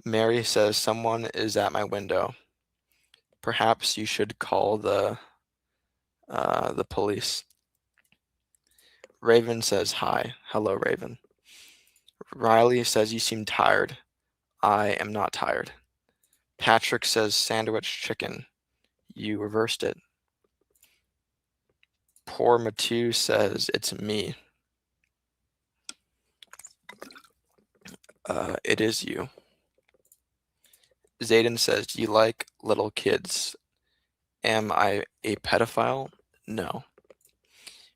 Mary says, someone is at my window. Perhaps you should call the police. Raven says, hi. Hello, Raven. Riley says, you seem tired. I am not tired. Patrick says, sandwich chicken. You reversed it. Poor Matu says it's me. It is you. Zayden says, do you like little kids? Am I a pedophile? No.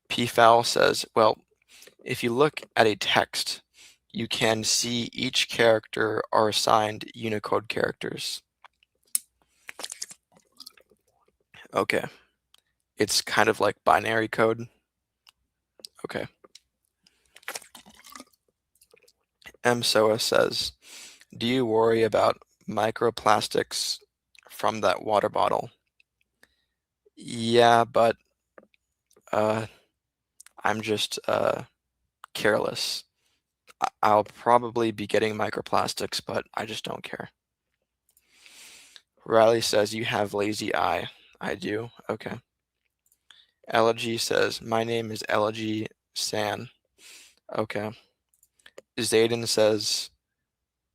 P-Fowl says, well, if you look at a text, you can see each character are assigned Unicode characters. Okay. It's kind of like binary code. Okay. MSOA says, do you worry about microplastics from that water bottle? Yeah, but I'm just careless. I'll probably be getting microplastics, but I just don't care. Riley says, you have lazy eye. I do. Okay. Elegy says, my name is Elegy San. Okay. Zayden says,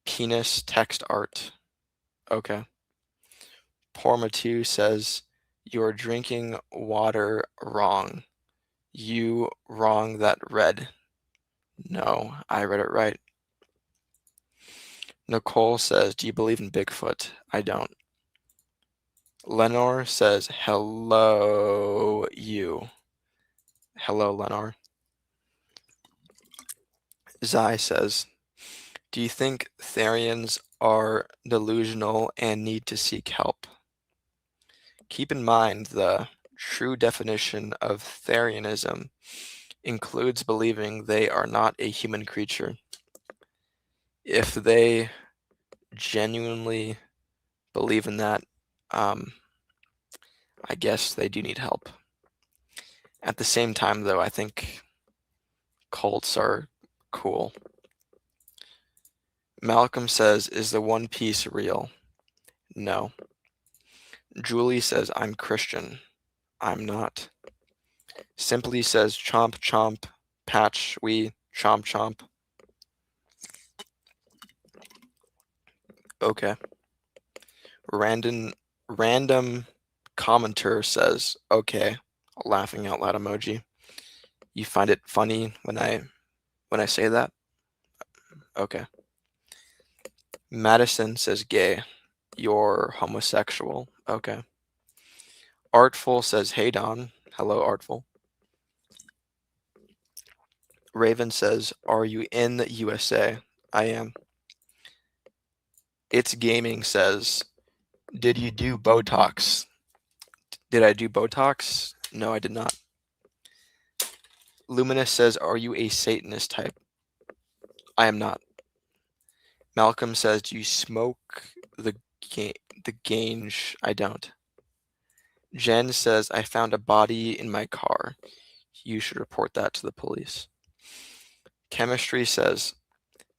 penis text art. Okay. Porma2 says, you're drinking water wrong. You wrong that red. No, I read it right. Nicole says, do you believe in Bigfoot? I don't. Lenore says, hello, you. Hello, Lenore. Zai says, do you think Therians are delusional and need to seek help? Keep in mind the true definition of Therianism includes believing they are not a human creature. If they genuinely believe in that, I guess they do need help. At the same time, though, I think cults are cool. Malcolm says, is the One Piece real? No. Julie says, I'm Christian. I'm not. Simply says, chomp chomp, patch we, chomp chomp. Okay. Random commenter says, okay, laughing out loud emoji. You find it funny when I say that? Okay. Madison says gay. You're homosexual. Okay. Artful says, hey Don. Hello, Artful. Raven says, are you in the USA? I am. It's Gaming says, did you do Botox? Did I do Botox? No, I did not. Luminous says, are you a Satanist type? I am not. Malcolm says, do you smoke the gange? I don't. Jen says, I found a body in my car. You should report that to the police. Chemistry says,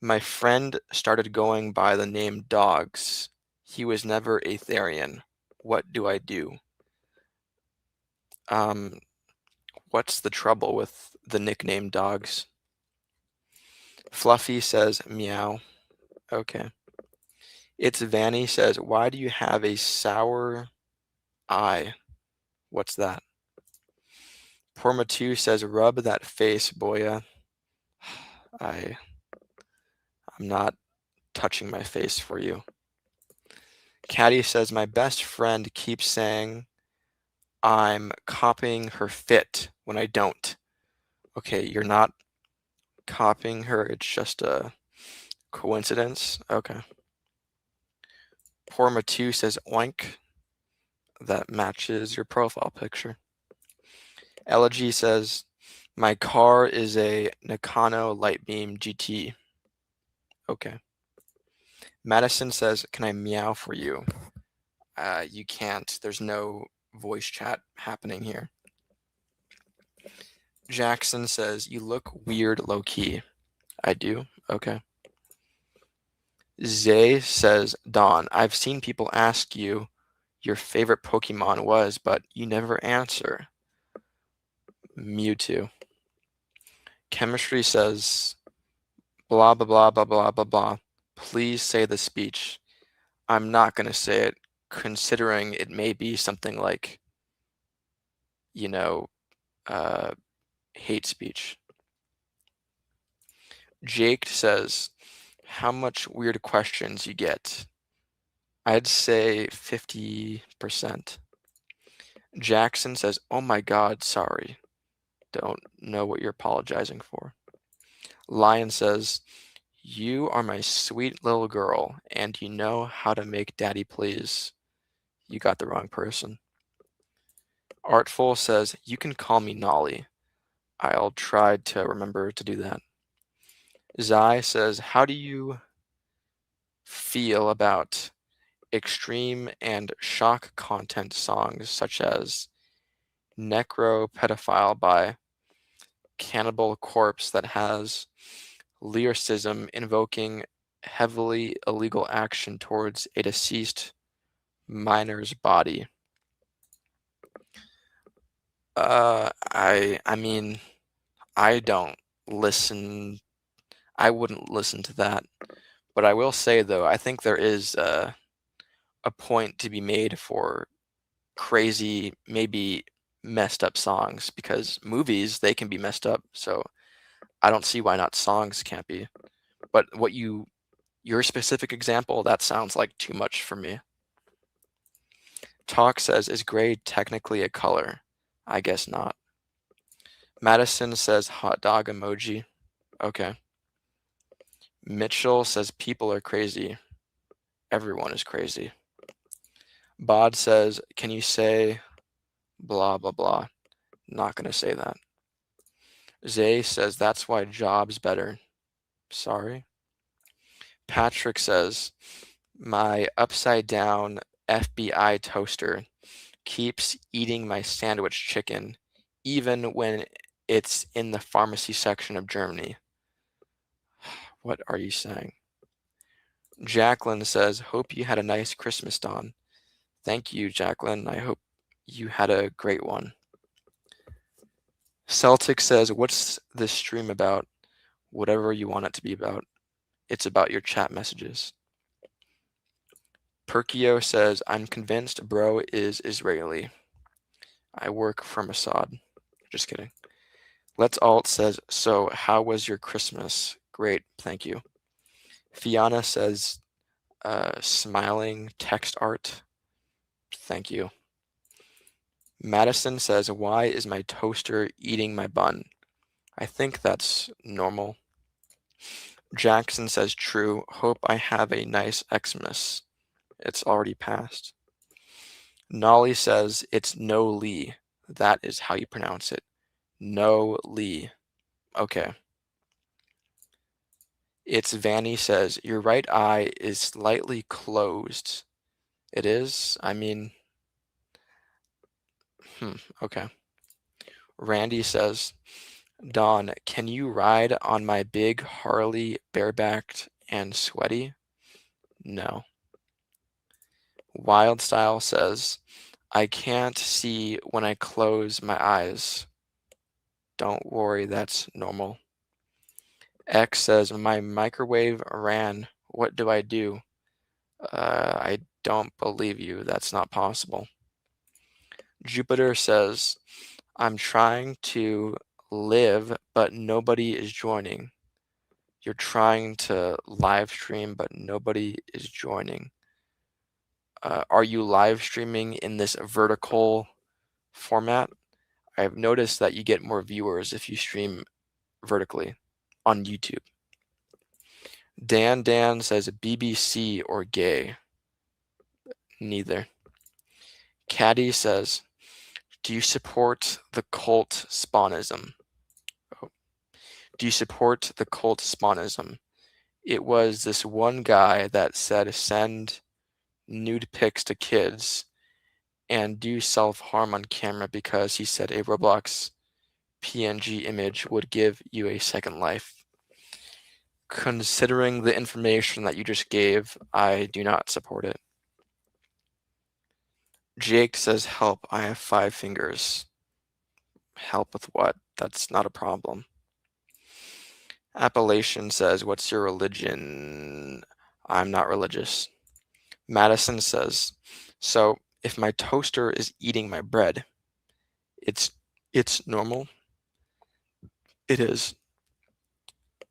my friend started going by the name Dogs. He was never a Therian. What do I do? What's the trouble with the nickname Dogs? Fluffy says, meow. Okay. It's Vanny says, why do you have a sour eye? What's that? Porma2 says, rub that face, boya. I'm not touching my face for you. Caddy says, my best friend keeps saying I'm copying her fit when I don't. Okay, you're not copying her, it's just a coincidence. Okay. Porma2 says oink. That matches your profile picture. Elegy says, my car is a Nakano Lightbeam GT. Okay. Madison says, can I meow for you? You can't. There's no voice chat happening here. Jackson says, you look weird low-key. I do? Okay. Zay says, Don, I've seen people ask you your favorite Pokemon was, but you never answer. Mewtwo. Chemistry says, blah, blah, blah, blah, blah, blah, blah. Please say the speech. I'm not going to say it, considering it may be something like, you know, hate speech. Jake says, how much weird questions you get? I'd say 50%. Jackson says, oh my God, sorry. Don't know what you're apologizing for. Lion says, you are my sweet little girl, and you know how to make daddy please. You got the wrong person. Artful says, you can call me Nolly. I'll try to remember to do that. Zai says, how do you feel about extreme and shock content songs such as Necro Pedophile by Cannibal Corpse that has lyricism invoking heavily illegal action towards a deceased minor's body? I mean, I don't listen. I wouldn't listen to that. But I will say though, I think there is a point to be made for crazy, maybe messed up songs, because movies, they can be messed up. So I don't see why not songs can't be. But your specific example, that sounds like too much for me. Talk says, is gray technically a color? I guess not. Madison says hot dog emoji. Okay. Mitchell says people are crazy. Everyone is crazy. Bod says, can you say blah, blah, blah? Not going to say that. Zay says, that's why Job's better. Sorry. Patrick says, my upside down FBI toaster keeps eating my sandwich chicken, even when it's in the pharmacy section of Germany. What are you saying? Jacqueline says, hope you had a nice Christmas, Dawn. Thank you, Jacqueline. I hope you had a great one. Celtic says, what's this stream about? Whatever you want it to be about. It's about your chat messages. Perkio says, I'm convinced bro is Israeli. I work for Mossad. Just kidding. Let's Alt says, so how was your Christmas? Great, thank you. Fiona says, smiling text art. Thank you. Madison says, why is my toaster eating my bun? I think that's normal. Jackson says, true. Hope I have a nice Xmas. It's already passed. Nolly says, it's no Lee. That is how you pronounce it. No Lee. Okay. It's Vanny says, your right eye is slightly closed. It is? I mean, okay. Randy says, Dawn, can you ride on my big Harley barebacked and sweaty? No. Wildstyle says, I can't see when I close my eyes. Don't worry, that's normal. X says, my microwave ran. What do I do? I don't believe you. That's not possible. Jupiter says, I'm trying to live, but nobody is joining. You're trying to live stream, but nobody is joining. Are you live streaming in this vertical format? I've noticed that you get more viewers if you stream vertically on YouTube. Dan says BBC or gay. Neither. Caddy says, do you support the cult spawnism? Oh. Do you support the cult spawnism? It was this one guy that said send nude pics to kids and do self-harm on camera because he said a Roblox PNG image would give you a second life. Considering the information that you just gave, I do not support it. Jake says, help, I have 5 fingers. Help with what? That's not a problem. Appalachian says, what's your religion? I'm not religious. Madison says, so if my toaster is eating my bread, it's It's normal. It is.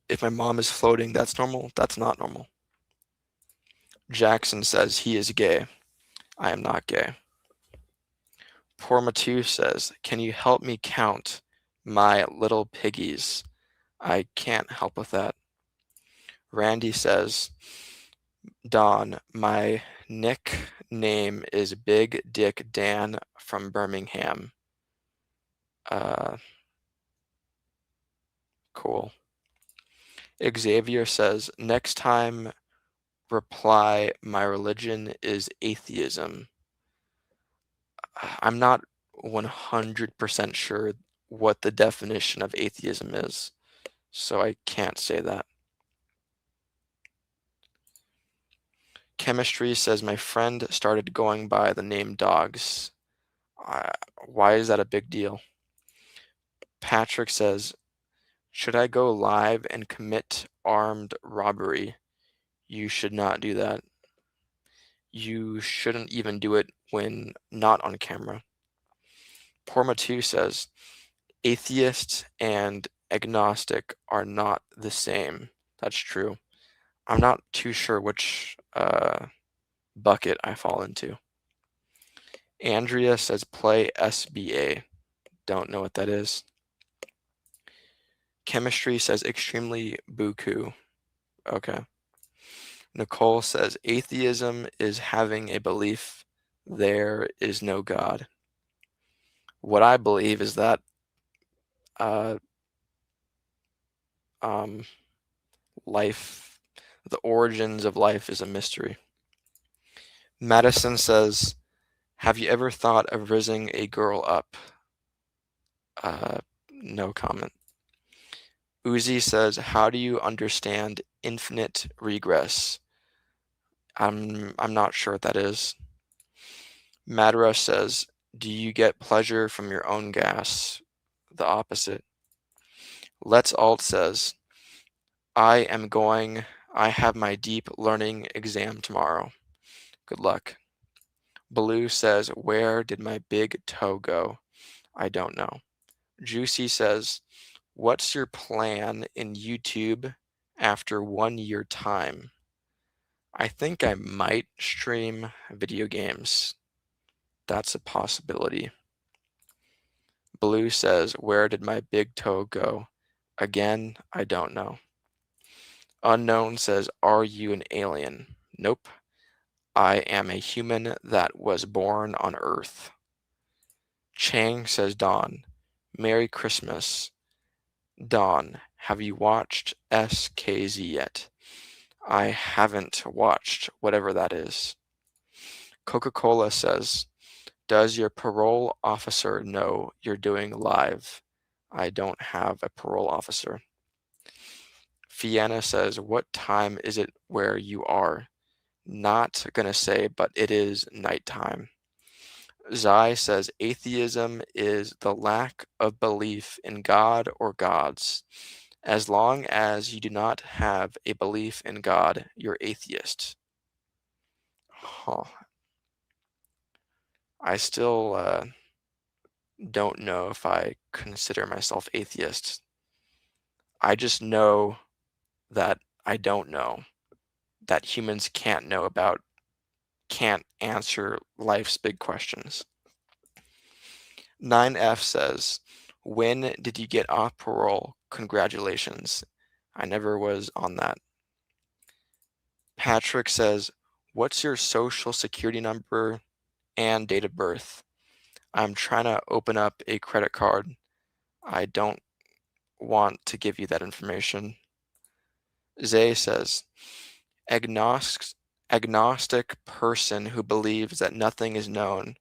If my mom is floating, that's normal. That's not normal. Jackson says he is gay. I am not gay. Poor Matu says, can you help me count my little piggies? I can't help with that. Randy says, Don, my nickname is Big Dick Dan from Birmingham. Cool. Xavier says, next time reply, my religion is atheism. I'm not 100% sure what the definition of atheism is, so I can't say that. Chemistry says, my friend started going by the name Dogs. Why is that a big deal? Patrick says, should I go live and commit armed robbery? You should not do that. You shouldn't even do it when not on camera. Porma2 says, atheist and agnostic are not the same. That's true. I'm not too sure which bucket I fall into. Andrea says, play SBA. Don't know what that is. Chemistry says, extremely buku. Okay. Nicole says, atheism is having a belief there is no God. What I believe is that life, the origins of life is a mystery. Madison says, have you ever thought of raising a girl up? No comment. Uzi says, how do you understand infinite regress? I'm not sure what that is. Madara says, do you get pleasure from your own gas? The opposite. Let's Alt says, I have my deep learning exam tomorrow. Good luck. Blue says, where did my big toe go? I don't know. Juicy says, what's your plan in YouTube after 1 year time? I think I might stream video games. That's a possibility. Blue says, where did my big toe go? Again, I don't know. Unknown says, are you an alien? Nope. I am a human that was born on Earth. Chang says, Dawn, Merry Christmas. Dawn, have you watched SKZ yet? I haven't watched whatever that is. Coca-Cola says, does your parole officer know you're doing live? I don't have a parole officer. Fianna says, what time is it where you are? Not gonna say, but it is nighttime. Zai says, atheism is the lack of belief in God or gods. As long as you do not have a belief in God, you're atheist. Huh. I still don't know if I consider myself atheist. I just know that I don't know, that humans can't answer life's big questions. 9F says, when did you get off parole? Congratulations. I never was on that. Patrick says, what's your social security number and date of birth? I'm trying to open up a credit card. I don't want to give you that information. Zay says, agnostic person who believes that nothing is known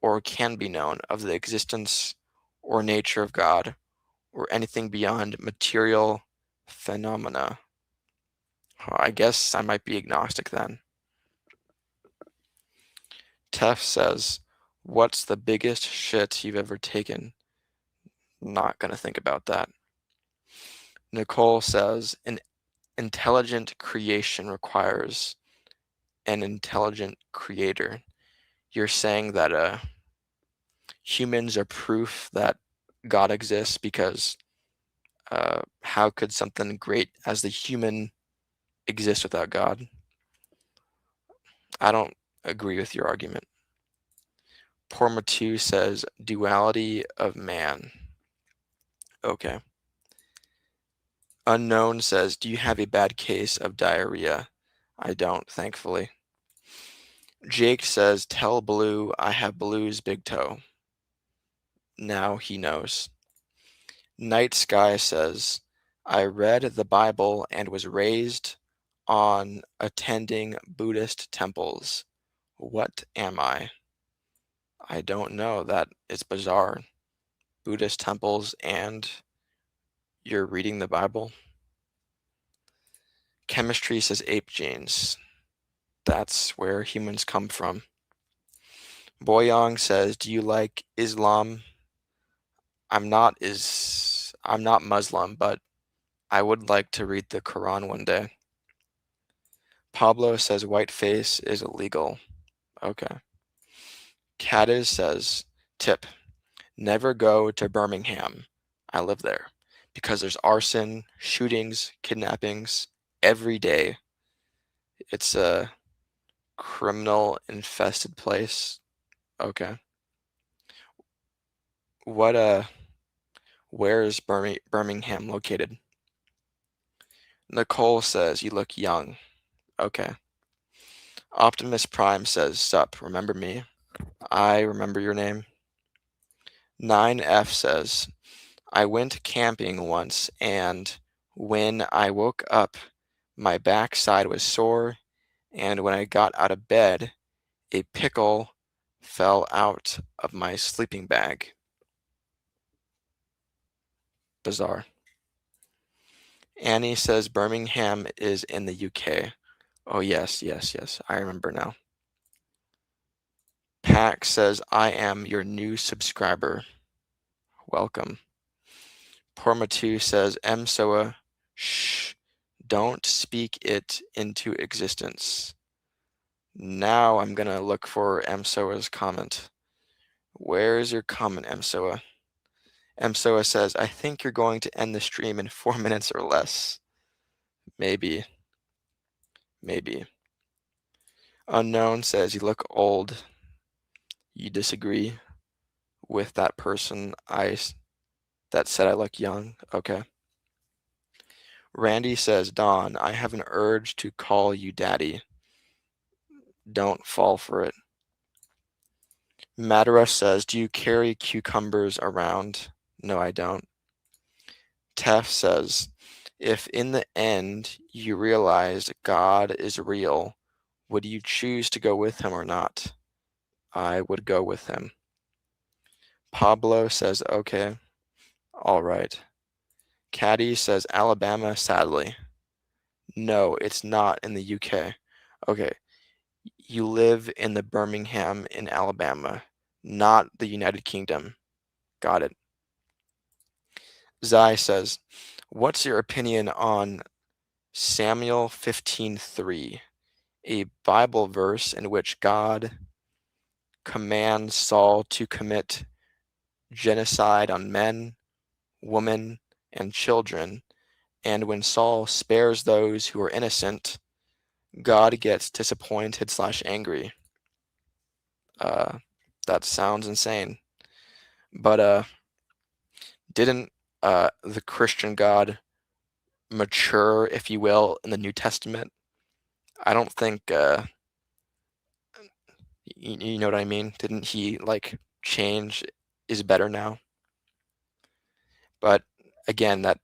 or can be known of the existence or nature of God or anything beyond material phenomena. I guess I might be agnostic then. Tef says, what's the biggest shit you've ever taken? Not gonna think about that. Nicole says, an intelligent creation requires an intelligent creator. You're saying that humans are proof that God exists because how could something great as the human exist without God? I don't agree with your argument. Porma2 says duality of man. Okay. Unknown says, do you have a bad case of diarrhea? I don't, thankfully. Jake says, tell Blue I have Blue's big toe. Now he knows. Night Sky says, I read the Bible and was raised on attending Buddhist temples. What am I? I don't know. That is bizarre. Buddhist temples and you're reading the Bible? Chemistry says ape genes. That's where humans come from. Boyong says, do you like Islam? I'm not Muslim, but I would like to read the Quran one day. Pablo says whiteface is illegal. Okay. Cadiz says, tip, never go to Birmingham. I live there because there's arson, shootings, kidnappings every day. It's a criminal infested place. Okay. Where is Birmingham located? Nicole says, you look young. Okay. Optimus Prime says, sup, remember me? I remember your name. 9F says, I went camping once and when I woke up, my backside was sore, and when I got out of bed, a pickle fell out of my sleeping bag. Bizarre. Annie says Birmingham is in the UK. Oh, yes, I remember now. Pack says, I am your new subscriber. Welcome. Porma2 says, MSOA, shh, don't speak it into existence. Now I'm going to look for MSOA's comment. Where is your comment, MSOA? MSOA says, I think you're going to end the stream in 4 minutes or less. Maybe. Unknown says, you look old. You disagree with that person that said I look young? Okay. Randy says, Don, I have an urge to call you daddy. Don't fall for it. Madara says, do you carry cucumbers around? No, I don't. Tef says, if in the end you realized God is real, would you choose to go with him or not? I would go with him. Pablo says, okay, all right. Caddy says, Alabama, sadly. No, it's not in the UK. Okay, you live in the Birmingham in Alabama, not the United Kingdom. Got it. Zai says, what's your opinion on Samuel 15:3, a Bible verse in which God commands Saul to commit genocide on men, women, and children, and when Saul spares those who are innocent, God gets disappointed/angry. That sounds insane. But didn't the Christian God mature, if you will, in the New Testament? I don't think you know what I mean? Didn't he like change, is better now? But again, that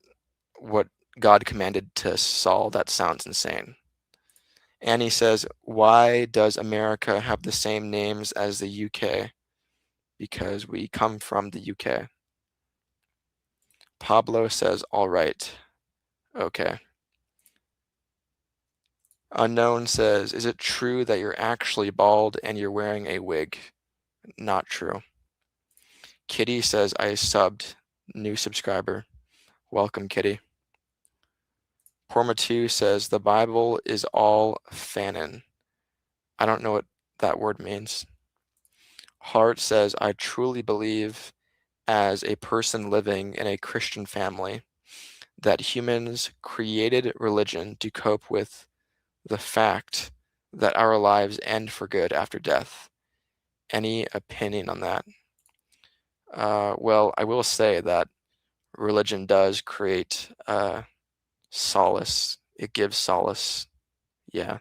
what God commanded to Saul, that sounds insane. Annie says, why does America have the same names as the UK? Because we come from the UK. Pablo says, all right. Okay. Unknown says, is it true that you're actually bald and you're wearing a wig? Not true. Kitty says, I subbed. New subscriber. Welcome, Kitty. Porma2 says, the Bible is all fanon. I don't know what that word means. Heart says, I truly believe as a person living in a Christian family that humans created religion to cope with the fact that our lives end for good after death. Any opinion on that? Well, I will say that religion does create solace. It gives solace. Yeah.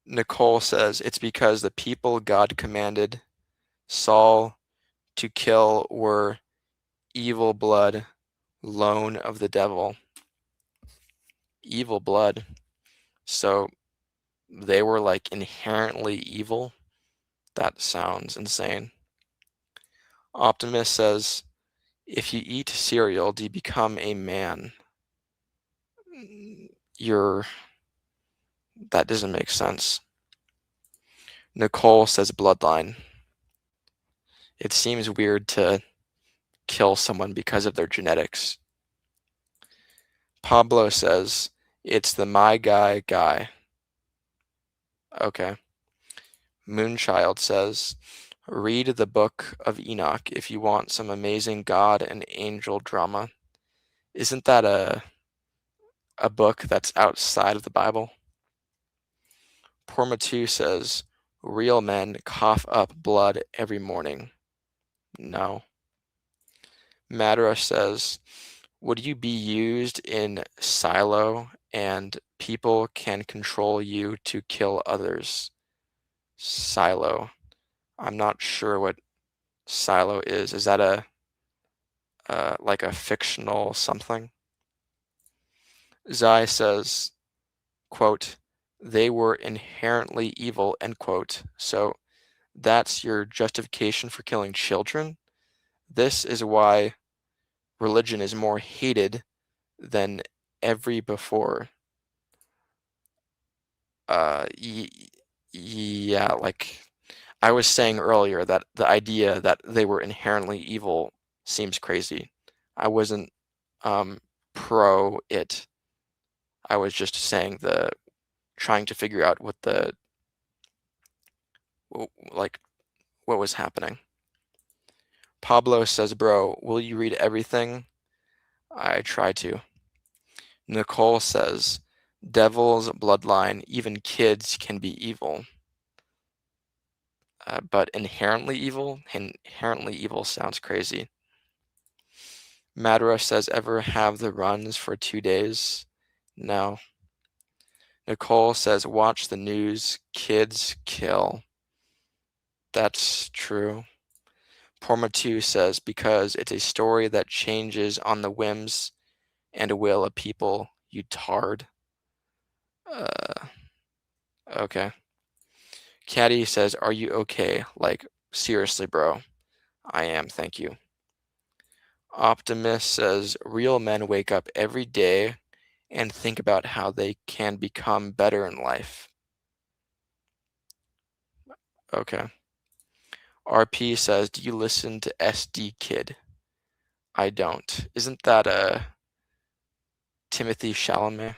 Nicole says it's because the people God commanded Saul to kill were evil blood, loan of the devil. Evil blood. So they were like inherently evil. That sounds insane. Optimus says, if you eat cereal, do you become a man? You're. That doesn't make sense. Nicole says bloodline. It seems weird to kill someone because of their genetics. Pablo says, it's the my guy. Okay. Moonchild says, read the Book of Enoch if you want some amazing God and angel drama. Isn't that a book that's outside of the Bible? Pormatu says, real men cough up blood every morning. No. Madara says, would you be used in Silo and people can control you to kill others? Silo. I'm not sure what Silo is. Is that like a fictional something? Zai says, quote, they were inherently evil, end quote. So that's your justification for killing children? This is why religion is more hated than every before. Yeah, like I was saying earlier, that the idea that they were inherently evil seems crazy. I wasn't pro it. I was just saying trying to figure out like what was happening. Pablo says, bro, will you read everything? I try to. Nicole says, devil's bloodline, even kids can be evil. But inherently evil? Inherently evil sounds crazy. Madara says, ever have the runs for 2 days? No. Nicole says, watch the news, kids kill. That's true. Pormatu says, because it's a story that changes on the whims and will of people, you tard. Okay. Caddy says, are you okay? Like, seriously, bro. I am, thank you. Optimus says, real men wake up every day and think about how they can become better in life. Okay. RP says, do you listen to SD Kid? I don't. Isn't that Timothy Chalamet?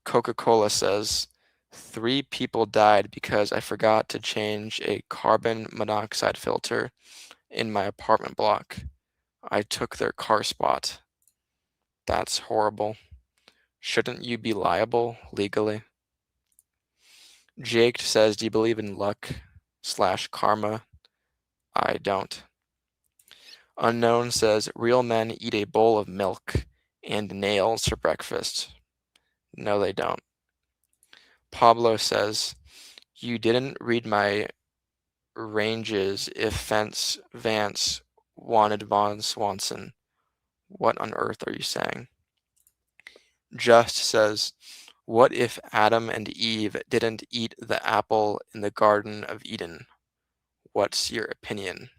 Coca-Cola says, 3 people died because I forgot to change a carbon monoxide filter in my apartment block. I took their car spot. That's horrible. Shouldn't you be liable legally? Jake says, do you believe in luck/karma? I don't. Unknown says, real men eat a bowl of milk and nails for breakfast. No, they don't. Pablo says, you didn't read my ranges if Vance wanted Von Swanson. What on earth are you saying? Just says, what if Adam and Eve didn't eat the apple in the Garden of Eden? What's your opinion?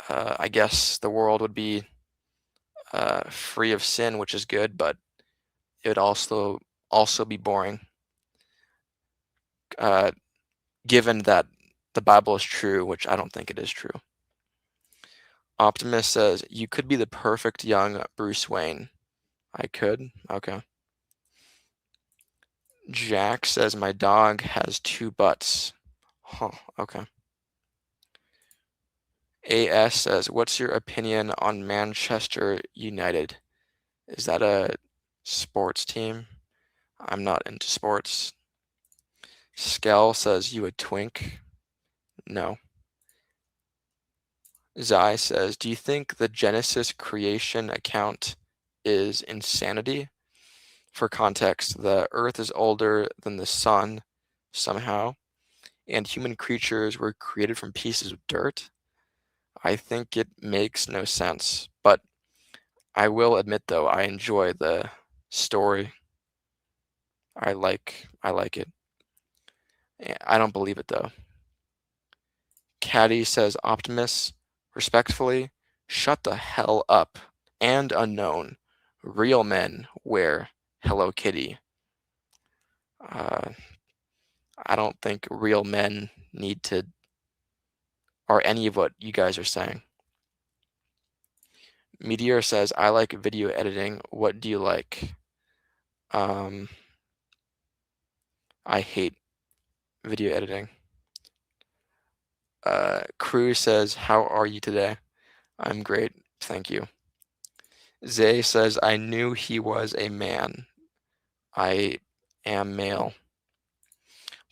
I guess the world would be free of sin, which is good, but it would also be boring. Given that the Bible is true, which I don't think it is true. Optimus says, you could be the perfect young Bruce Wayne. I could? Okay. Jack says, my dog has 2 butts. Huh, okay. AS says, what's your opinion on Manchester United? Is that a sports team? I'm not into sports. Skell says, you a twink? No. Zai says, do you think the Genesis creation account is insanity? For context, the Earth is older than the sun somehow, and human creatures were created from pieces of dirt. I think it makes no sense, but I will admit though, I enjoy the story. I like it. I don't believe it though. Caddy says Optimus, respectfully, shut the hell up. And unknown. Real men wear Hello Kitty. Uh, I don't think real men need to, or any of what you guys are saying. Meteor says, I like video editing. What do you like? I hate video editing. Crew says, how are you today? I'm great, thank you. Zay says, I knew he was a man. I am male.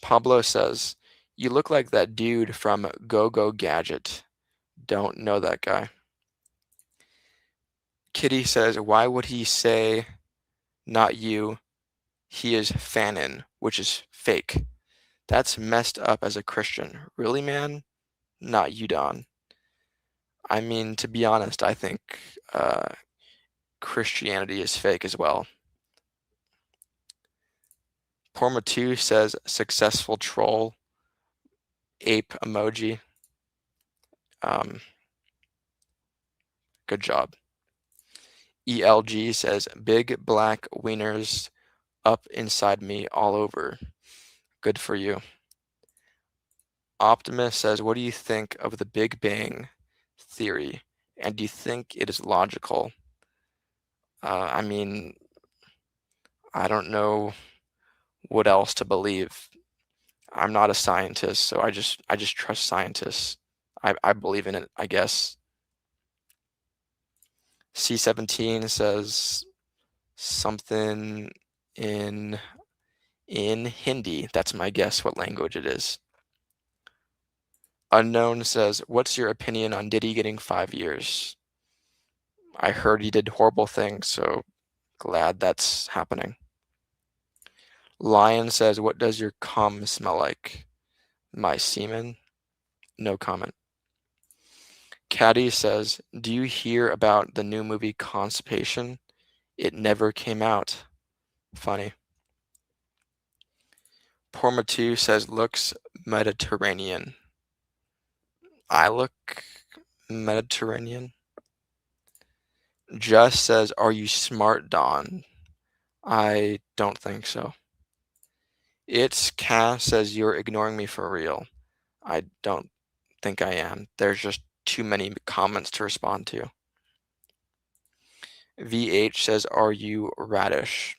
Pablo says, you look like that dude from Go Go Gadget. Don't know that guy. Kitty says, why would he say, not you? He is Fanon, which is fake. That's messed up as a Christian. Really, man? Not you, Don. I mean, to be honest, I think uh, Christianity is fake as well. Porma2 says, successful troll, ape emoji. Good job. ELG says, big black wieners up inside me all over. Good for you. Optimus says, what do you think of the Big Bang theory? And do you think it is logical? I mean, I don't know what else to believe. I'm not a scientist, so I just trust scientists. I believe in it, I guess. C17 says something in Hindi. That's my guess what language it is. Unknown says, what's your opinion on Diddy getting 5 years? I heard he did horrible things, so glad that's happening. Lion says, what does your cum smell like? My semen? No comment. Caddy says, do you hear about the new movie Constipation? It never came out. Funny. Porma2 says, looks Mediterranean. I look Mediterranean. Just says, are you smart, Don? I don't think so. It's Cass says, you're ignoring me for real. I don't think I am. There's just too many comments to respond to. VH says, are you radish?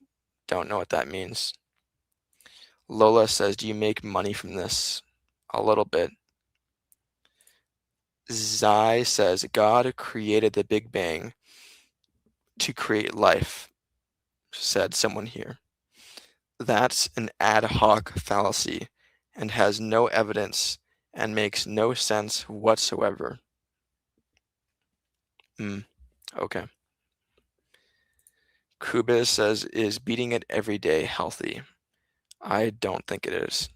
Don't know what that means. Lola says, do you make money from this? A little bit. Zai says, God created the Big Bang to create life, said someone here. That's an ad hoc fallacy and has no evidence and makes no sense whatsoever. Okay. Kubis says, is beating it every day healthy? I don't think it is.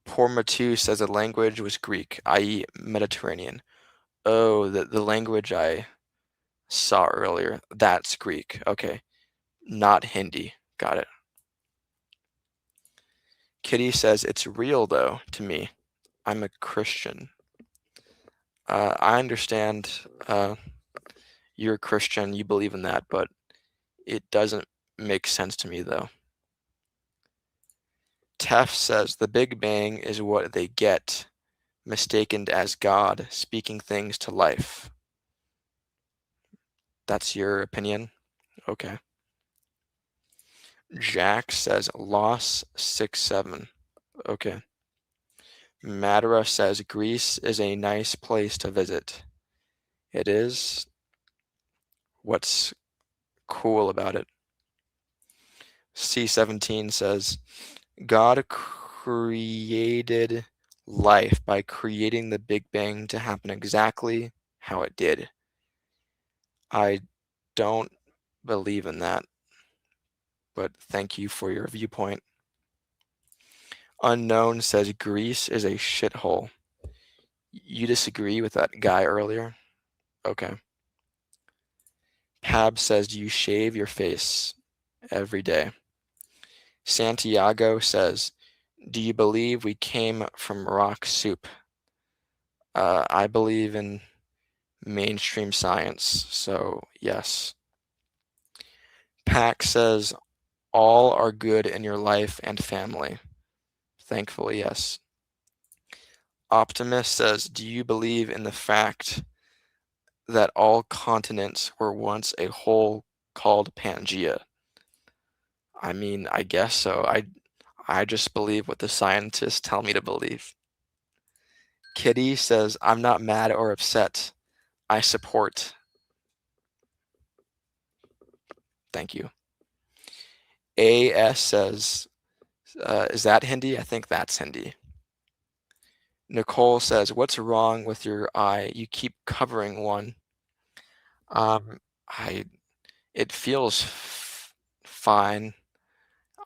Porma2 says the language was Greek, i.e. Mediterranean. Oh, the language I saw earlier, that's Greek. Okay. Not Hindi. Got it. Kitty says, it's real though, to me. I'm a Christian. I understand you're a Christian, you believe in that, but it doesn't make sense to me though. Teff says the Big Bang is what they get, mistaken as God speaking things to life. That's your opinion? Okay. Jack says loss 6-7. Okay. Madara says Greece is a nice place to visit. It is. What's cool about it? C17 says God created life by creating the Big Bang to happen exactly how it did. I don't believe in that, but thank you for your viewpoint. Unknown says Greece is a shithole. You disagree with that guy earlier? Okay. Pab says, do you shave your face every day? Santiago says, do you believe we came from rock soup? I believe in mainstream science, so yes. Pack says, all are good in your life and family. Thankfully, yes. Optimus says, do you believe in the fact that all continents were once a whole called Pangea? I mean, I guess so. I just believe what the scientists tell me to believe. Kitty says, I'm not mad or upset. I support. Thank you. AS says, is that Hindi? I think that's Hindi. Nicole says, what's wrong with your eye? You keep covering one. Um, I it feels fine.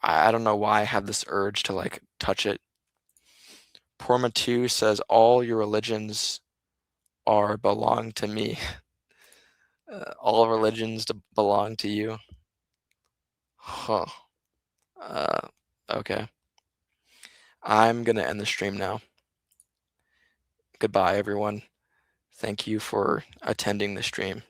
I don't know why I have this urge to like touch it. Porma2 says all your religions are belong to me. All religions belong to you. Huh. Okay. I'm gonna end the stream now. Goodbye, everyone. Thank you for attending the stream.